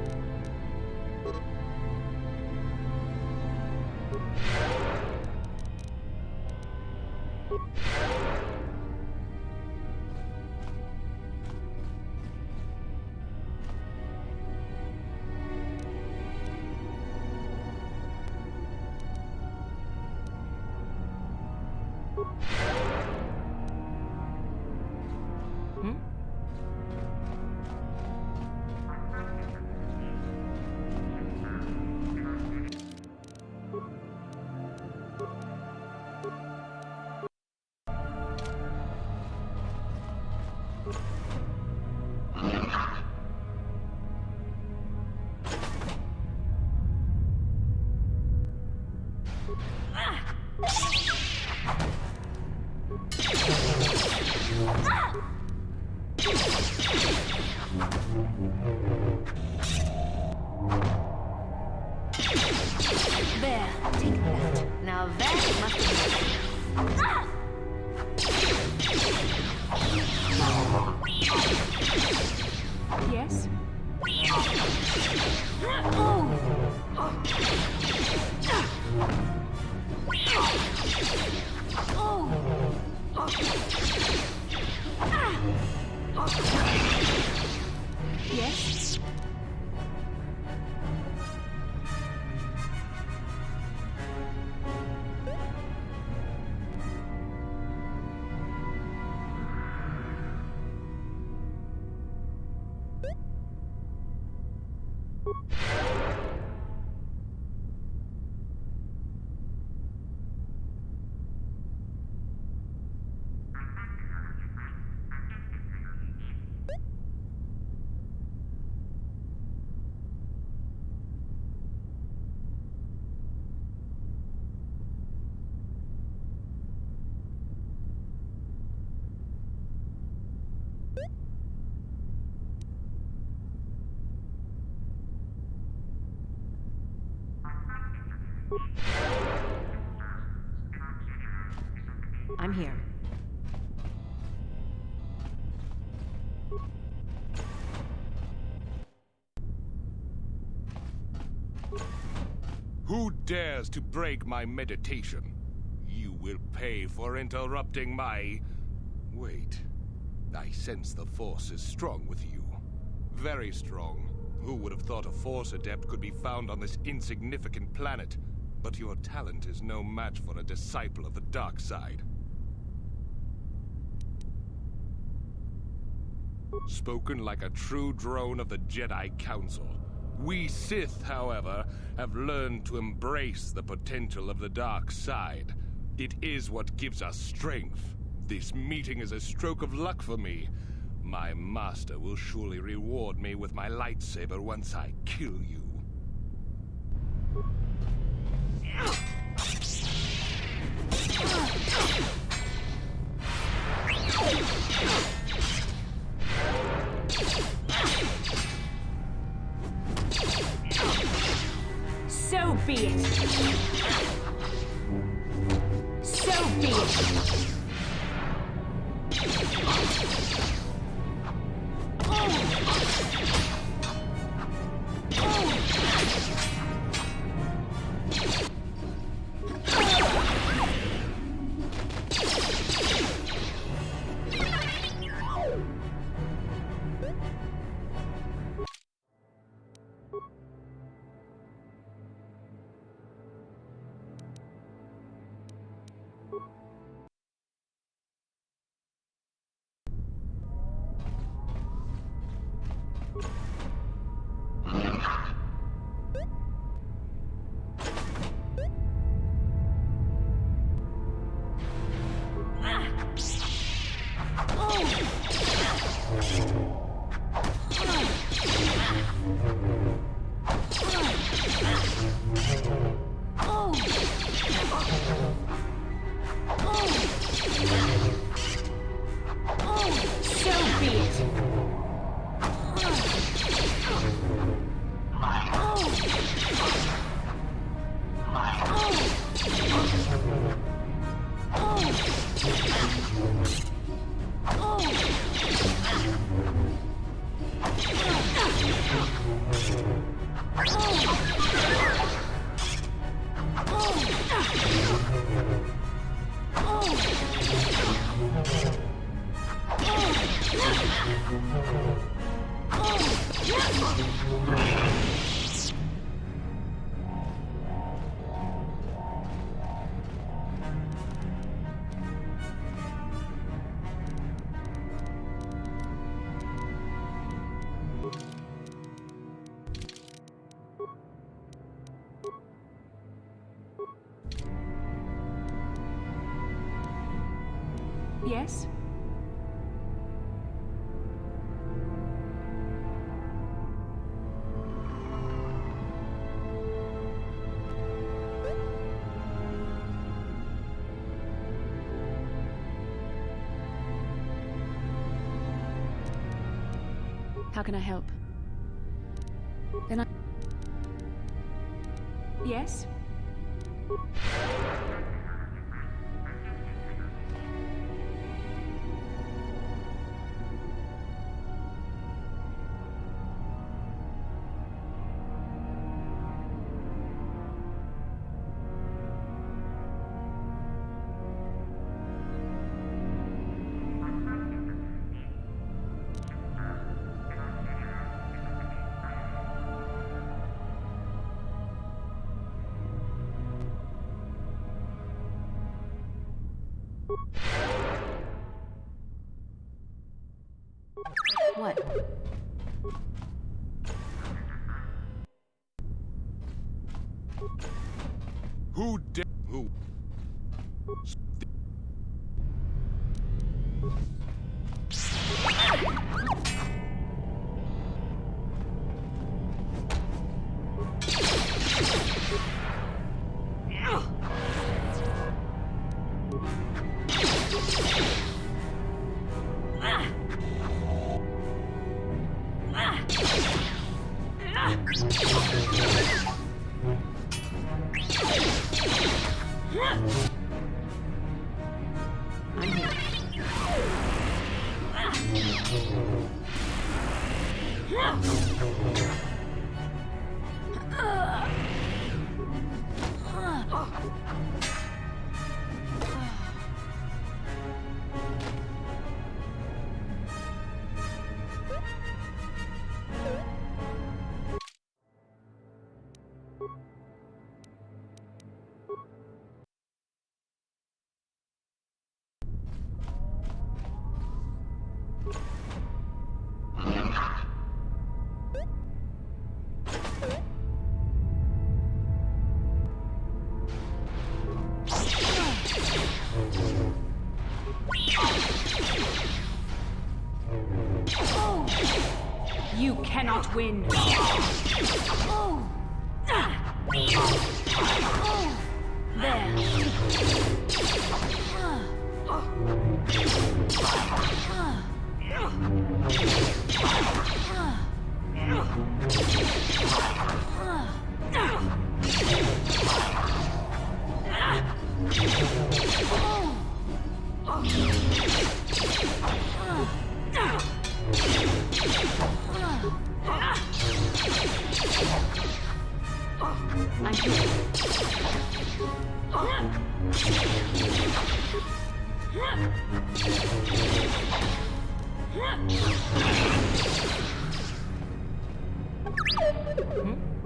There, take that. Now that must be... Yes? Yes? I'm here. Who dares to break my meditation? You will pay for interrupting my... Wait. I sense the Force is strong with you. Very strong. Who would have thought a Force adept could be found on this insignificant planet? But your talent is no match for a disciple of the dark side. Spoken like a true drone of the Jedi Council. We Sith, however, have learned to embrace the potential of the dark side. It is what gives us strength. This meeting is a stroke of luck for me. My master will surely reward me with my lightsaber once I kill you. So be it. So be it. Yes? How can I help? Then I... Yes? What? Who did... Who? cannot win. I'm here.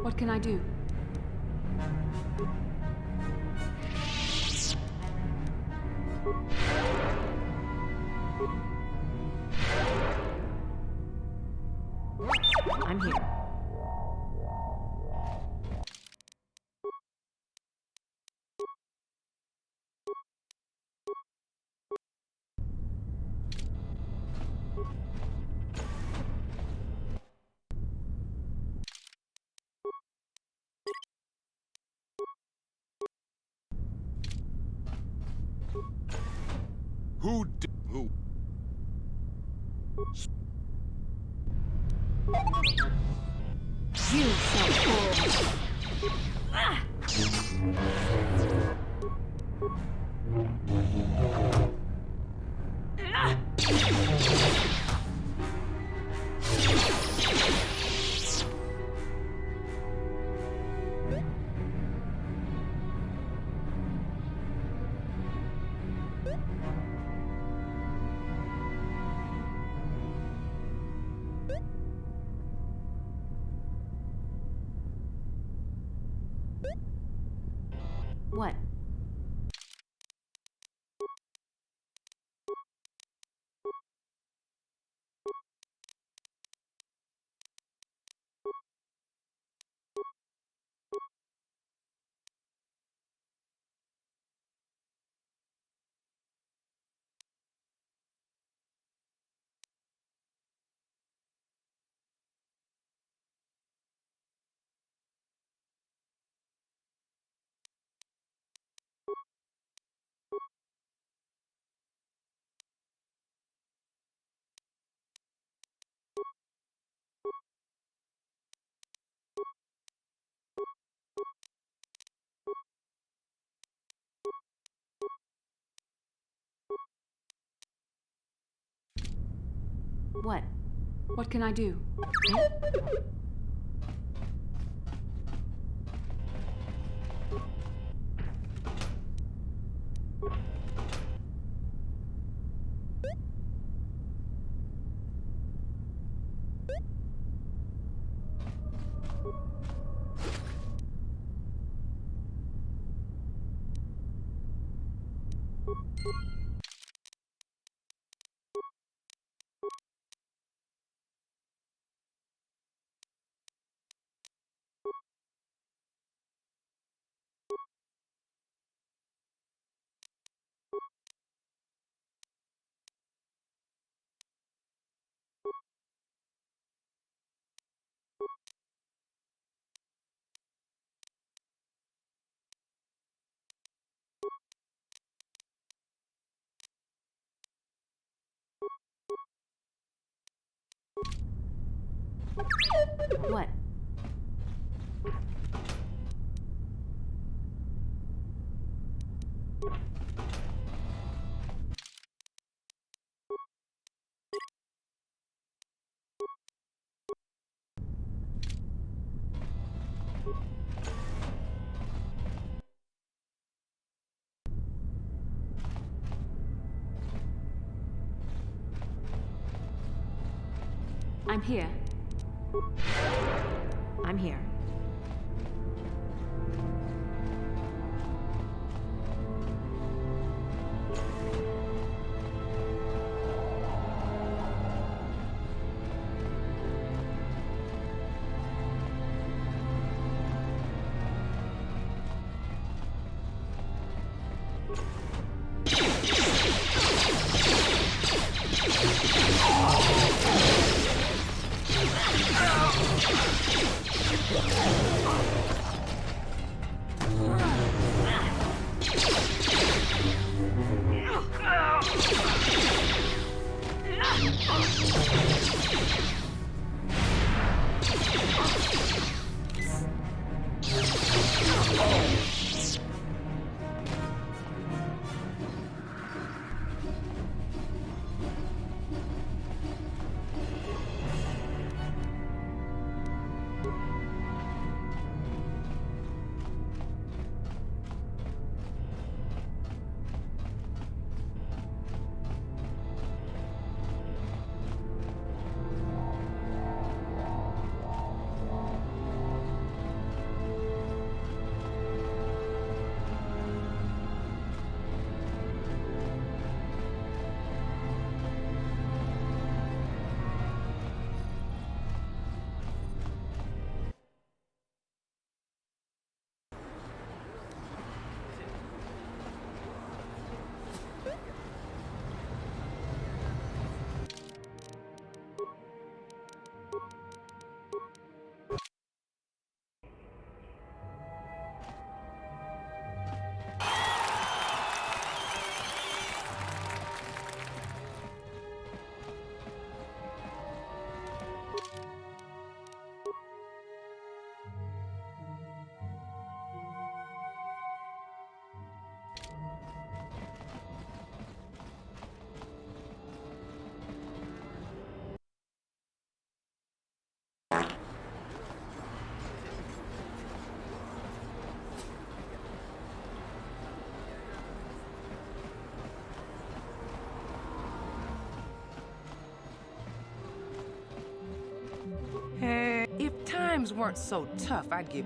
What can I do? I'm here. Who? You shall fall. What? What? What can I do? What? I'm here. I'm here. If times weren't so tough, I'd give...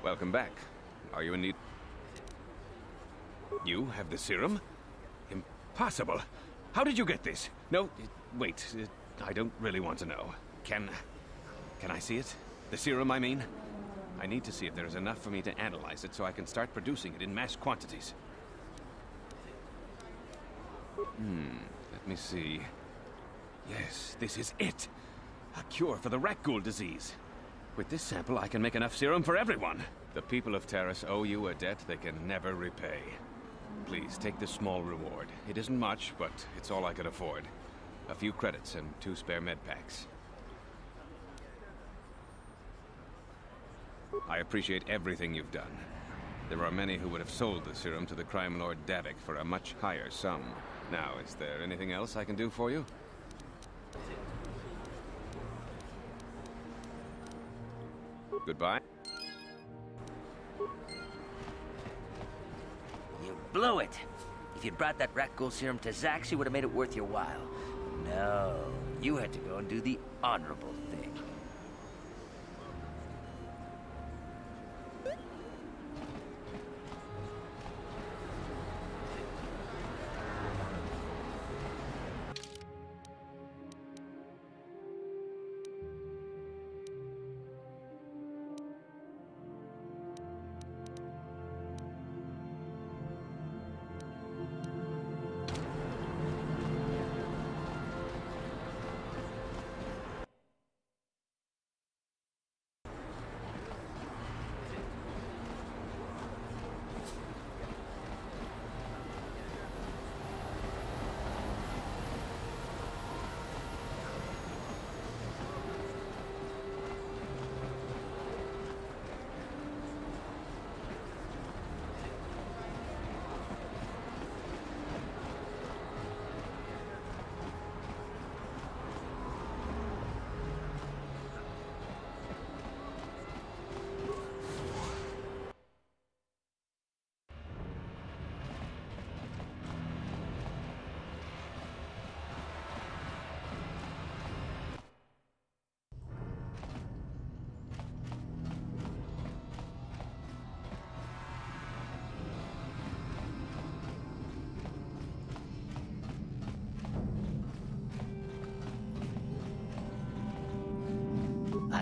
Welcome back. Are you in need? You have the serum? Impossible. How did you get this? No, wait. I don't really want to know. Can I see it? The serum, I mean? I need to see if there is enough for me to analyze it so I can start producing it in mass quantities. Let me see. Yes, this is it. A cure for the rat ghoul disease. With this sample, I can make enough serum for everyone. The people of Terrace owe you a debt they can never repay. Please, take this small reward. It isn't much, but it's all I could afford. A few credits and 2 spare med packs. I appreciate everything you've done. There are many who would have sold the serum to the crime lord Davik for a much higher sum. Now, is there anything else I can do for you? Goodbye. You blew it. If you'd brought that rat ghoul serum to Zax, you would have made it worth your while. No, you had to go and do the honorable thing.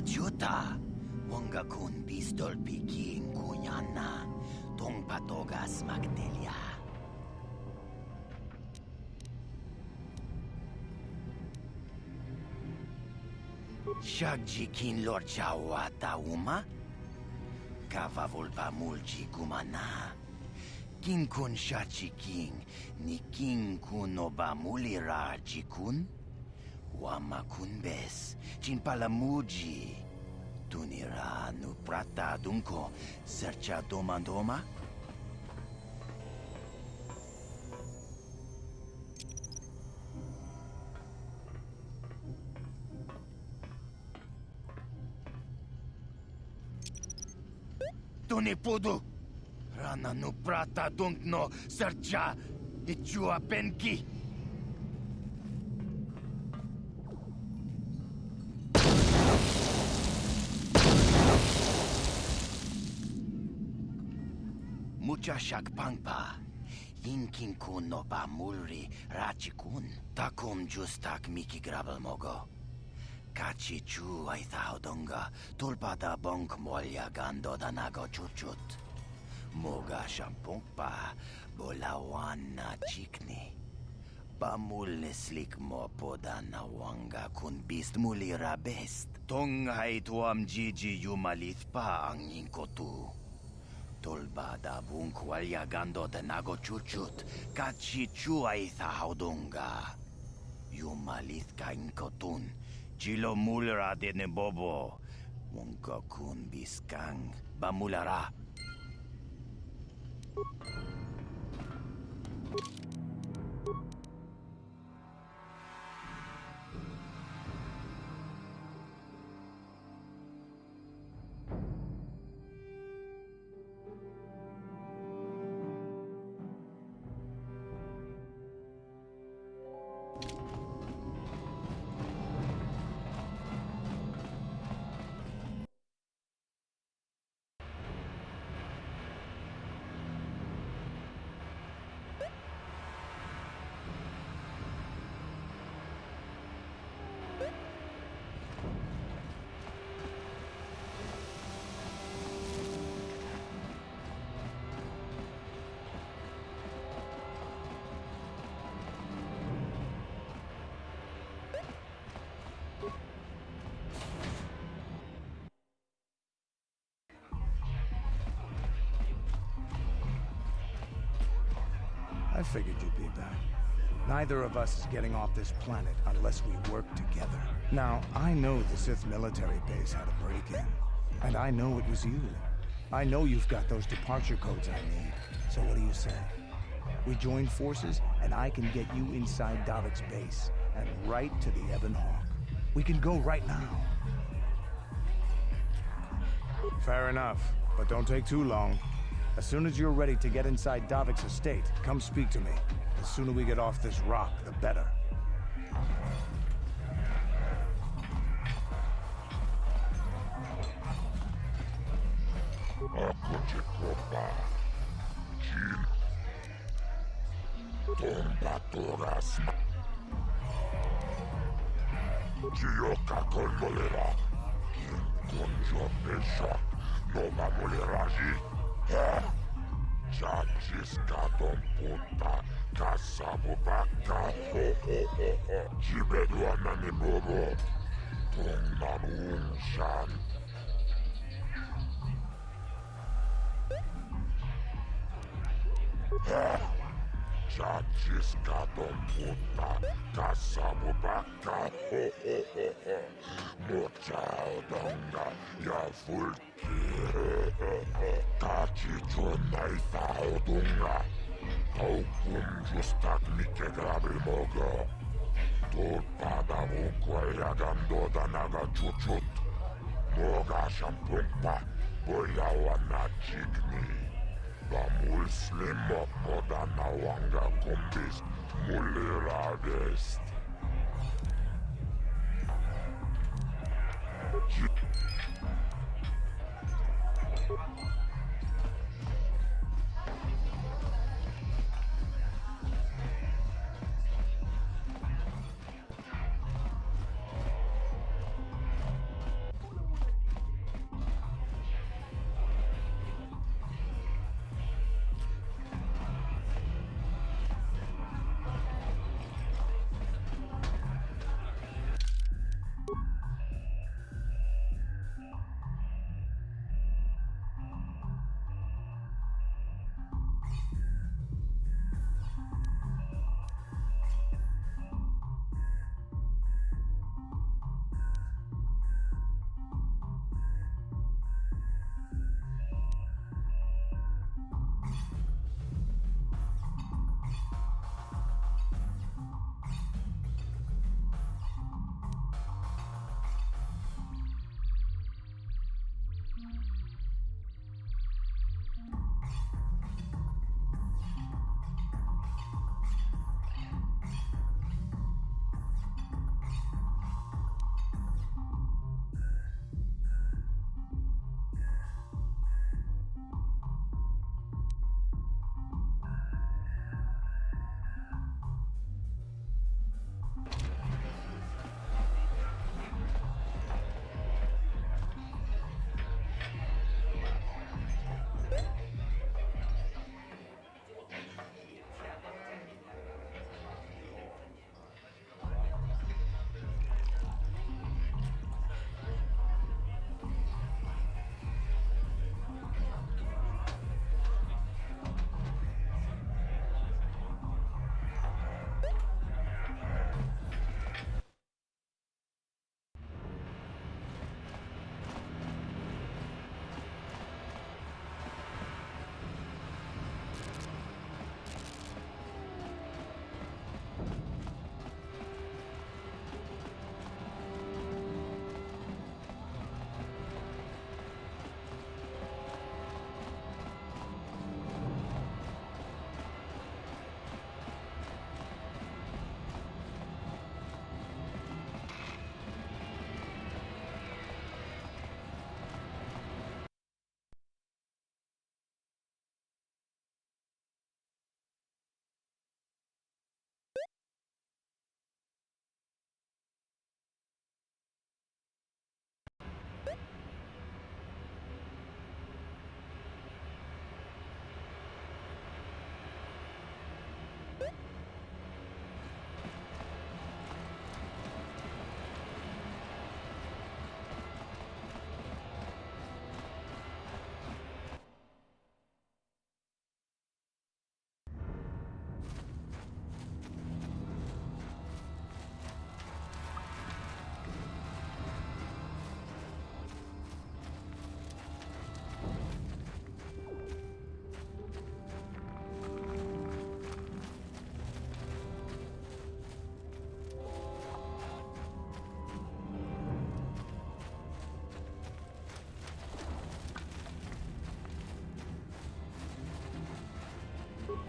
Juta. Wonga kun pistol piking kunyana. Tong patogas magdelia. Shagjikin lor chawa tauma. Kava volpa mulji gumana. King kun shachi king. Ni king kun oba mulira jikun. Wama kun bes. Chin palamuji. Tunira nu prata dunko. Sercha domandoma. Tuni pudu. Rana nu prata dunkno sercha ichua penki. Mucha shakpangpa. Yinkin kun no ba mulri rachikun. Takum justak miki grabel mogo. Kachi chu ay thaudonga. Tulpada bonk molya gando danago chuchut. Moga shampongpa. Bolawan na chikni. Bamul slik mo poda na wanga kun bist mulira best. Tong hay tuam jiji yumalith pa ang yinkotu. Tolbada bunk walya gando danago chuchut. Kachi chu ay thaudonga. Yumalith ka inkotun. Chilo mulra de bobo. Wonka kun biskang. Bamulara. I figured you'd be back. Neither of us is getting off this planet unless we work together. Now, I know the Sith military base had a break-in. And I know it was you. I know you've got those departure codes I need. So what do you say? We join forces, and I can get you inside Davik's base, and right to the Ebon Hawk. We can go right now. Fair enough, but don't take too long. As soon as you're ready to get inside Davik's estate, come speak to me. The sooner we get off this rock, the better. Chachiscaton puta casabubaka Jibeduana ni bobo Tonganun shan Chachiscaton puta casabubaka Mochao donga ya fulki Kachichon ay thaudunga Taukum justak mike grabil mogo Tulpada vukwaya gando danaga chuchut Moga shampumpa boyawana chikni Bamul slimo podana wanga kumbis mulira best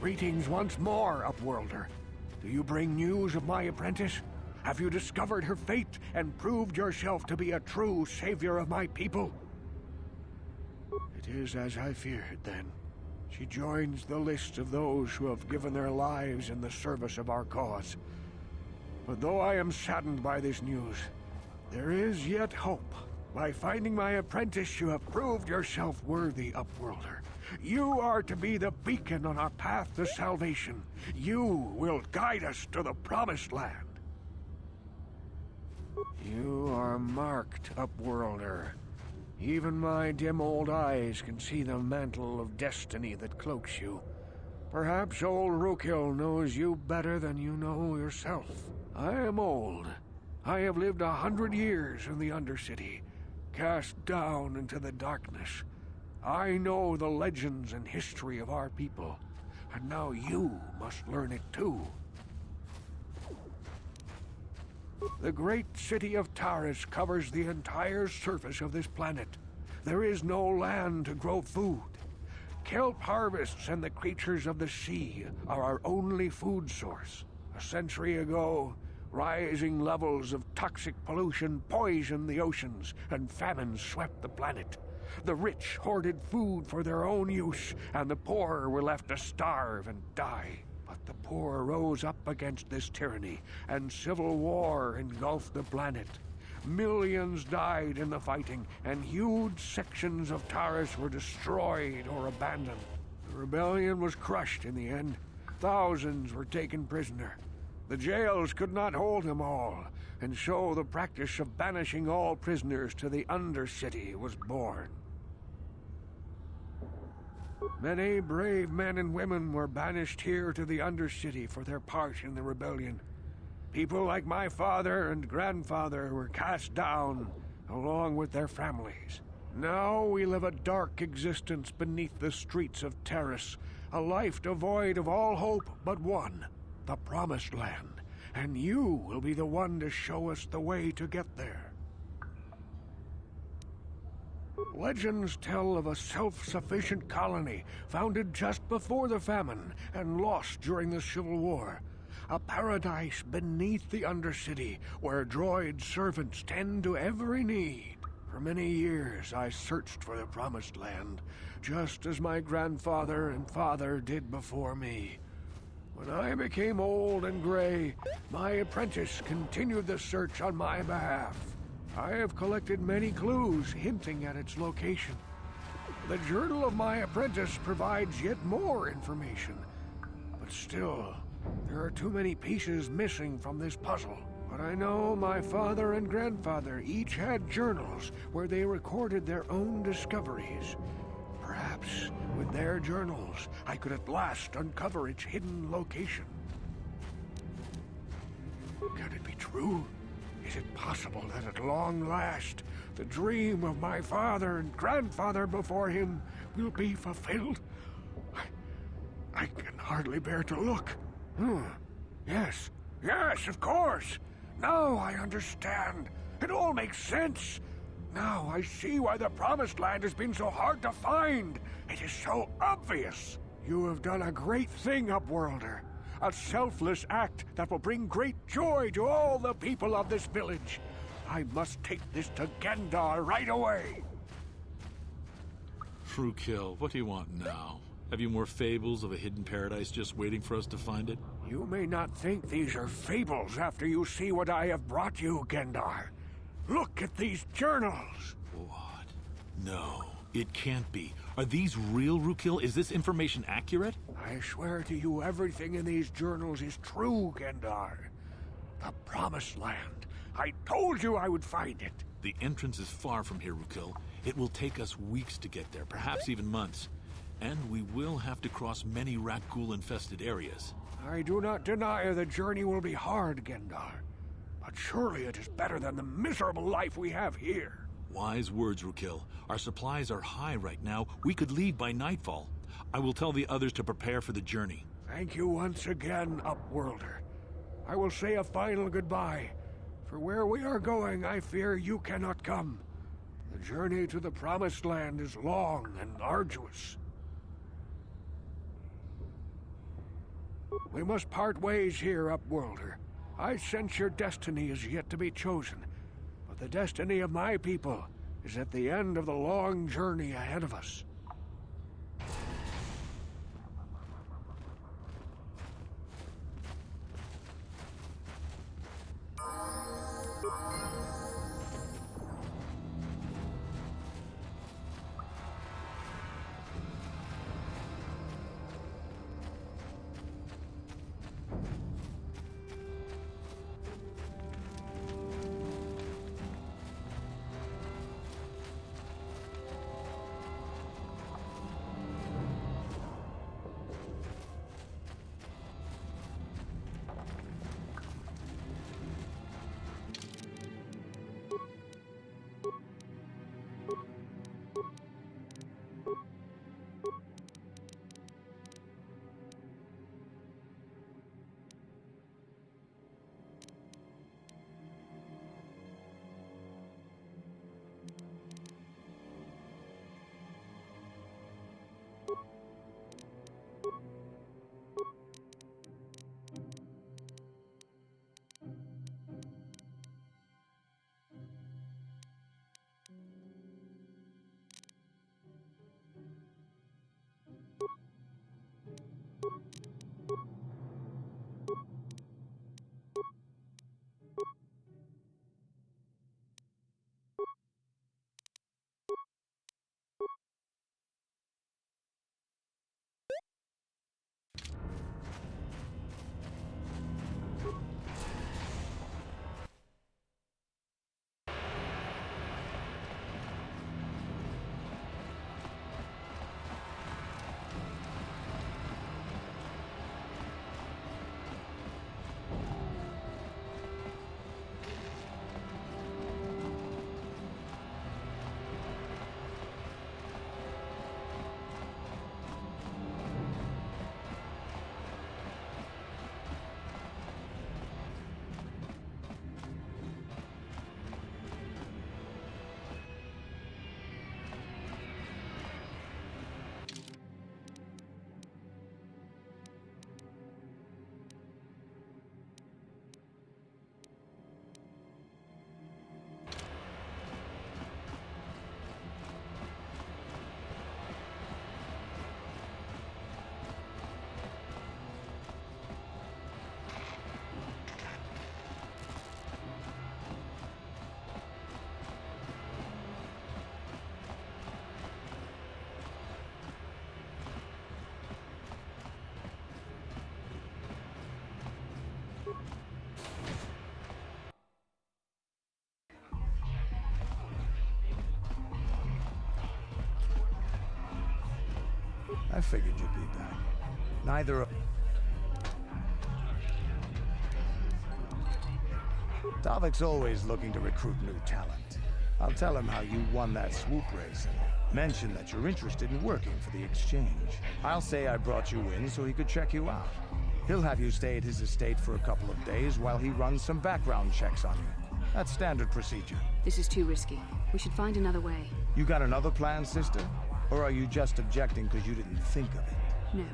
Greetings once more, Upworlder. Do you bring news of my apprentice? Have you discovered her fate and proved yourself to be a true savior of my people? It is as I feared, then. She joins the list of those who have given their lives in the service of our cause. But though I am saddened by this news, there is yet hope. By finding my apprentice, you have proved yourself worthy, Upworlder. You are to be the beacon on our path to salvation. You will guide us to the Promised Land. You are marked, Upworlder. Even my dim old eyes can see the mantle of destiny that cloaks you. Perhaps old Rukil knows you better than you know yourself. I am old. I have lived 100 years in the Undercity, cast down into the darkness. I know the legends and history of our people, and now you must learn it too. The great city of Taris covers the entire surface of this planet. There is no land to grow food. Kelp harvests and the creatures of the sea are our only food source. A century ago, rising levels of toxic pollution poisoned the oceans, and famine swept the planet. The rich hoarded food for their own use, and the poor were left to starve and die. But the poor rose up against this tyranny, and civil war engulfed the planet. Millions died in the fighting, and huge sections of Taris were destroyed or abandoned. The rebellion was crushed in the end. Thousands were taken prisoner. The jails could not hold them all, and so the practice of banishing all prisoners to the Undercity was born. Many brave men and women were banished here to the Undercity for their part in the rebellion. People like my father and grandfather were cast down, along with their families. Now we live a dark existence beneath the streets of Taris, a life devoid of all hope but one, the Promised Land. And you will be the one to show us the way to get there. Legends tell of a self-sufficient colony founded just before the famine and lost during the Civil War. A paradise beneath the Undercity where droid servants tend to every need. For many years I searched for the Promised Land, just as my grandfather and father did before me. When I became old and gray, my apprentice continued the search on my behalf. I have collected many clues hinting at its location. The journal of my apprentice provides yet more information. But still, there are too many pieces missing from this puzzle. But I know my father and grandfather each had journals where they recorded their own discoveries. Perhaps with their journals, I could at last uncover its hidden location. Can it be true? Is it possible that at long last, the dream of my father and grandfather before him will be fulfilled? I can hardly bear to look. Yes, of course. Now I understand. It all makes sense. Now I see why the Promised Land has been so hard to find. It is so obvious. You have done a great thing, Upworlder. A selfless act that will bring great joy to all the people of this village. I must take this to Gendar right away. Frukill, what do you want now? Have you more fables of a hidden paradise just waiting for us to find it? You may not think these are fables after you see what I have brought you, Gendar. Look at these journals. What? No, it can't be. Are these real, Rukil? Is this information accurate? I swear to you, everything in these journals is true, Gendar. The Promised Land. I told you I would find it. The entrance is far from here, Rukil. It will take us weeks to get there, perhaps even months. And we will have to cross many rat-ghoul-infested areas. I do not deny the journey will be hard, Gendar. But surely it is better than the miserable life we have here. Wise words, Rukil. Our supplies are high right now. We could leave by nightfall. I will tell the others to prepare for the journey. Thank you once again, Upworlder. I will say a final goodbye. For where we are going, I fear you cannot come. The journey to the Promised Land is long and arduous. We must part ways here, Upworlder. I sense your destiny is yet to be chosen, but the destiny of my people is at the end of the long journey ahead of us. I figured you'd be back. Neither of... Davik's always looking to recruit new talent. I'll tell him how you won that swoop race and mention that you're interested in working for the exchange. I'll say I brought you in so he could check you out. He'll have you stay at his estate for a couple of days while he runs some background checks on you. That's standard procedure. This is too risky. We should find another way. You got another plan, sister? Or are you just objecting because you didn't think of it? No,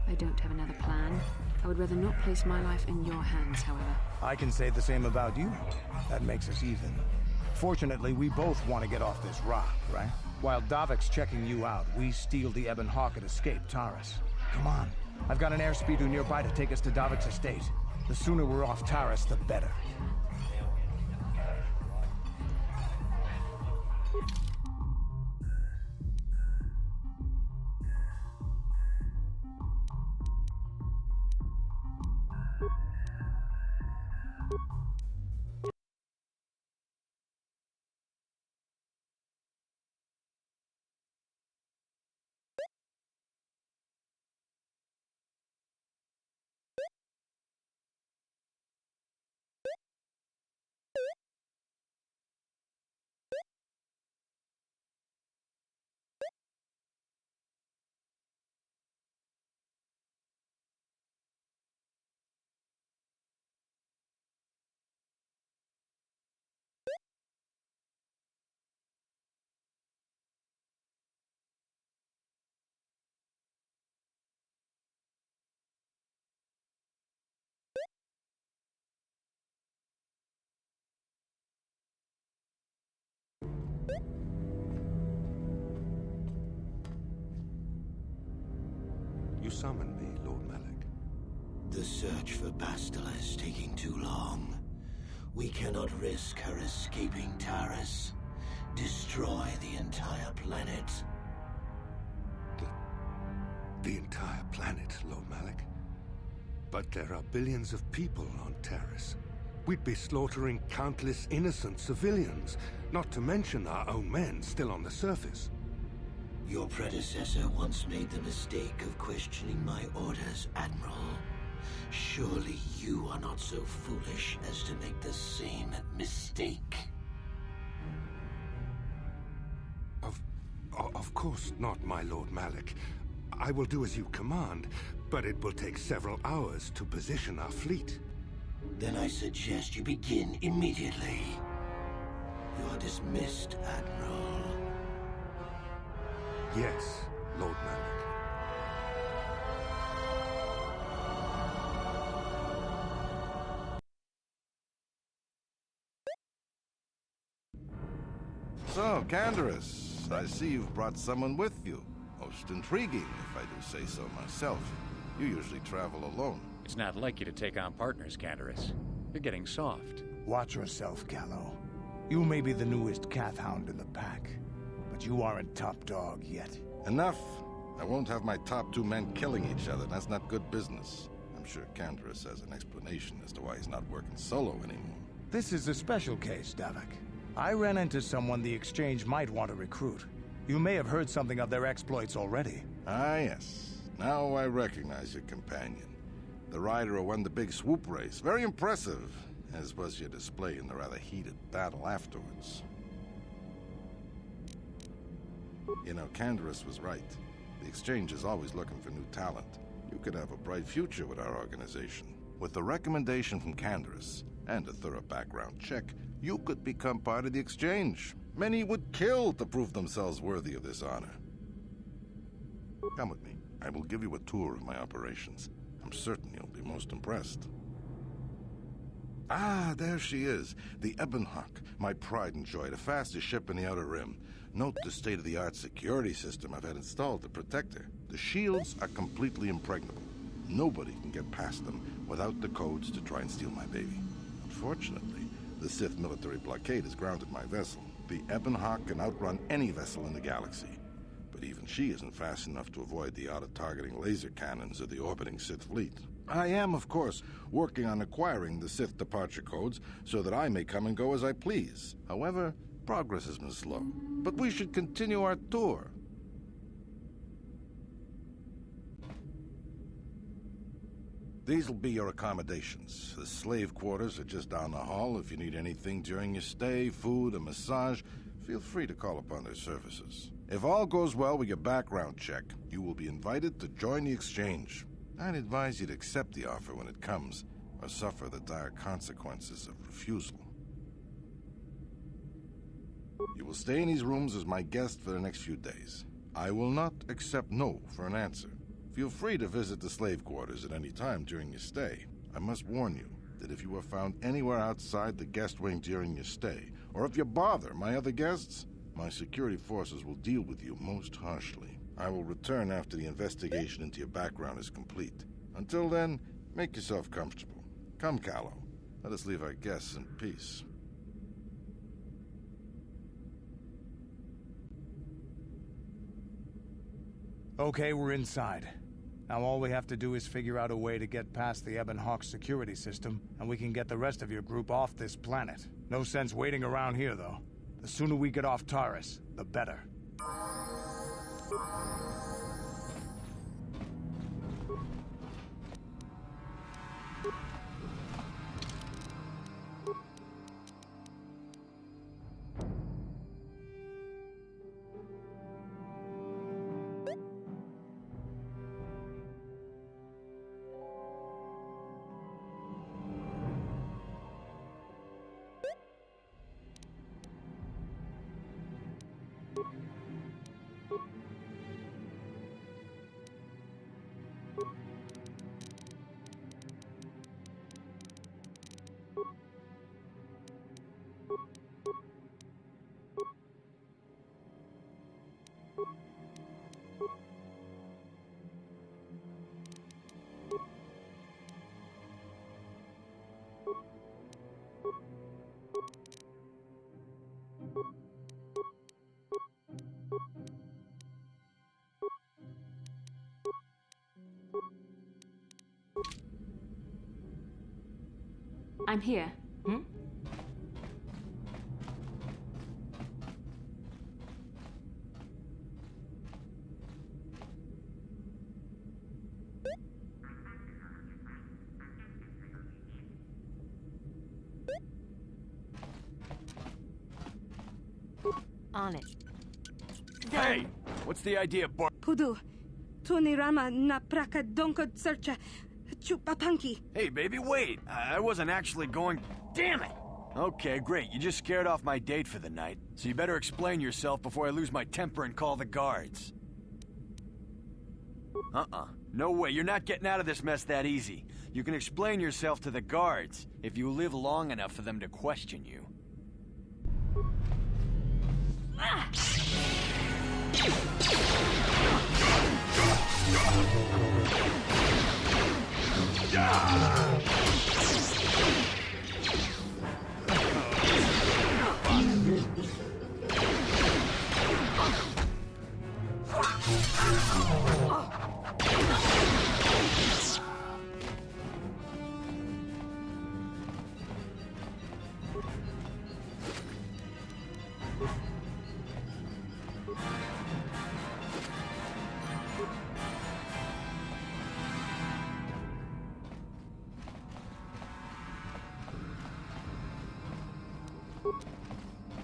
I don't have another plan. I would rather not place my life in your hands, however. I can say the same about you. That makes us even. Fortunately, we both want to get off this rock, right? While Davik's checking you out, we steal the Ebon Hawk and escape Taurus. Come on. I've got an airspeeder nearby to take us to Davik's estate. The sooner we're off Taurus, the better. You summoned me, Lord Malik. The search for Bastila is taking too long. We cannot risk her escaping Taris. Destroy the entire planet. The entire planet, Lord Malik? But there are billions of people on Taris. We'd be slaughtering countless innocent civilians, not to mention our own men still on the surface. Your predecessor once made the mistake of questioning my orders, Admiral. Surely you are not so foolish as to make the same mistake. Of course not, my Lord Malik. I will do as you command, but it will take several hours to position our fleet. Then I suggest you begin immediately. You are dismissed, Admiral. Yes, Lord Malik. So, Canderous, I see you've brought someone with you. Most intriguing, if I do say so myself. You usually travel alone. It's not like you to take on partners, Canderous. You're getting soft. Watch yourself, Callow. You may be the newest Cath Hound in the pack, but you aren't top dog yet. Enough! I won't have my top two men killing each other. That's not good business. I'm sure Canderous has an explanation as to why he's not working solo anymore. This is a special case, Davik. I ran into someone the Exchange might want to recruit. You may have heard something of their exploits already. Ah, yes. Now I recognize your companion. The rider who won the big swoop race. Very impressive, as was your display in the rather heated battle afterwards. You know, Canderous was right. The Exchange is always looking for new talent. You could have a bright future with our organization. With the recommendation from Canderous and a thorough background check, you could become part of the Exchange. Many would kill to prove themselves worthy of this honor. Come with me. I will give you a tour of my operations. I'm certain you'll be most impressed. Ah, there she is. The Ebonhawk, my pride and joy, the fastest ship in the Outer Rim. Note the state-of-the-art security system I've had installed to protect her. The shields are completely impregnable. Nobody can get past them without the codes to try and steal my baby. Unfortunately, the Sith military blockade has grounded my vessel. The Ebonhawk can outrun any vessel in the galaxy. But even she isn't fast enough to avoid the auto-targeting laser cannons of the orbiting Sith fleet. I am, of course, working on acquiring the Sith departure codes so that I may come and go as I please. However, progress has been slow. But we should continue our tour. These will be your accommodations. The slave quarters are just down the hall. If you need anything during your stay, food, a massage, feel free to call upon their services. If all goes well with your background check, you will be invited to join the Exchange. I'd advise you to accept the offer when it comes, or suffer the dire consequences of refusal. You will stay in these rooms as my guest for the next few days. I will not accept no for an answer. Feel free to visit the slave quarters at any time during your stay. I must warn you that if you are found anywhere outside the guest wing during your stay, or if you bother my other guests, my security forces will deal with you most harshly. I will return after the investigation into your background is complete. Until then, make yourself comfortable. Come, Callow. Let us leave our guests in peace. Okay, we're inside. Now all we have to do is figure out a way to get past the Ebonhawk security system, and we can get the rest of your group off this planet. No sense waiting around here, though. The sooner we get off Taris, the better. I'm here. On it. Hey! What's the idea, Pudu, Tunirama na praka donko searcha chupapanki. Hey, baby, wait! I wasn't actually going... Damn it! Okay, great. You just scared off my date for the night. So you better explain yourself before I lose my temper and call the guards. No way. You're not getting out of this mess that easy. You can explain yourself to the guards if you live long enough for them to question you.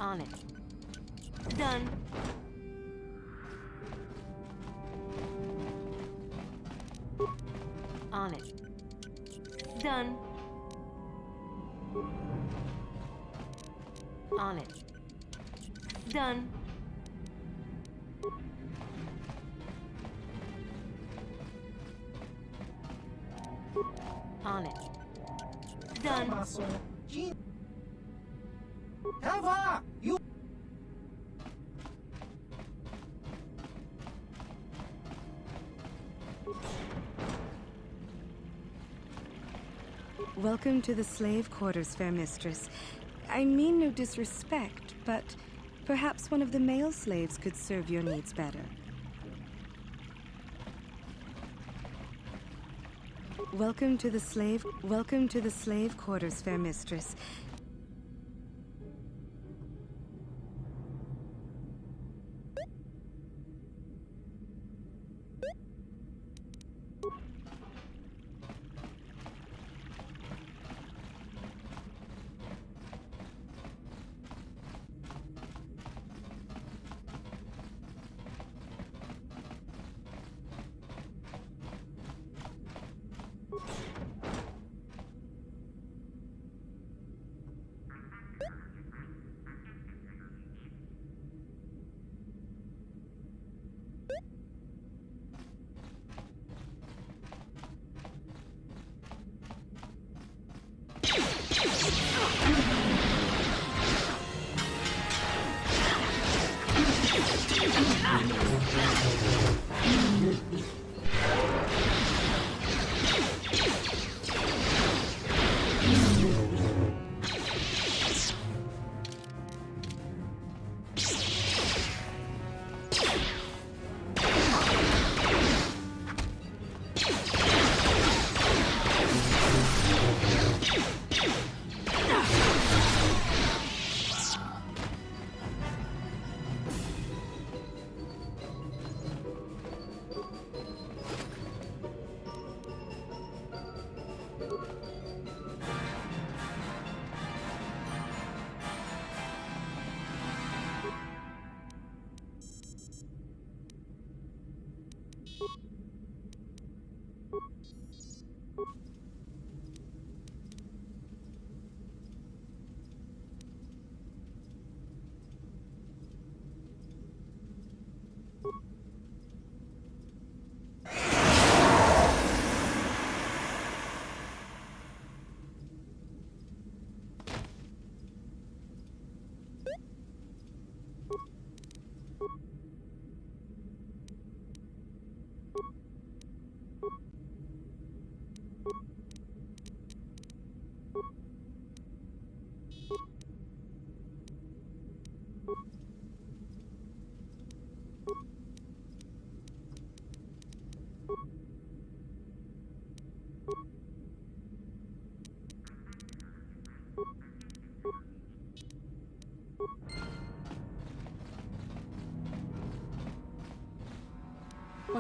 On it. Done. On it. Done. On it. Done. On it. Done. Helva! You... Welcome to the slave quarters, fair mistress. I mean no disrespect, but perhaps one of the male slaves could serve your needs better. Welcome to the slave quarters, fair mistress.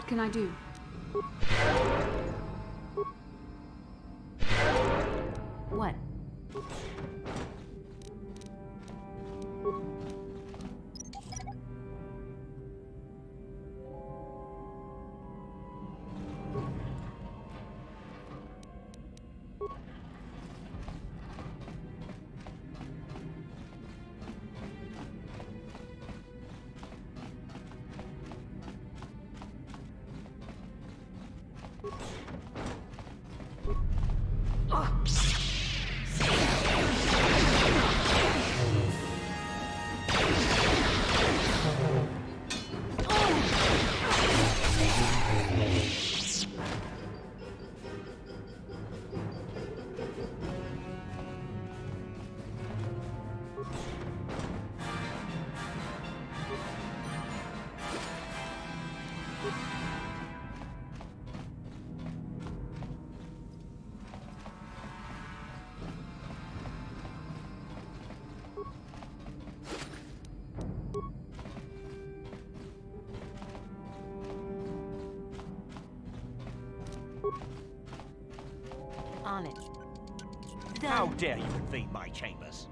What can I do? What? On it. How dare you invade my chambers?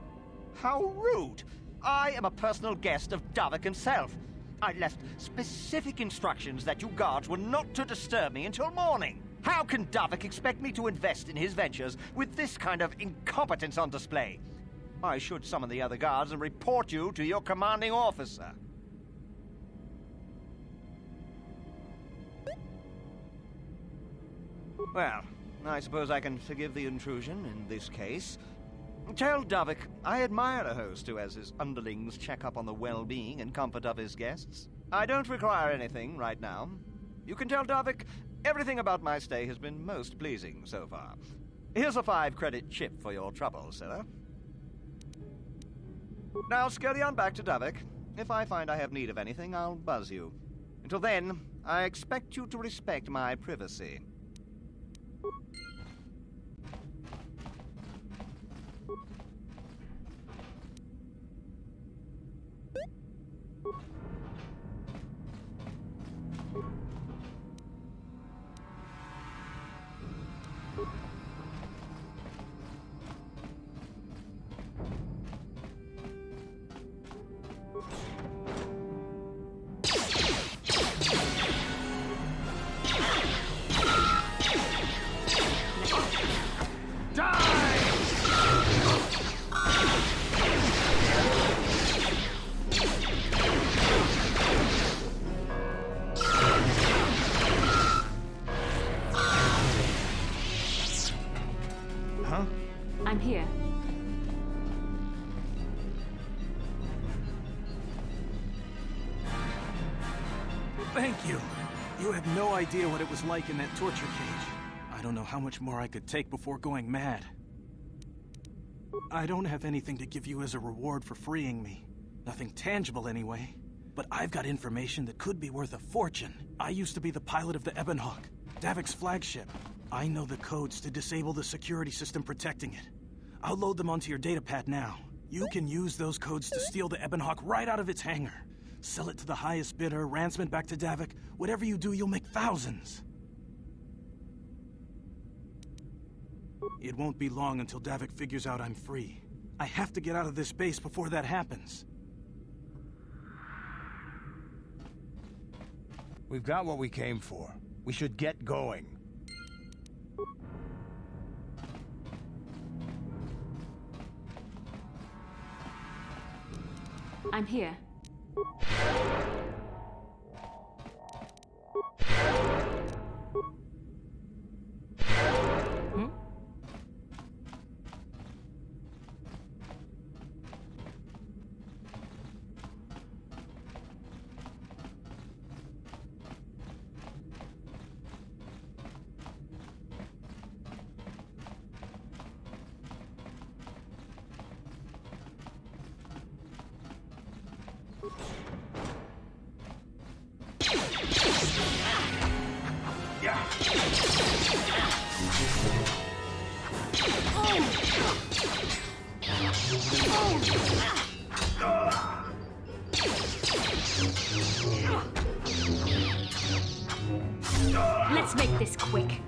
How rude! I am a personal guest of Davik himself. I left specific instructions that you guards were not to disturb me until morning. How can Davik expect me to invest in his ventures with this kind of incompetence on display? I should summon the other guards and report you to your commanding officer. Well, I suppose I can forgive the intrusion in this case. Tell Davik I admire a host who has his underlings check up on the well-being and comfort of his guests. I don't require anything right now. You can tell Davik everything about my stay has been most pleasing so far. Here's a 5-credit chip for your trouble, sir. Now scurry on back to Davik. If I find I have need of anything, I'll buzz you. Until then, I expect you to respect my privacy. I'm here. Thank you. You have no idea what it was like in that torture cage. I don't know how much more I could take before going mad. I don't have anything to give you as a reward for freeing me. Nothing tangible anyway. But I've got information that could be worth a fortune. I used to be the pilot of the Ebonhawk, Davik's flagship. I know the codes to disable the security system protecting it. I'll load them onto your datapad now. You can use those codes to steal the Ebonhawk right out of its hangar. Sell it to the highest bidder, ransom it back to Davik. Whatever you do, you'll make thousands. It won't be long until Davik figures out I'm free. I have to get out of this base before that happens. We've got what we came for. We should get going. I'm here. Let's make this quick.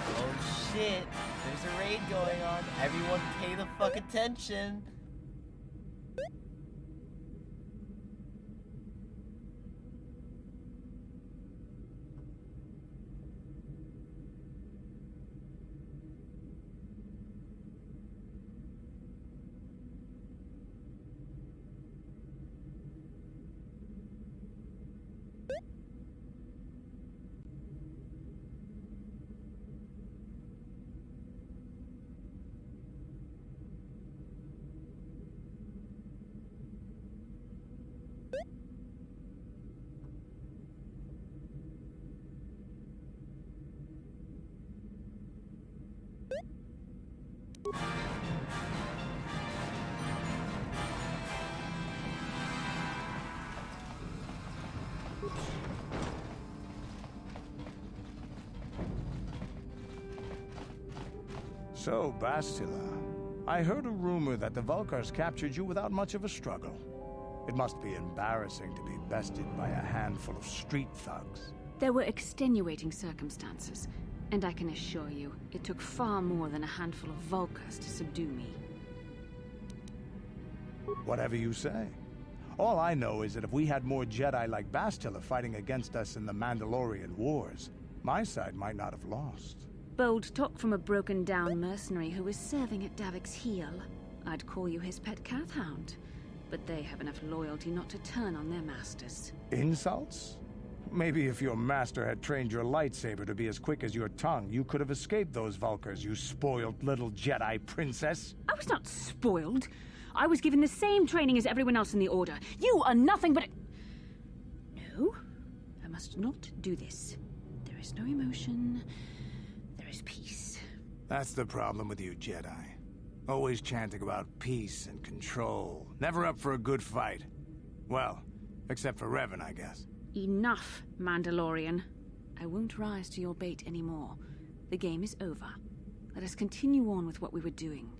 Oh shit, there's a raid going on. Everyone pay the fuck attention. So, Bastila, I heard a rumor that the Vulkars captured you without much of a struggle. It must be embarrassing to be bested by a handful of street thugs. There were extenuating circumstances, and I can assure you, it took far more than a handful of Vulkars to subdue me. Whatever you say. All I know is that if we had more Jedi like Bastila fighting against us in the Mandalorian Wars, my side might not have lost. Bold talk from a broken-down mercenary who was serving at Davik's heel. I'd call you his pet cat-hound, but they have enough loyalty not to turn on their masters. Insults? Maybe if your master had trained your lightsaber to be as quick as your tongue, you could have escaped those Vulkars, you spoiled little Jedi princess. I was not spoiled. I was given the same training as everyone else in the Order. You are nothing but a... No, I must not do this. There is no emotion. There is peace. That's the problem with you Jedi. Always chanting about peace and control. Never up for a good fight. Well, except for Revan, I guess. Enough, Mandalorian. I won't rise to your bait anymore. The game is over. Let us continue on with what we were doing.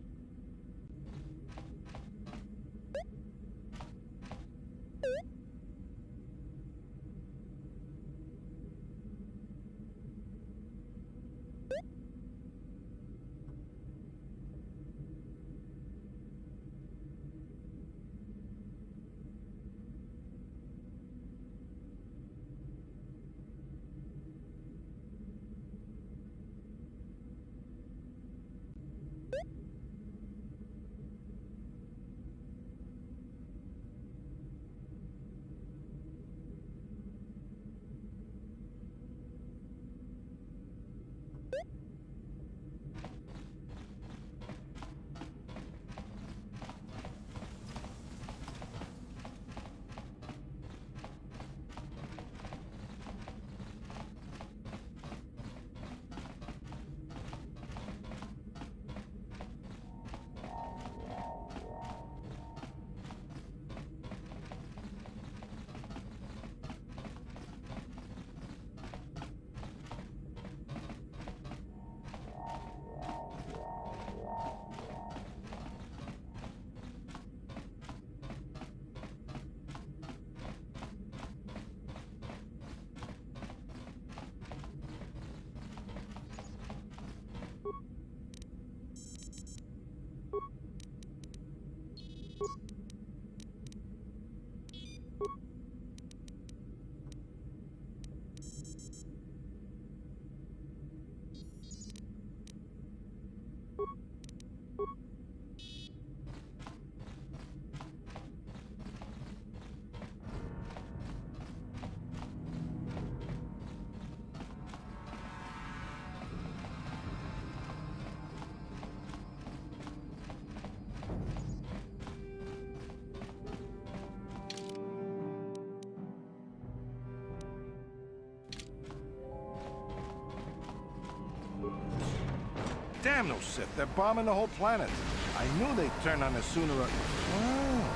Damn those Sith. They're bombing the whole planet. I knew they'd turn on us sooner or... Oh,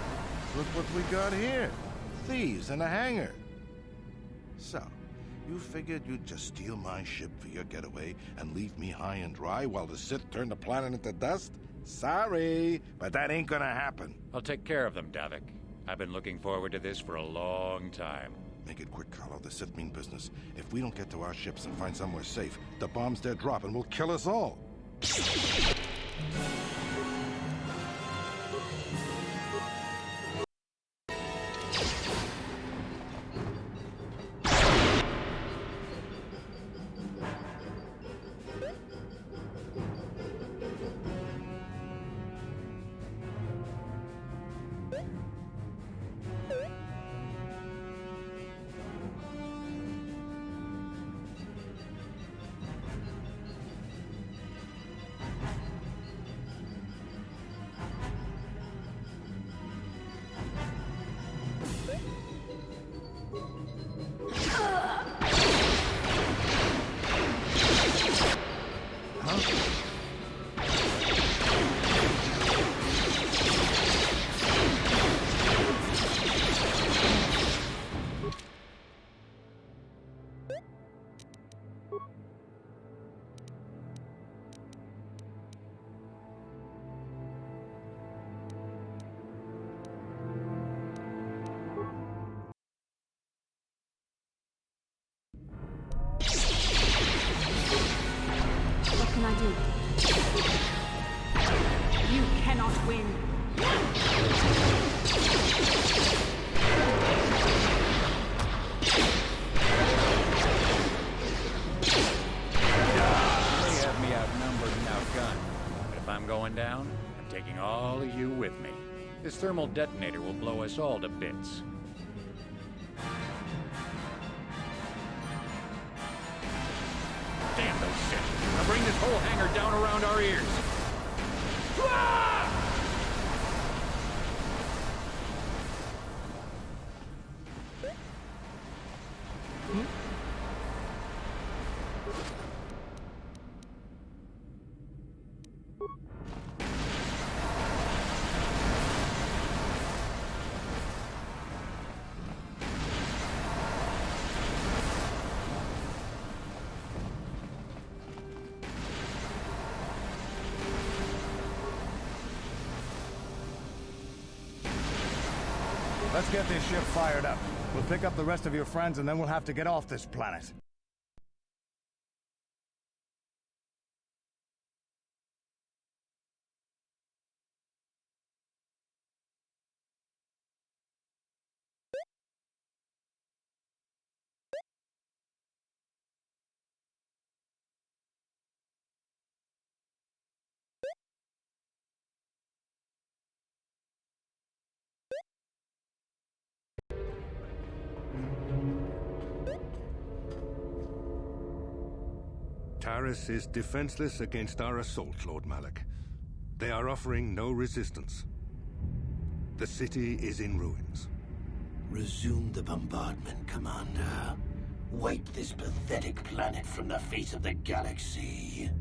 look what we got here. Thieves in a hangar. So, you figured you'd just steal my ship for your getaway and leave me high and dry while the Sith turn the planet into dust? Sorry, but that ain't gonna happen. I'll take care of them, Davik. I've been looking forward to this for a long time. Make it quick, Carlo. The Sith mean business. If we don't get to our ships and find somewhere safe, the bombs they're dropping will kill us all. What can I do? You cannot win. They have me outnumbered and outgunned. But if I'm going down, I'm taking all of you with me. This thermal detonator will blow us all to bits. Damn those shit! I'll bring this whole hangar down around our ears. Let's get this ship fired up. We'll pick up the rest of your friends and then we'll have to get off this planet. Taris is defenseless against our assault, Lord Malak. They are offering no resistance. The city is in ruins. Resume the bombardment, Commander. Wipe this pathetic planet from the face of the galaxy.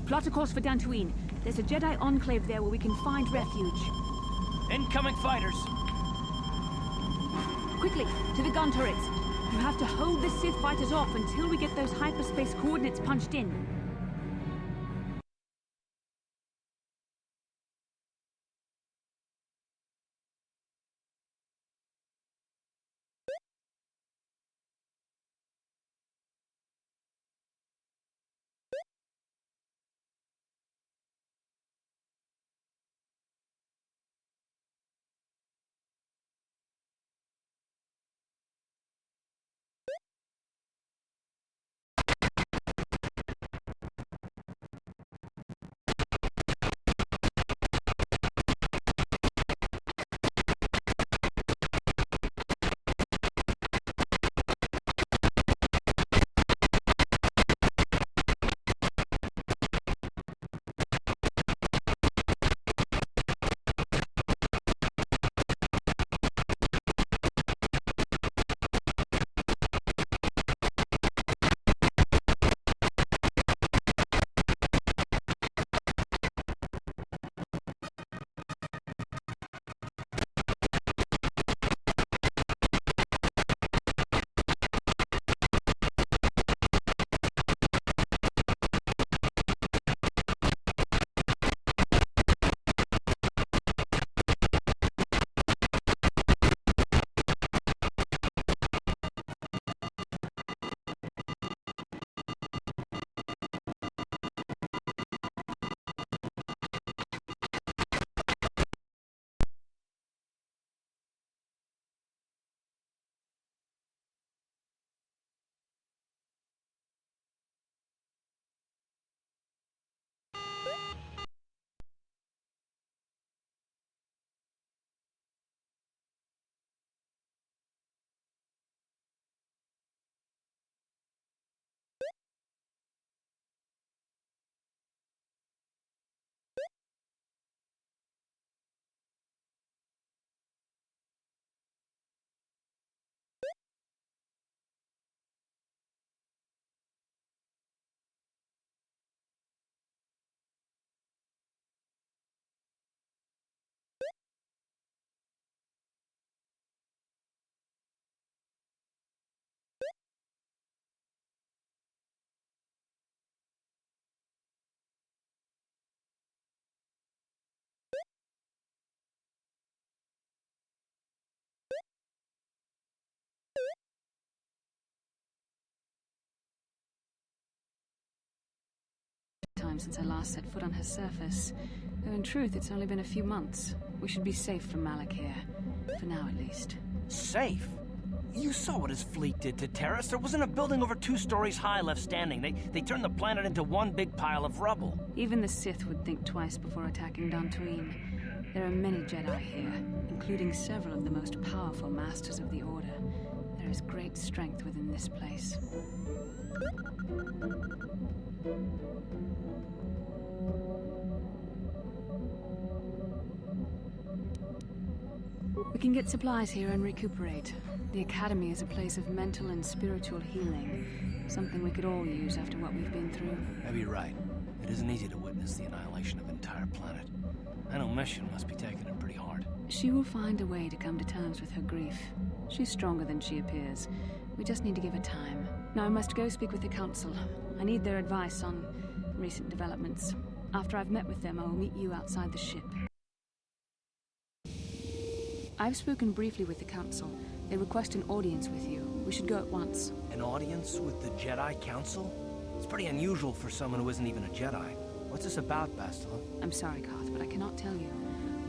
Plot a course for Dantooine. There's a Jedi enclave there where we can find refuge. Incoming fighters! Quickly, to the gun turrets. You have to hold the Sith fighters off until we get those hyperspace coordinates punched in. Time since I last set foot on her surface. Though in truth, it's only been a few months. We should be safe from Malak here. For now, at least. Safe? You saw what his fleet did to Terrace. There wasn't a building over 2 stories high left standing. They turned the planet into one big pile of rubble. Even the Sith would think twice before attacking Dantooine. There are many Jedi here, including several of the most powerful masters of the Order. There is great strength within this place. We can get supplies here and recuperate. The Academy is a place of mental and spiritual healing. Something we could all use after what we've been through. Maybe you're right. It isn't easy to witness the annihilation of an entire planet. I know Mission must be taking it pretty hard. She will find a way to come to terms with her grief. She's stronger than she appears. We just need to give her time. Now I must go speak with the Council. I need their advice on recent developments. After I've met with them, I will meet you outside the ship. I've spoken briefly with the Council. They request an audience with you. We should go at once. An audience with the Jedi Council? It's pretty unusual for someone who isn't even a Jedi. What's this about, Bastila? I'm sorry, Carth, but I cannot tell you.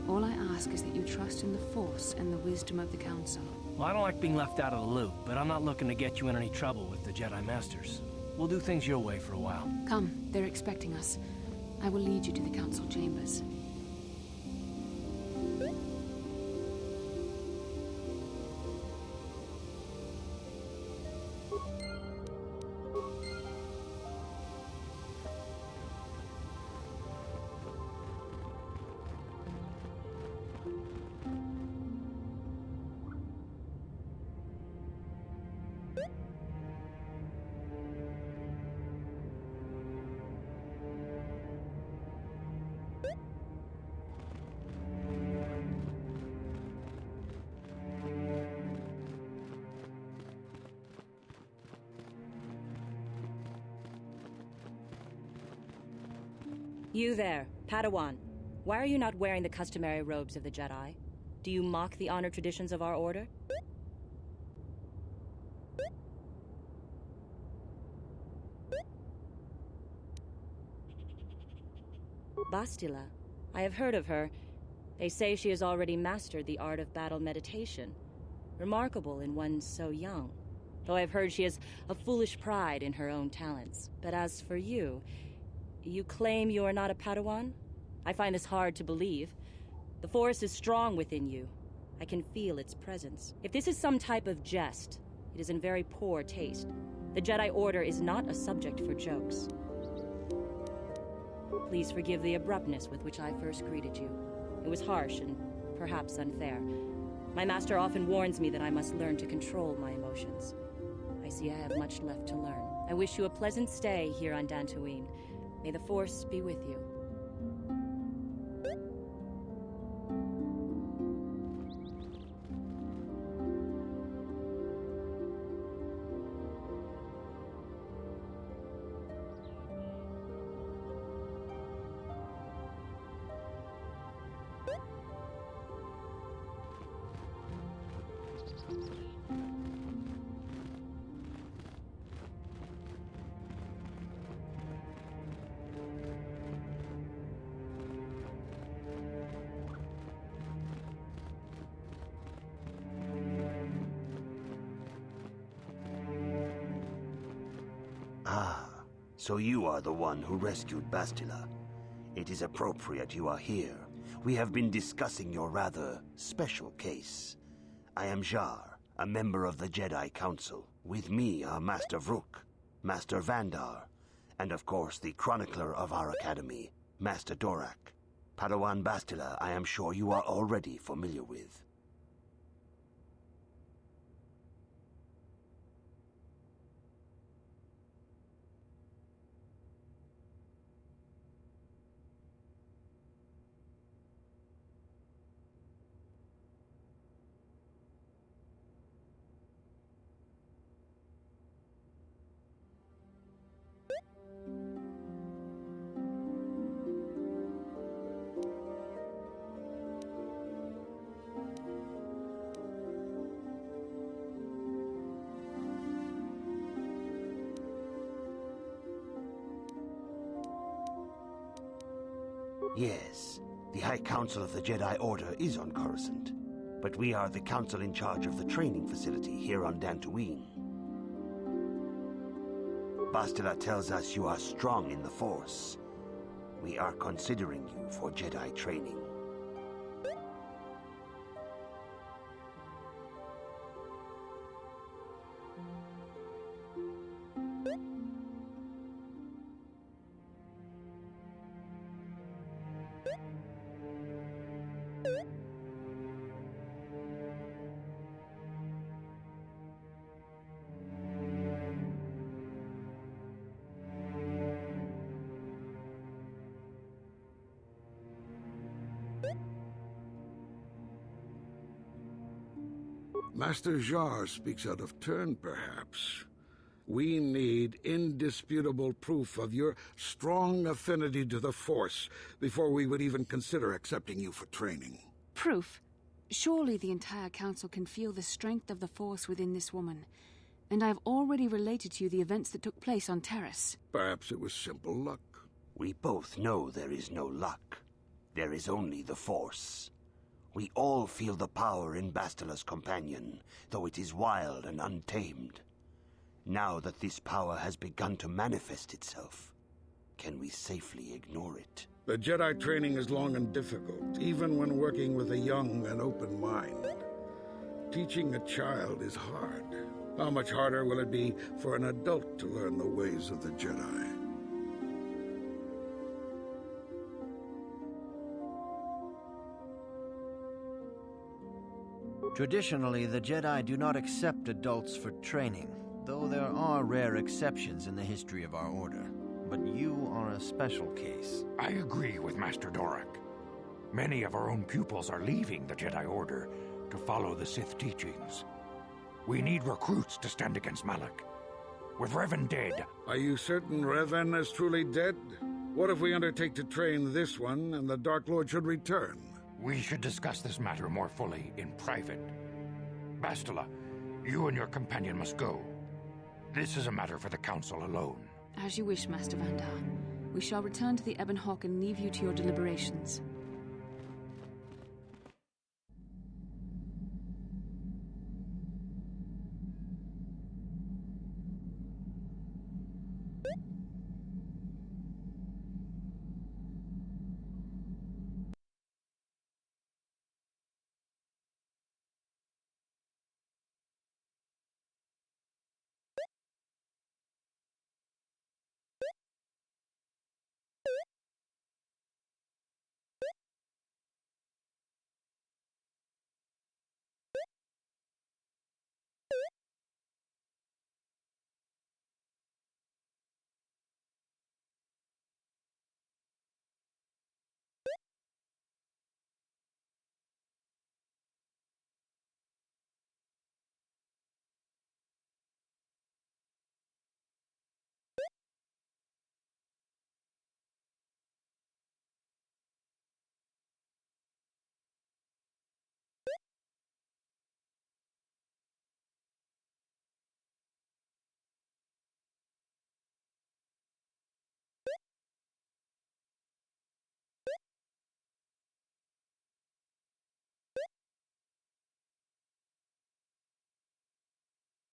All I ask is that you trust in the Force and the wisdom of the Council. Well, I don't like being left out of the loop, but I'm not looking to get you in any trouble with the Jedi Masters. We'll do things your way for a while. Come, they're expecting us. I will lead you to the Council chambers. You there, Padawan. Why are you not wearing the customary robes of the Jedi? Do you mock the honor traditions of our order? Bastila. I have heard of her. They say she has already mastered the art of battle meditation. Remarkable in one so young. Though I've heard she has a foolish pride in her own talents. But as for you, you claim you are not a Padawan? I find this hard to believe. The Force is strong within you. I can feel its presence. If this is some type of jest, it is in very poor taste. The Jedi Order is not a subject for jokes. Please forgive the abruptness with which I first greeted you. It was harsh and perhaps unfair. My master often warns me that I must learn to control my emotions. I see I have much left to learn. I wish you a pleasant stay here on Dantooine. May the Force be with you. Ah, so you are the one who rescued Bastila. It is appropriate you are here. We have been discussing your rather special case. I am Jar, a member of the Jedi Council. With me are Master Vrook, Master Vandar, and of course the chronicler of our academy, Master Dorak. Padawan Bastila, I am sure you are already familiar with. Yes, the High Council of the Jedi Order is on Coruscant, but we are the council in charge of the training facility here on Dantooine. Bastila tells us you are strong in the Force. We are considering you for Jedi training. Master Jar speaks out of turn, perhaps. We need indisputable proof of your strong affinity to the Force before we would even consider accepting you for training. Proof? Surely the entire council can feel the strength of the Force within this woman. And I've already related to you the events that took place on Terrace. Perhaps it was simple luck. We both know there is no luck. There is only the Force. We all feel the power in Bastila's companion, though it is wild and untamed. Now that this power has begun to manifest itself, can we safely ignore it? The Jedi training is long and difficult, even when working with a young and open mind. Teaching a child is hard. How much harder will it be for an adult to learn the ways of the Jedi? Traditionally, the Jedi do not accept adults for training, though there are rare exceptions in the history of our order. But you are a special case. I agree with Master Dorak. Many of our own pupils are leaving the Jedi Order to follow the Sith teachings. We need recruits to stand against Malak. With Revan dead... Are you certain Revan is truly dead? What if we undertake to train this one, and the Dark Lord should return? We should discuss this matter more fully in private. Bastila, you and your companion must go. This is a matter for the Council alone. As you wish, Master Vandar. We shall return to the Ebon Hawk and leave you to your deliberations.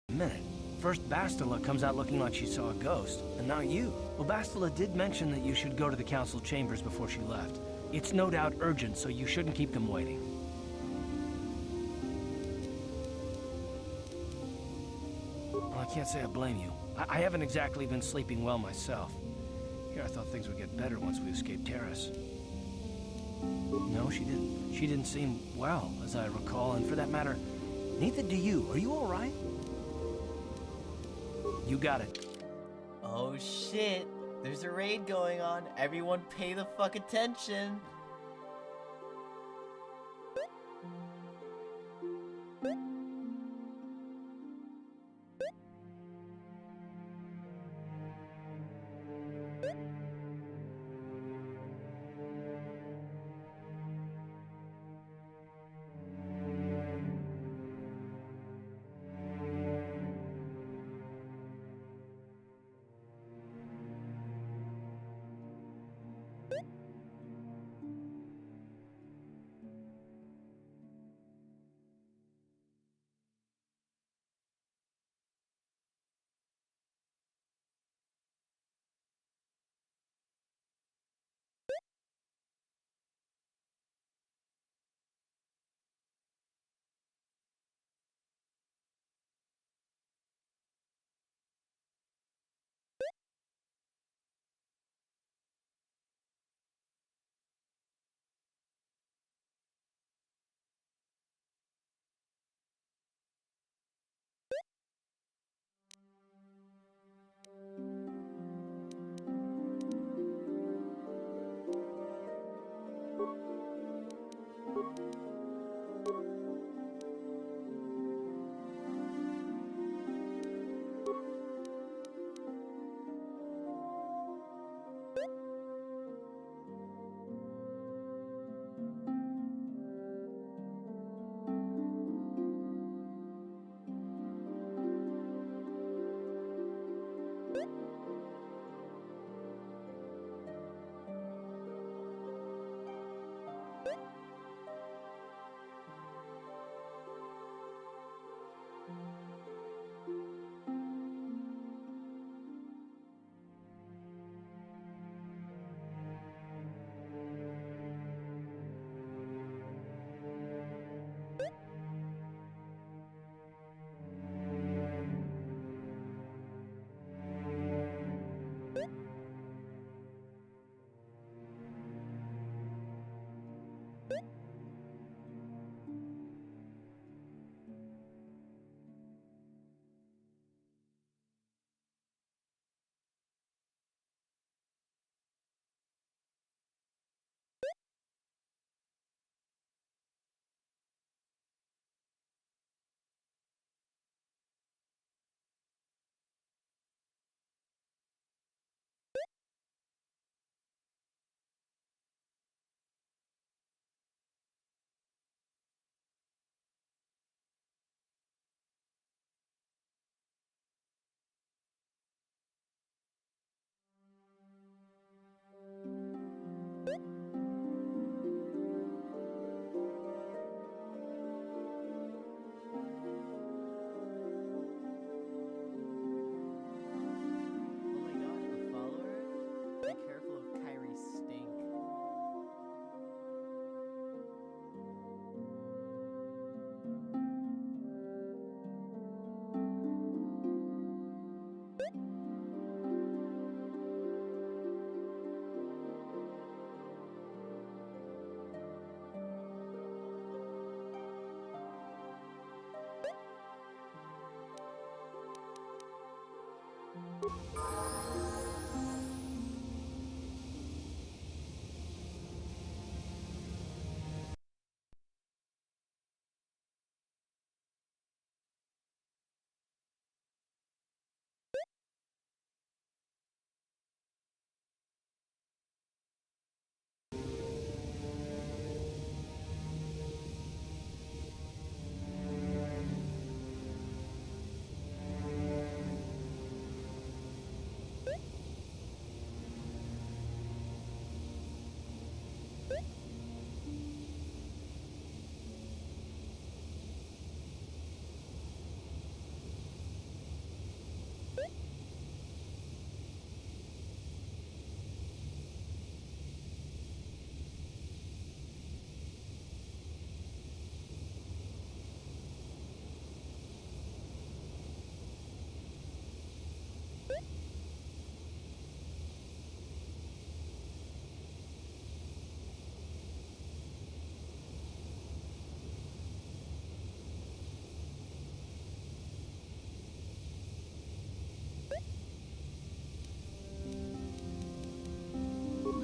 Minute. First Bastila comes out looking like she saw a ghost, and now you. Well, Bastila did mention that you should go to the council chambers before she left. It's no doubt urgent, so you shouldn't keep them waiting. Well, I can't say I blame you. I haven't exactly been sleeping well myself. Here, I thought things would get better once we escaped Terrace. No, she didn't. She didn't seem well, as I recall, and for that matter, neither do you. Are you all right? You got it. Oh shit, there's a raid going on. Everyone pay the fuck attention.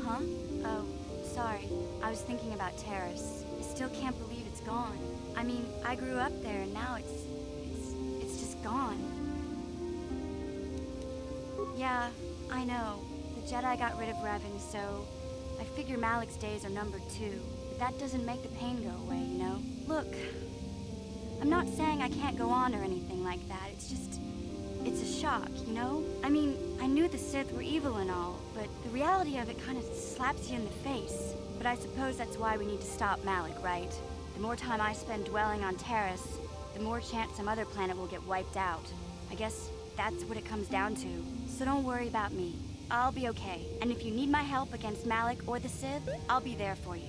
Huh? Oh, sorry. I was thinking about Terrace. I still can't believe it's gone. I mean, I grew up there and now it's just gone. Yeah, I know. The Jedi got rid of Revan, so I figure Malik's days are numbered too. But that doesn't make the pain go away, you know? Look, I'm not saying I can't go on or anything like that. It's just, it's a shock, you know? I mean, I knew the Sith were evil and all, but the reality of it kind of slaps you in the face. But I suppose that's why we need to stop Malik, right? The more time I spend dwelling on Terrace, the more chance some other planet will get wiped out. I guess that's what it comes down to. So don't worry about me. I'll be okay. And if you need my help against Malik or the Sith, I'll be there for you.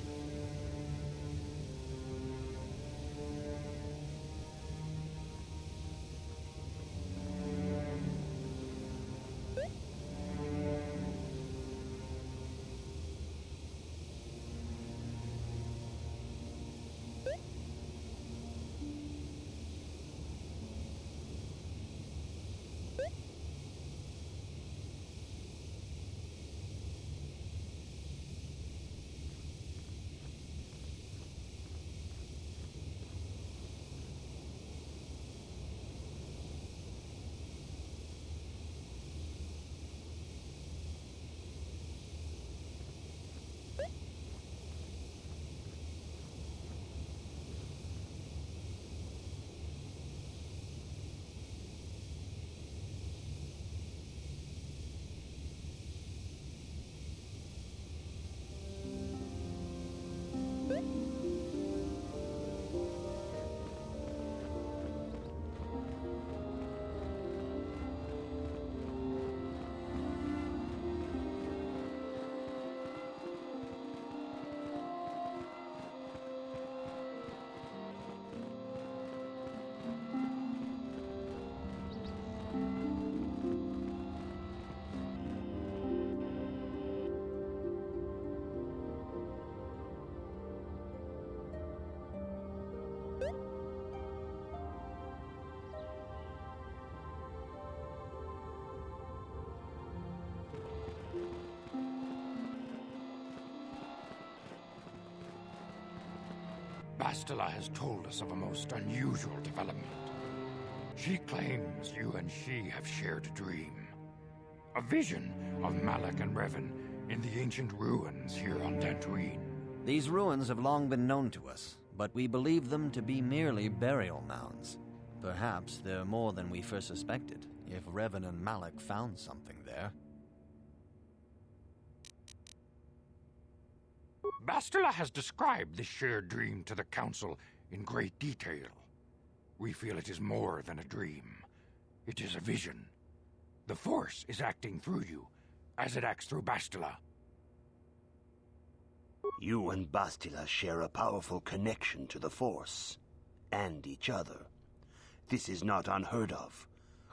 Bastila has told us of a most unusual development. She claims you and she have shared a dream. A vision of Malak and Revan in the ancient ruins here on Dantooine. These ruins have long been known to us, but we believe them to be merely burial mounds. Perhaps they're more than we first suspected, if Revan and Malak found something there. Bastila has described this shared dream to the Council in great detail. We feel it is more than a dream. It is a vision. The Force is acting through you, as it acts through Bastila. You and Bastila share a powerful connection to the Force, and each other. This is not unheard of.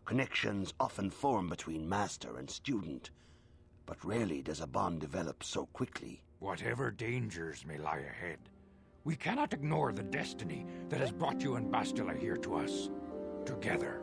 Connections often form between master and student, but rarely does a bond develop so quickly. Whatever dangers may lie ahead, we cannot ignore the destiny that has brought you and Bastila here to us, together.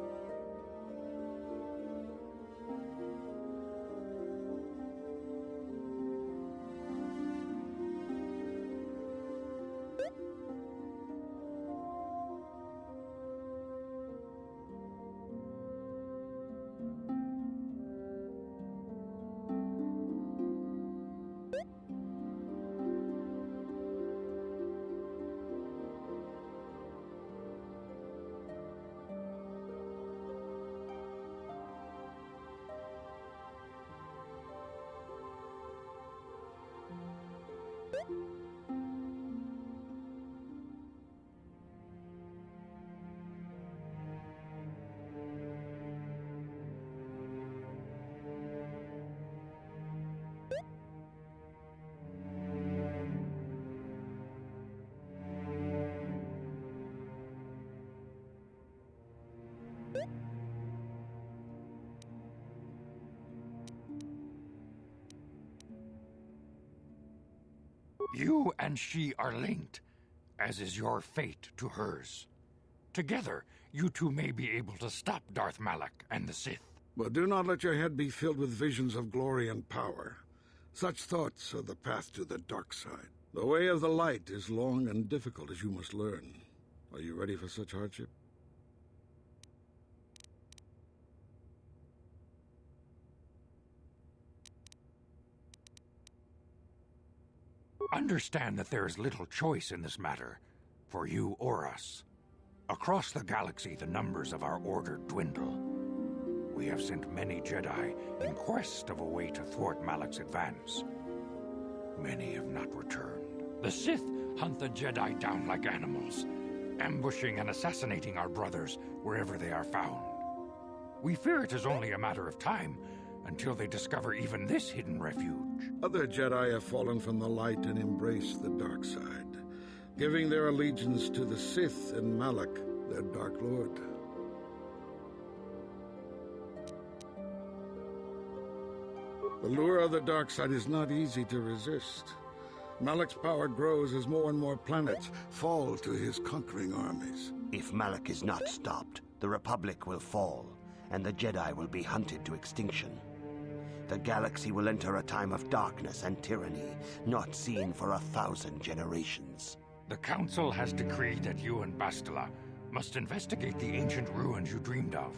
You and she are linked, as is your fate to hers. Together, you two may be able to stop Darth Malak and the Sith. But do not let your head be filled with visions of glory and power. Such thoughts are the path to the dark side. The way of the light is long and difficult, as you must learn. Are you ready for such hardship? Understand that there is little choice in this matter, for you or us. Across the galaxy, the numbers of our order dwindle. We have sent many Jedi in quest of a way to thwart Malak's advance. Many have not returned. The Sith hunt the Jedi down like animals, ambushing and assassinating our brothers wherever they are found. We fear it is only a matter of time until they discover even this hidden refuge. Other Jedi have fallen from the light and embraced the dark side, giving their allegiance to the Sith and Malak, their Dark Lord. The lure of the dark side is not easy to resist. Malak's power grows as more and more planets fall to his conquering armies. If Malak is not stopped, the Republic will fall, and the Jedi will be hunted to extinction. The galaxy will enter a time of darkness and tyranny, not seen for 1,000 generations. The Council has decreed that you and Bastila must investigate the ancient ruins you dreamed of,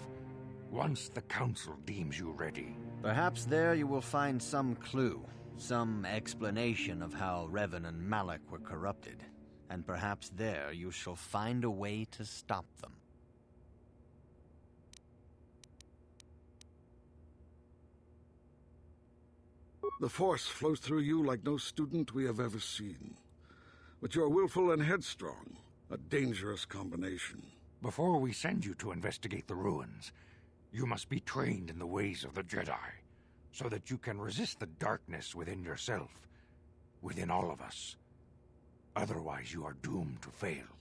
once the Council deems you ready. Perhaps there you will find some clue, some explanation of how Revan and Malak were corrupted, and perhaps there you shall find a way to stop them. The Force flows through you like no student we have ever seen. But you're willful and headstrong, a dangerous combination. Before we send you to investigate the ruins, you must be trained in the ways of the Jedi, so that you can resist the darkness within yourself, within all of us. Otherwise, you are doomed to fail.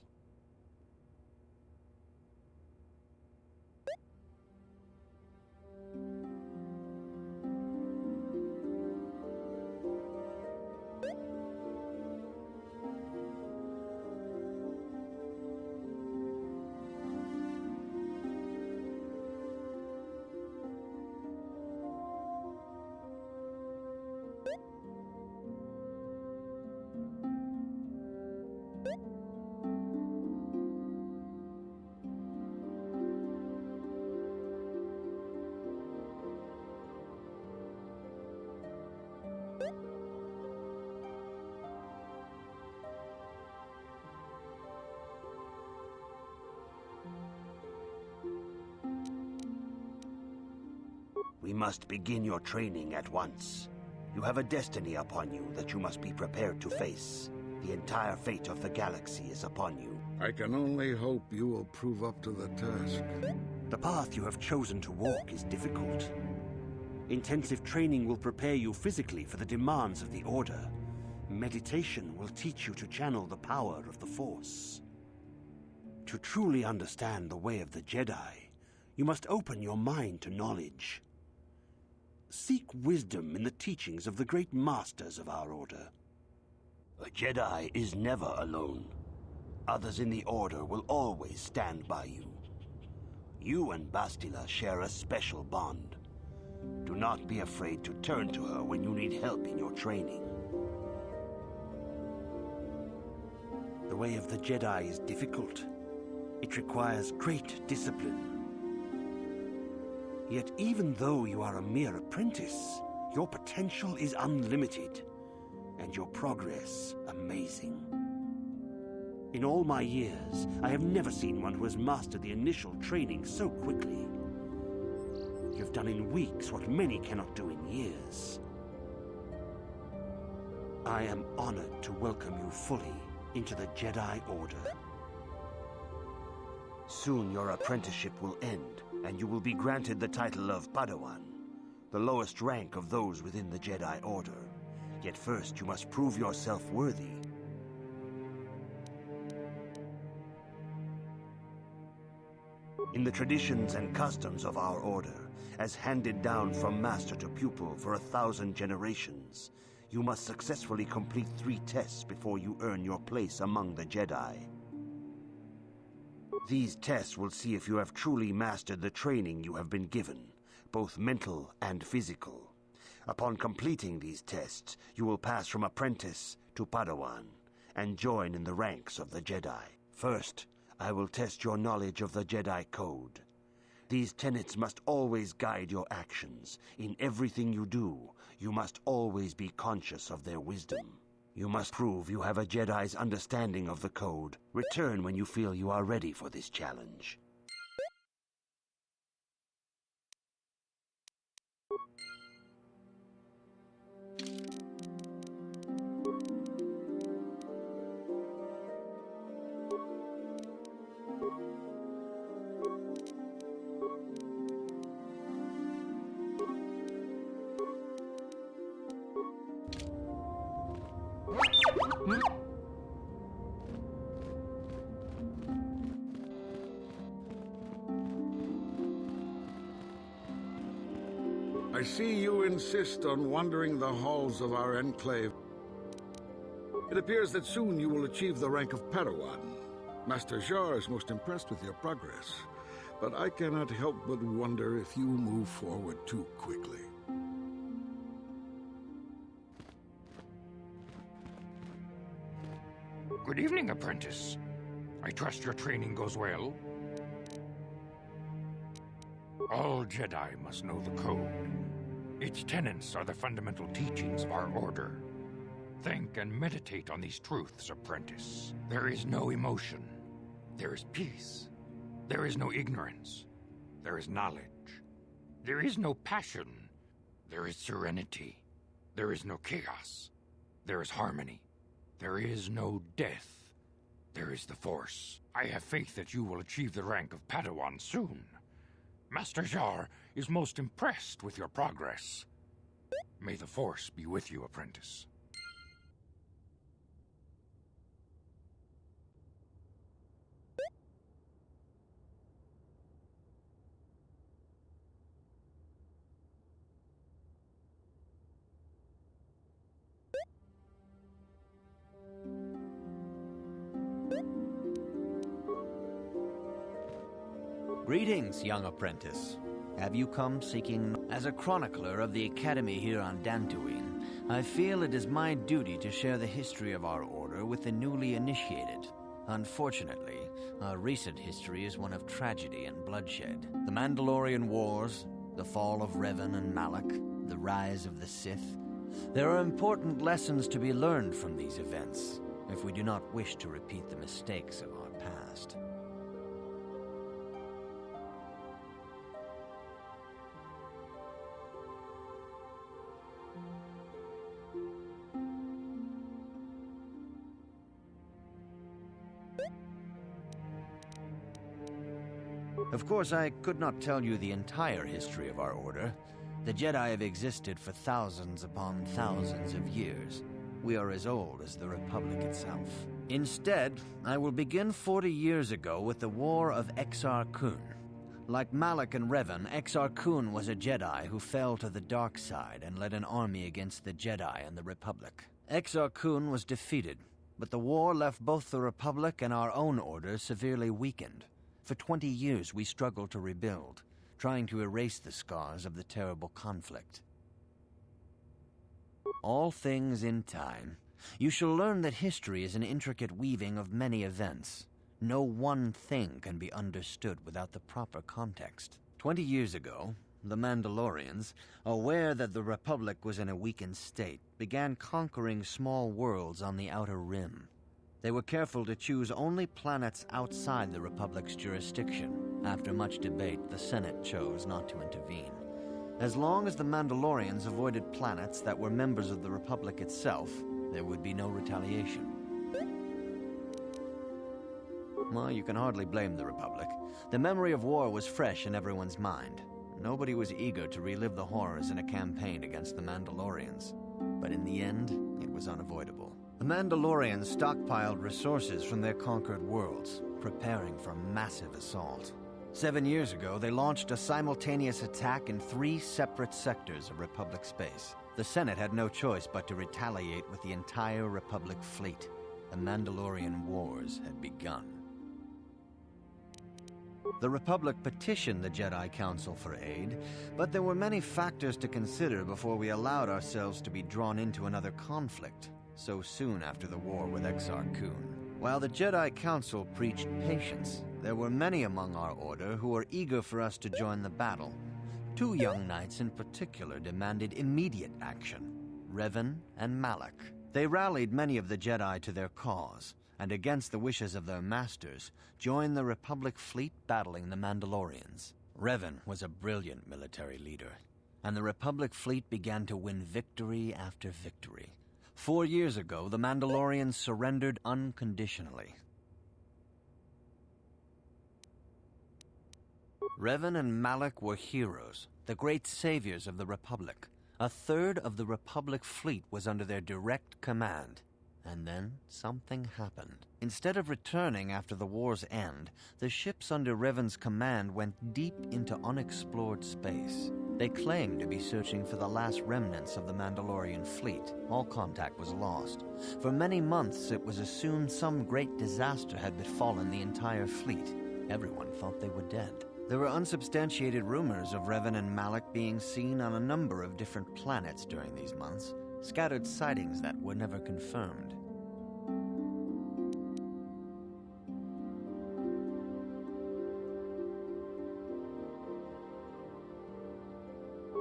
We must begin your training at once. You have a destiny upon you that you must be prepared to face. The entire fate of the galaxy is upon you. I can only hope you will prove up to the task. The path you have chosen to walk is difficult. Intensive training will prepare you physically for the demands of the Order. Meditation will teach you to channel the power of the Force. To truly understand the way of the Jedi, you must open your mind to knowledge. Seek wisdom in the teachings of the great masters of our Order. A Jedi is never alone. Others in the Order will always stand by you. You and Bastila share a special bond. Do not be afraid to turn to her when you need help in your training. The way of the Jedi is difficult. It requires great discipline. Yet even though you are a mere apprentice, your potential is unlimited, and your progress amazing. In all my years, I have never seen one who has mastered the initial training so quickly. You've done in weeks what many cannot do in years. I am honored to welcome you fully into the Jedi Order. Soon your apprenticeship will end, and you will be granted the title of Padawan, the lowest rank of those within the Jedi Order. Yet first you must prove yourself worthy. In the traditions and customs of our order, as handed down from master to pupil for 1,000 generations, you must successfully complete 3 tests before you earn your place among the Jedi. These tests will see if you have truly mastered the training you have been given, both mental and physical. Upon completing these tests, you will pass from apprentice to Padawan and join in the ranks of the Jedi. First, I will test your knowledge of the Jedi Code. These tenets must always guide your actions. In everything you do, you must always be conscious of their wisdom. You must prove you have a Jedi's understanding of the Code. Return when you feel you are ready for this challenge. I see you insist on wandering the halls of our enclave. It appears that soon you will achieve the rank of Padawan. Master Jar is most impressed with your progress, but I cannot help but wonder if you move forward too quickly. Good evening, apprentice. I trust your training goes well. All Jedi must know the Code. Its tenets are the fundamental teachings of our order. Think and meditate on these truths, apprentice. There is no emotion. There is peace. There is no ignorance. There is knowledge. There is no passion. There is serenity. There is no chaos. There is harmony. There is no death. There is the Force. I have faith that you will achieve the rank of Padawan soon. Master Jar is most impressed with your progress. May the Force be with you, apprentice. Greetings, young apprentice. Have you come seeking... As a chronicler of the Academy here on Dantooine, I feel it is my duty to share the history of our order with the newly initiated. Unfortunately, our recent history is one of tragedy and bloodshed. The Mandalorian Wars, the fall of Revan and Malak, the rise of the Sith. There are important lessons to be learned from these events, if we do not wish to repeat the mistakes of our past. Of course, I could not tell you the entire history of our order. The Jedi have existed for thousands upon thousands of years. We are as old as the Republic itself. Instead, I will begin 40 years ago with the War of Exar Kun. Like Malak and Revan, Exar Kun was a Jedi who fell to the dark side and led an army against the Jedi and the Republic. Exar Kun was defeated, but the war left both the Republic and our own order severely weakened. For 20 years we struggled to rebuild, trying to erase the scars of the terrible conflict. All things in time. You shall learn that history is an intricate weaving of many events. No one thing can be understood without the proper context. 20 years ago, the Mandalorians, aware that the Republic was in a weakened state, began conquering small worlds on the Outer Rim. They were careful to choose only planets outside the Republic's jurisdiction. After much debate, the Senate chose not to intervene. As long as the Mandalorians avoided planets that were members of the Republic itself, there would be no retaliation. Well, you can hardly blame the Republic. The memory of war was fresh in everyone's mind. Nobody was eager to relive the horrors in a campaign against the Mandalorians. But in the end, it was unavoidable. The Mandalorians stockpiled resources from their conquered worlds, preparing for a massive assault. 7 years ago, they launched a simultaneous attack in 3 separate sectors of Republic space. The Senate had no choice but to retaliate with the entire Republic fleet. The Mandalorian Wars had begun. The Republic petitioned the Jedi Council for aid, but there were many factors to consider before we allowed ourselves to be drawn into another conflict, so soon after the war with Exar Kun. While the Jedi Council preached patience, there were many among our order who were eager for us to join the battle. 2 young knights in particular demanded immediate action, Revan and Malak. They rallied many of the Jedi to their cause, and against the wishes of their masters, joined the Republic fleet battling the Mandalorians. Revan was a brilliant military leader, and the Republic fleet began to win victory after victory. 4 years ago, the Mandalorians surrendered unconditionally. Revan and Malak were heroes, the great saviors of the Republic. 1/3 of the Republic fleet was under their direct command. And then something happened. Instead of returning after the war's end, the ships under Revan's command went deep into unexplored space. They claimed to be searching for the last remnants of the Mandalorian fleet. All contact was lost. For many months, it was assumed some great disaster had befallen the entire fleet. Everyone thought they were dead. There were unsubstantiated rumors of Revan and Malak being seen on a number of different planets during these months, scattered sightings that were never confirmed.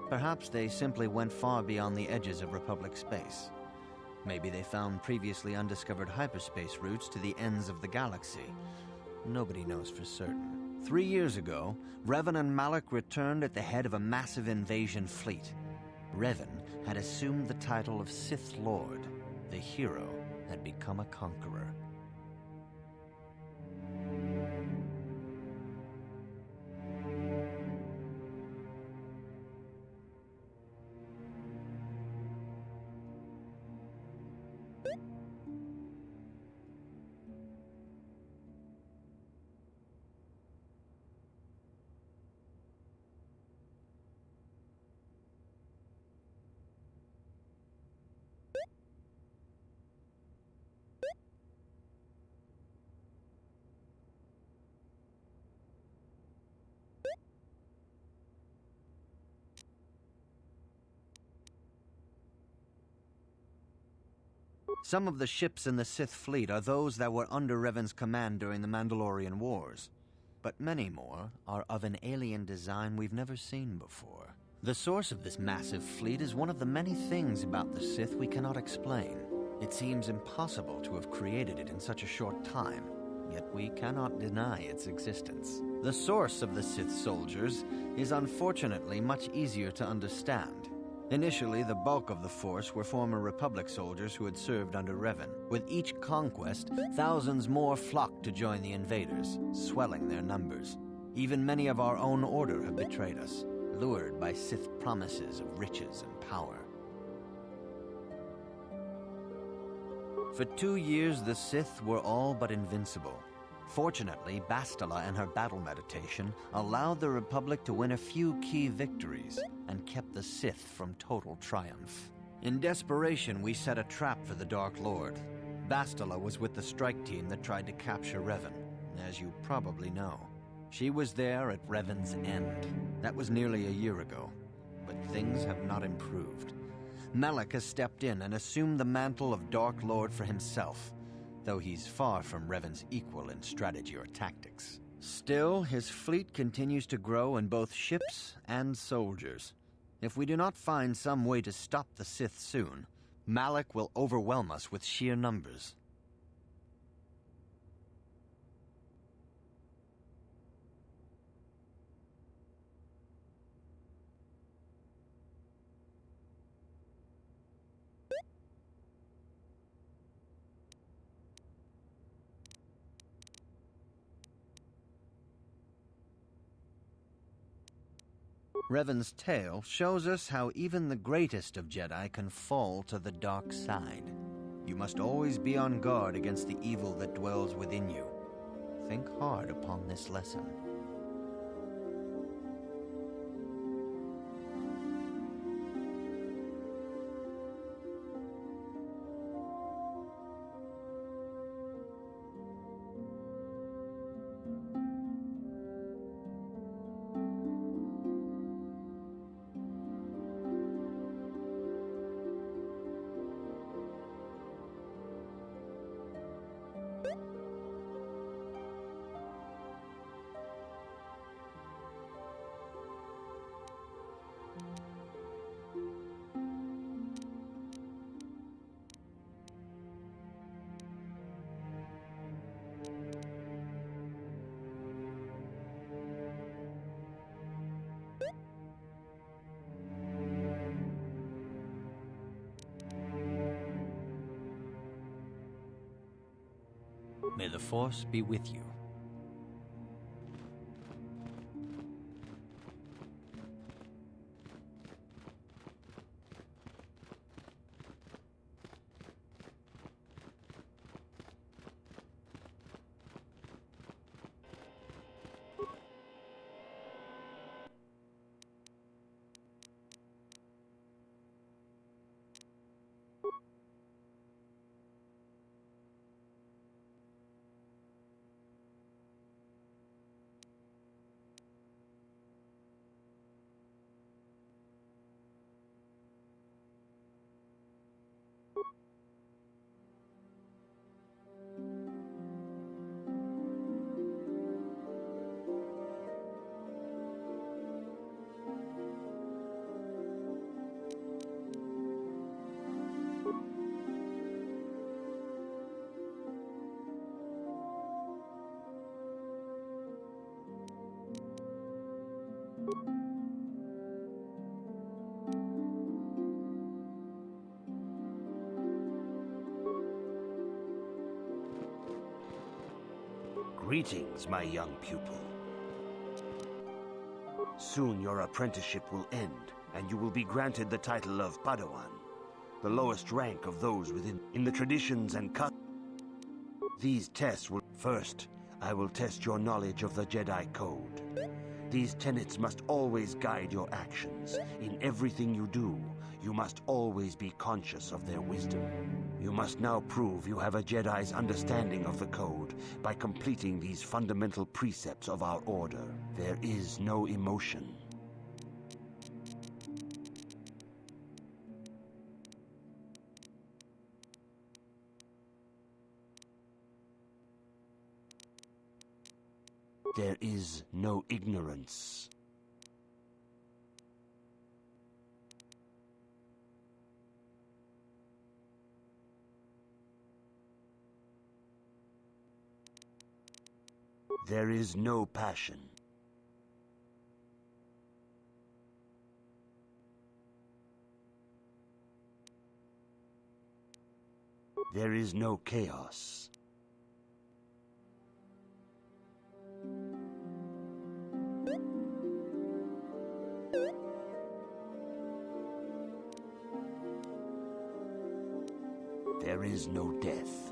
Perhaps they simply went far beyond the edges of Republic space. Maybe they found previously undiscovered hyperspace routes to the ends of the galaxy. Nobody knows for certain. 3 years ago, Revan and Malak returned at the head of a massive invasion fleet. Revan had assumed the title of Sith Lord. The hero had become a conqueror. Some of the ships in the Sith fleet are those that were under Revan's command during the Mandalorian Wars, but many more are of an alien design we've never seen before. The source of this massive fleet is one of the many things about the Sith we cannot explain. It seems impossible to have created it in such a short time, yet we cannot deny its existence. The source of the Sith soldiers is unfortunately much easier to understand. Initially, the bulk of the force were former Republic soldiers who had served under Revan. With each conquest, thousands more flocked to join the invaders, swelling their numbers. Even many of our own order have betrayed us, lured by Sith promises of riches and power. For 2 years, the Sith were all but invincible. Fortunately, Bastila and her battle meditation allowed the Republic to win a few key victories and kept the Sith from total triumph. In desperation, we set a trap for the Dark Lord. Bastila was with the strike team that tried to capture Revan, as you probably know. She was there at Revan's end. That was nearly a year ago, but things have not improved. Malak has stepped in and assumed the mantle of Dark Lord for himself, though he's far from Revan's equal in strategy or tactics. Still, his fleet continues to grow in both ships and soldiers. If we do not find some way to stop the Sith soon, Malak will overwhelm us with sheer numbers. Revan's tale shows us how even the greatest of Jedi can fall to the dark side. You must always be on guard against the evil that dwells within you. Think hard upon this lesson. May the Force be with you. Greetings, my young pupil. Soon your apprenticeship will end, and you will be granted the title of Padawan, the lowest rank of those within. In the traditions and customs, these tests will... First, I will test your knowledge of the Jedi Code. These tenets must always guide your actions. In everything you do, you must always be conscious of their wisdom. You must now prove you have a Jedi's understanding of the Code by completing these fundamental precepts of our order. There is no emotion. There is no ignorance. There is no passion. There is no chaos. There is no death.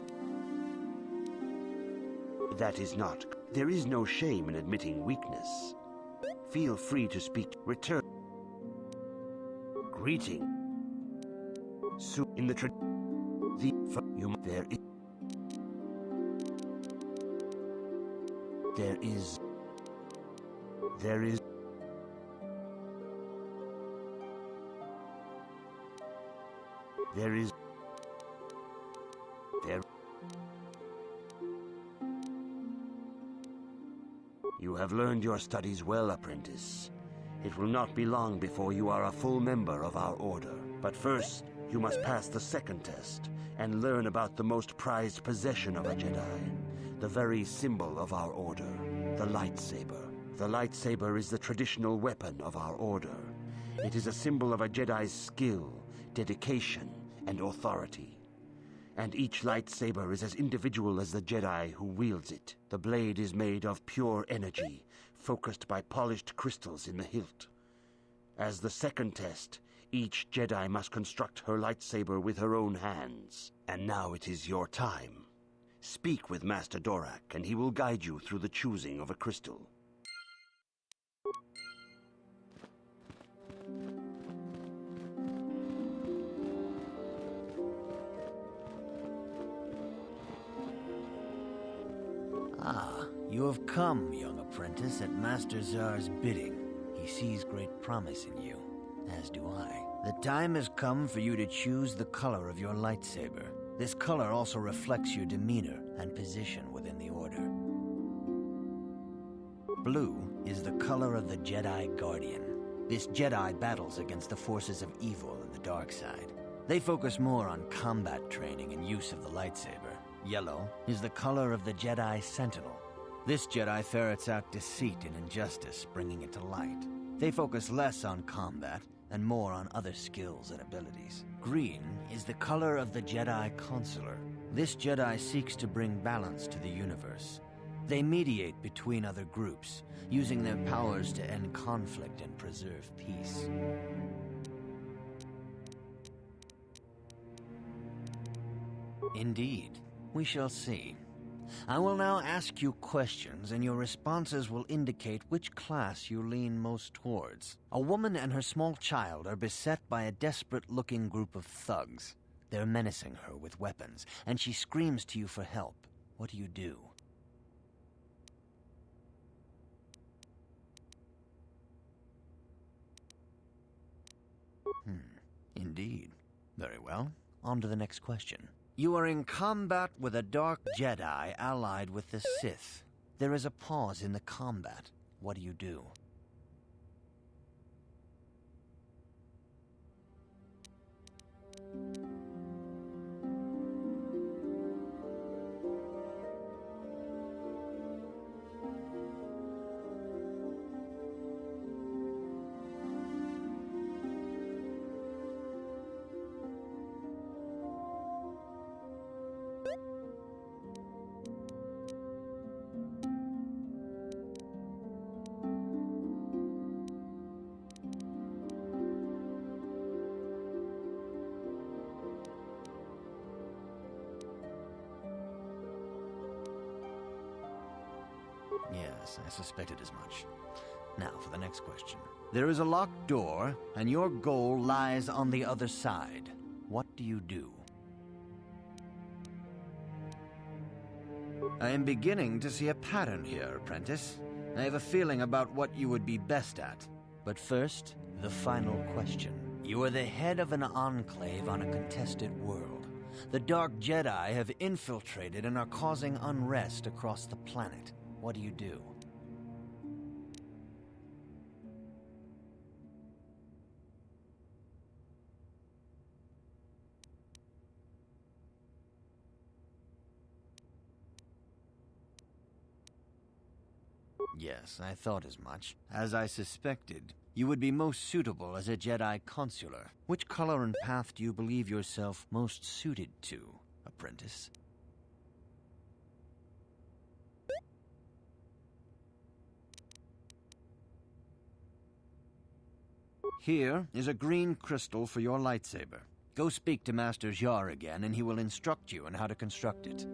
That is not. There is no shame in admitting weakness. Feel free to speak. Return. Greeting. So in the there is. There is. There is. There is. There. You have learned your studies well, apprentice. It will not be long before you are a full member of our order. But first, you must pass the second test and learn about the most prized possession of a Jedi, the very symbol of our order, the lightsaber. The lightsaber is the traditional weapon of our order. It is a symbol of a Jedi's skill, dedication, and authority. And each lightsaber is as individual as the Jedi who wields it. The blade is made of pure energy, focused by polished crystals in the hilt. As the second test, each Jedi must construct her lightsaber with her own hands. And now it is your time. Speak with Master Dorak, and he will guide you through the choosing of a crystal. Ah, you have come, young apprentice, at Master Zar's bidding. He sees great promise in you, as do I. The time has come for you to choose the color of your lightsaber. This color also reflects your demeanor and position within the Order. Blue is the color of the Jedi Guardian. This Jedi battles against the forces of evil and the dark side. They focus more on combat training and use of the lightsaber. Yellow is the color of the Jedi Sentinel. This Jedi ferrets out deceit and injustice, bringing it to light. They focus less on combat and more on other skills and abilities. Green is the color of the Jedi Consular. This Jedi seeks to bring balance to the universe. They mediate between other groups, using their powers to end conflict and preserve peace. Indeed. We shall see. I will now ask you questions, and your responses will indicate which class you lean most towards. A woman and her small child are beset by a desperate-looking group of thugs. They're menacing her with weapons, and she screams to you for help. What do you do? Indeed. Very well. On to the next question. You are in combat with a dark Jedi allied with the Sith. There is a pause in the combat. What do you do? Yes, I suspected as much. Now for the next question. There is a locked door, and your goal lies on the other side. What do you do? I am beginning to see a pattern here, apprentice. I have a feeling about what you would be best at. But first, the final question. You are the head of an enclave on a contested world. The Dark Jedi have infiltrated and are causing unrest across the planet. What do you do? Yes, I thought as much. As I suspected, you would be most suitable as a Jedi Consular. Which color and path do you believe yourself most suited to, apprentice? Here is a green crystal for your lightsaber. Go speak to Master Jar again, and he will instruct you on how to construct it.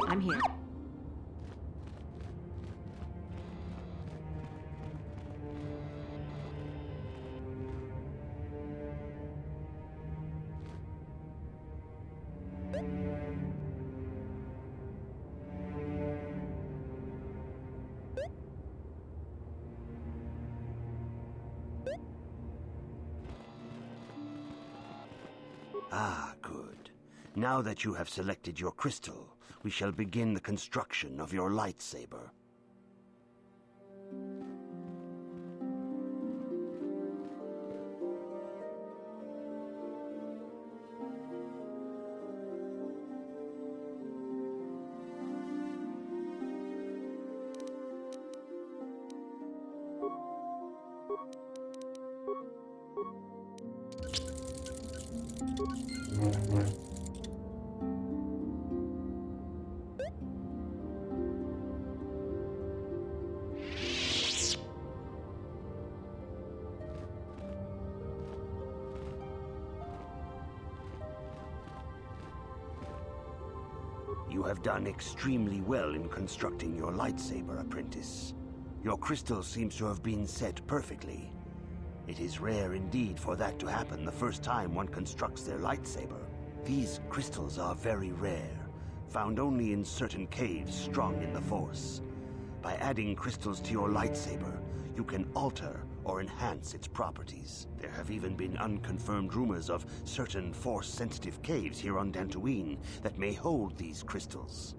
I'm here. Ah, good. Now that you have selected your crystal, we shall begin the construction of your lightsaber. You have done extremely well in constructing your lightsaber, apprentice. Your crystal seems to have been set perfectly. It is rare indeed for that to happen the first time one constructs their lightsaber. These crystals are very rare, found only in certain caves strong in the Force. By adding crystals to your lightsaber, you can alter or enhance its properties. There have even been unconfirmed rumors of certain Force-sensitive caves here on Dantooine that may hold these crystals.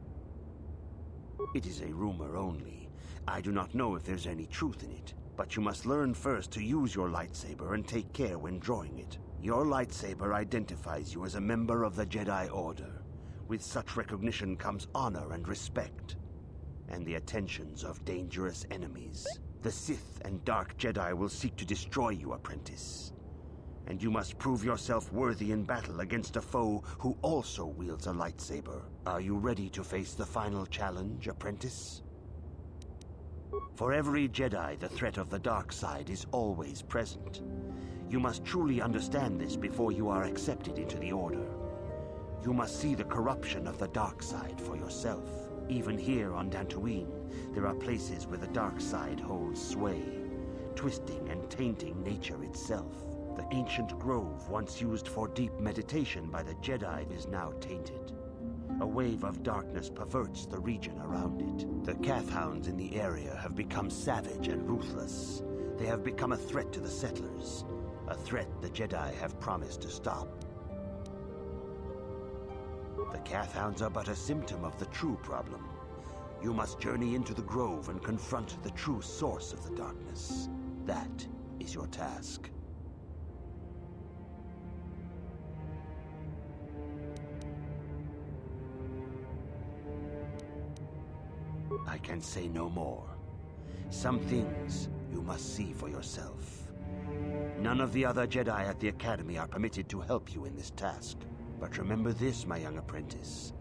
It is a rumor only. I do not know if there's any truth in it, but you must learn first to use your lightsaber and take care when drawing it. Your lightsaber identifies you as a member of the Jedi Order. With such recognition comes honor and respect, and the attentions of dangerous enemies. The Sith and Dark Jedi will seek to destroy you, apprentice. And you must prove yourself worthy in battle against a foe who also wields a lightsaber. Are you ready to face the final challenge, apprentice? For every Jedi, the threat of the dark side is always present. You must truly understand this before you are accepted into the Order. You must see the corruption of the dark side for yourself. Even here on Dantooine, there are places where the dark side holds sway, twisting and tainting nature itself. The ancient grove, once used for deep meditation by the Jedi, is now tainted. A wave of darkness perverts the region around it. The Cath Hounds in the area have become savage and ruthless. They have become a threat to the settlers, a threat the Jedi have promised to stop. The Cath Hounds are but a symptom of the true problem. You must journey into the grove and confront the true source of the darkness. That is your task. I can say no more. Some things you must see for yourself. None of the other Jedi at the Academy are permitted to help you in this task. But remember this, my young apprentice.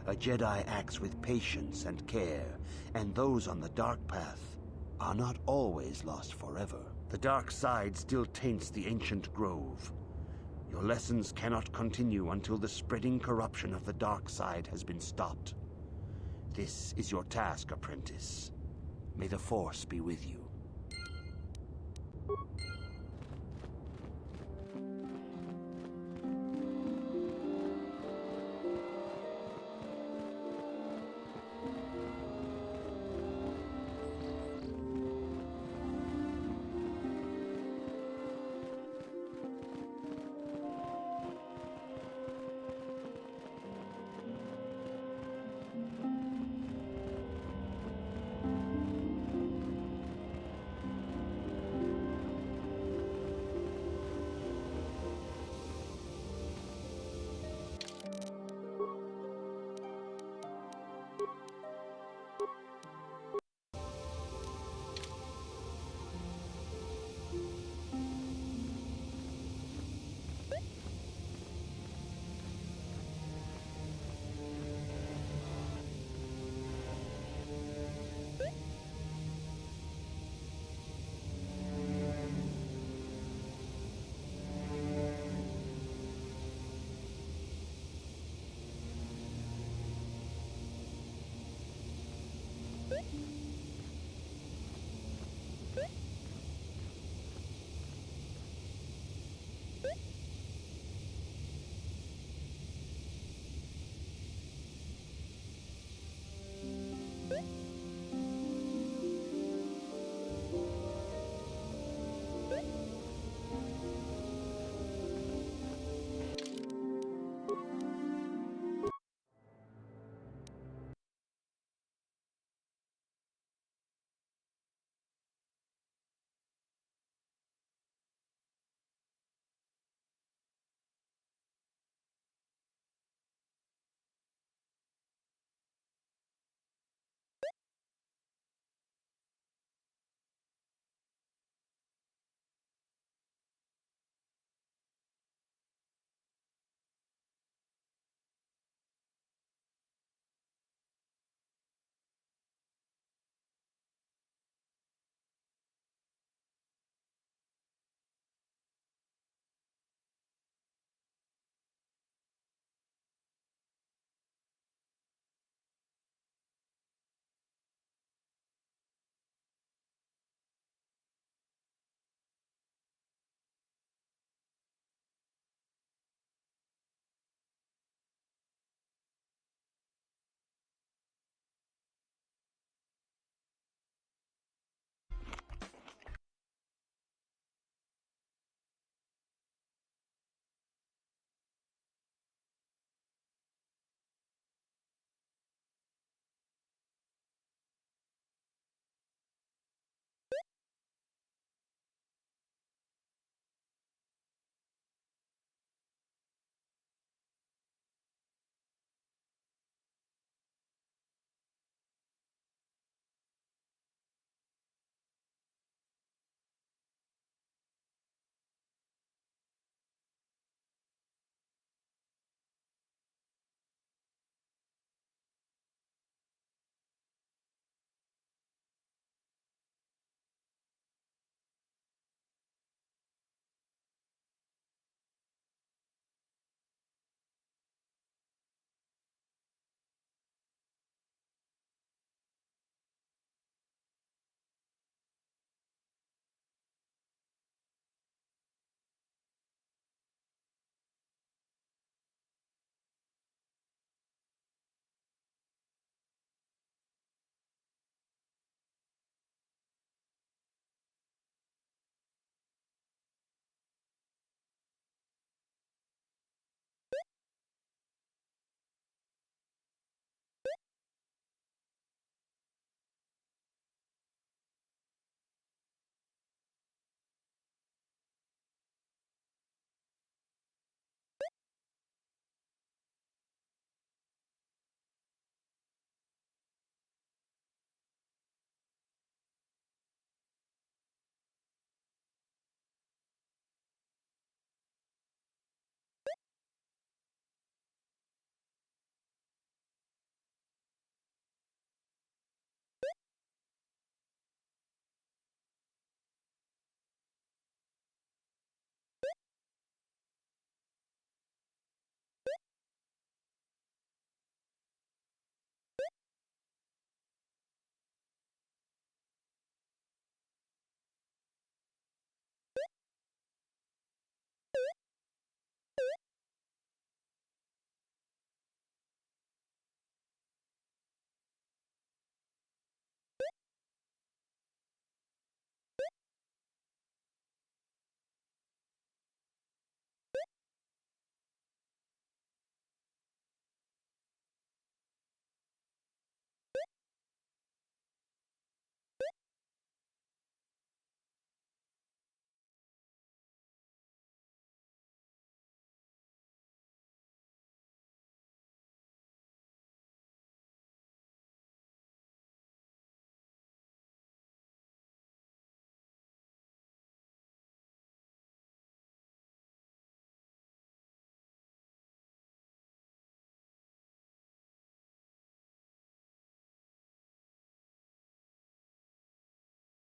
A Jedi acts with patience and care, and those on the dark path are not always lost forever. The dark side still taints the ancient grove. Your lessons cannot continue until the spreading corruption of the dark side has been stopped. This is your task, apprentice. May the Force be with you. it.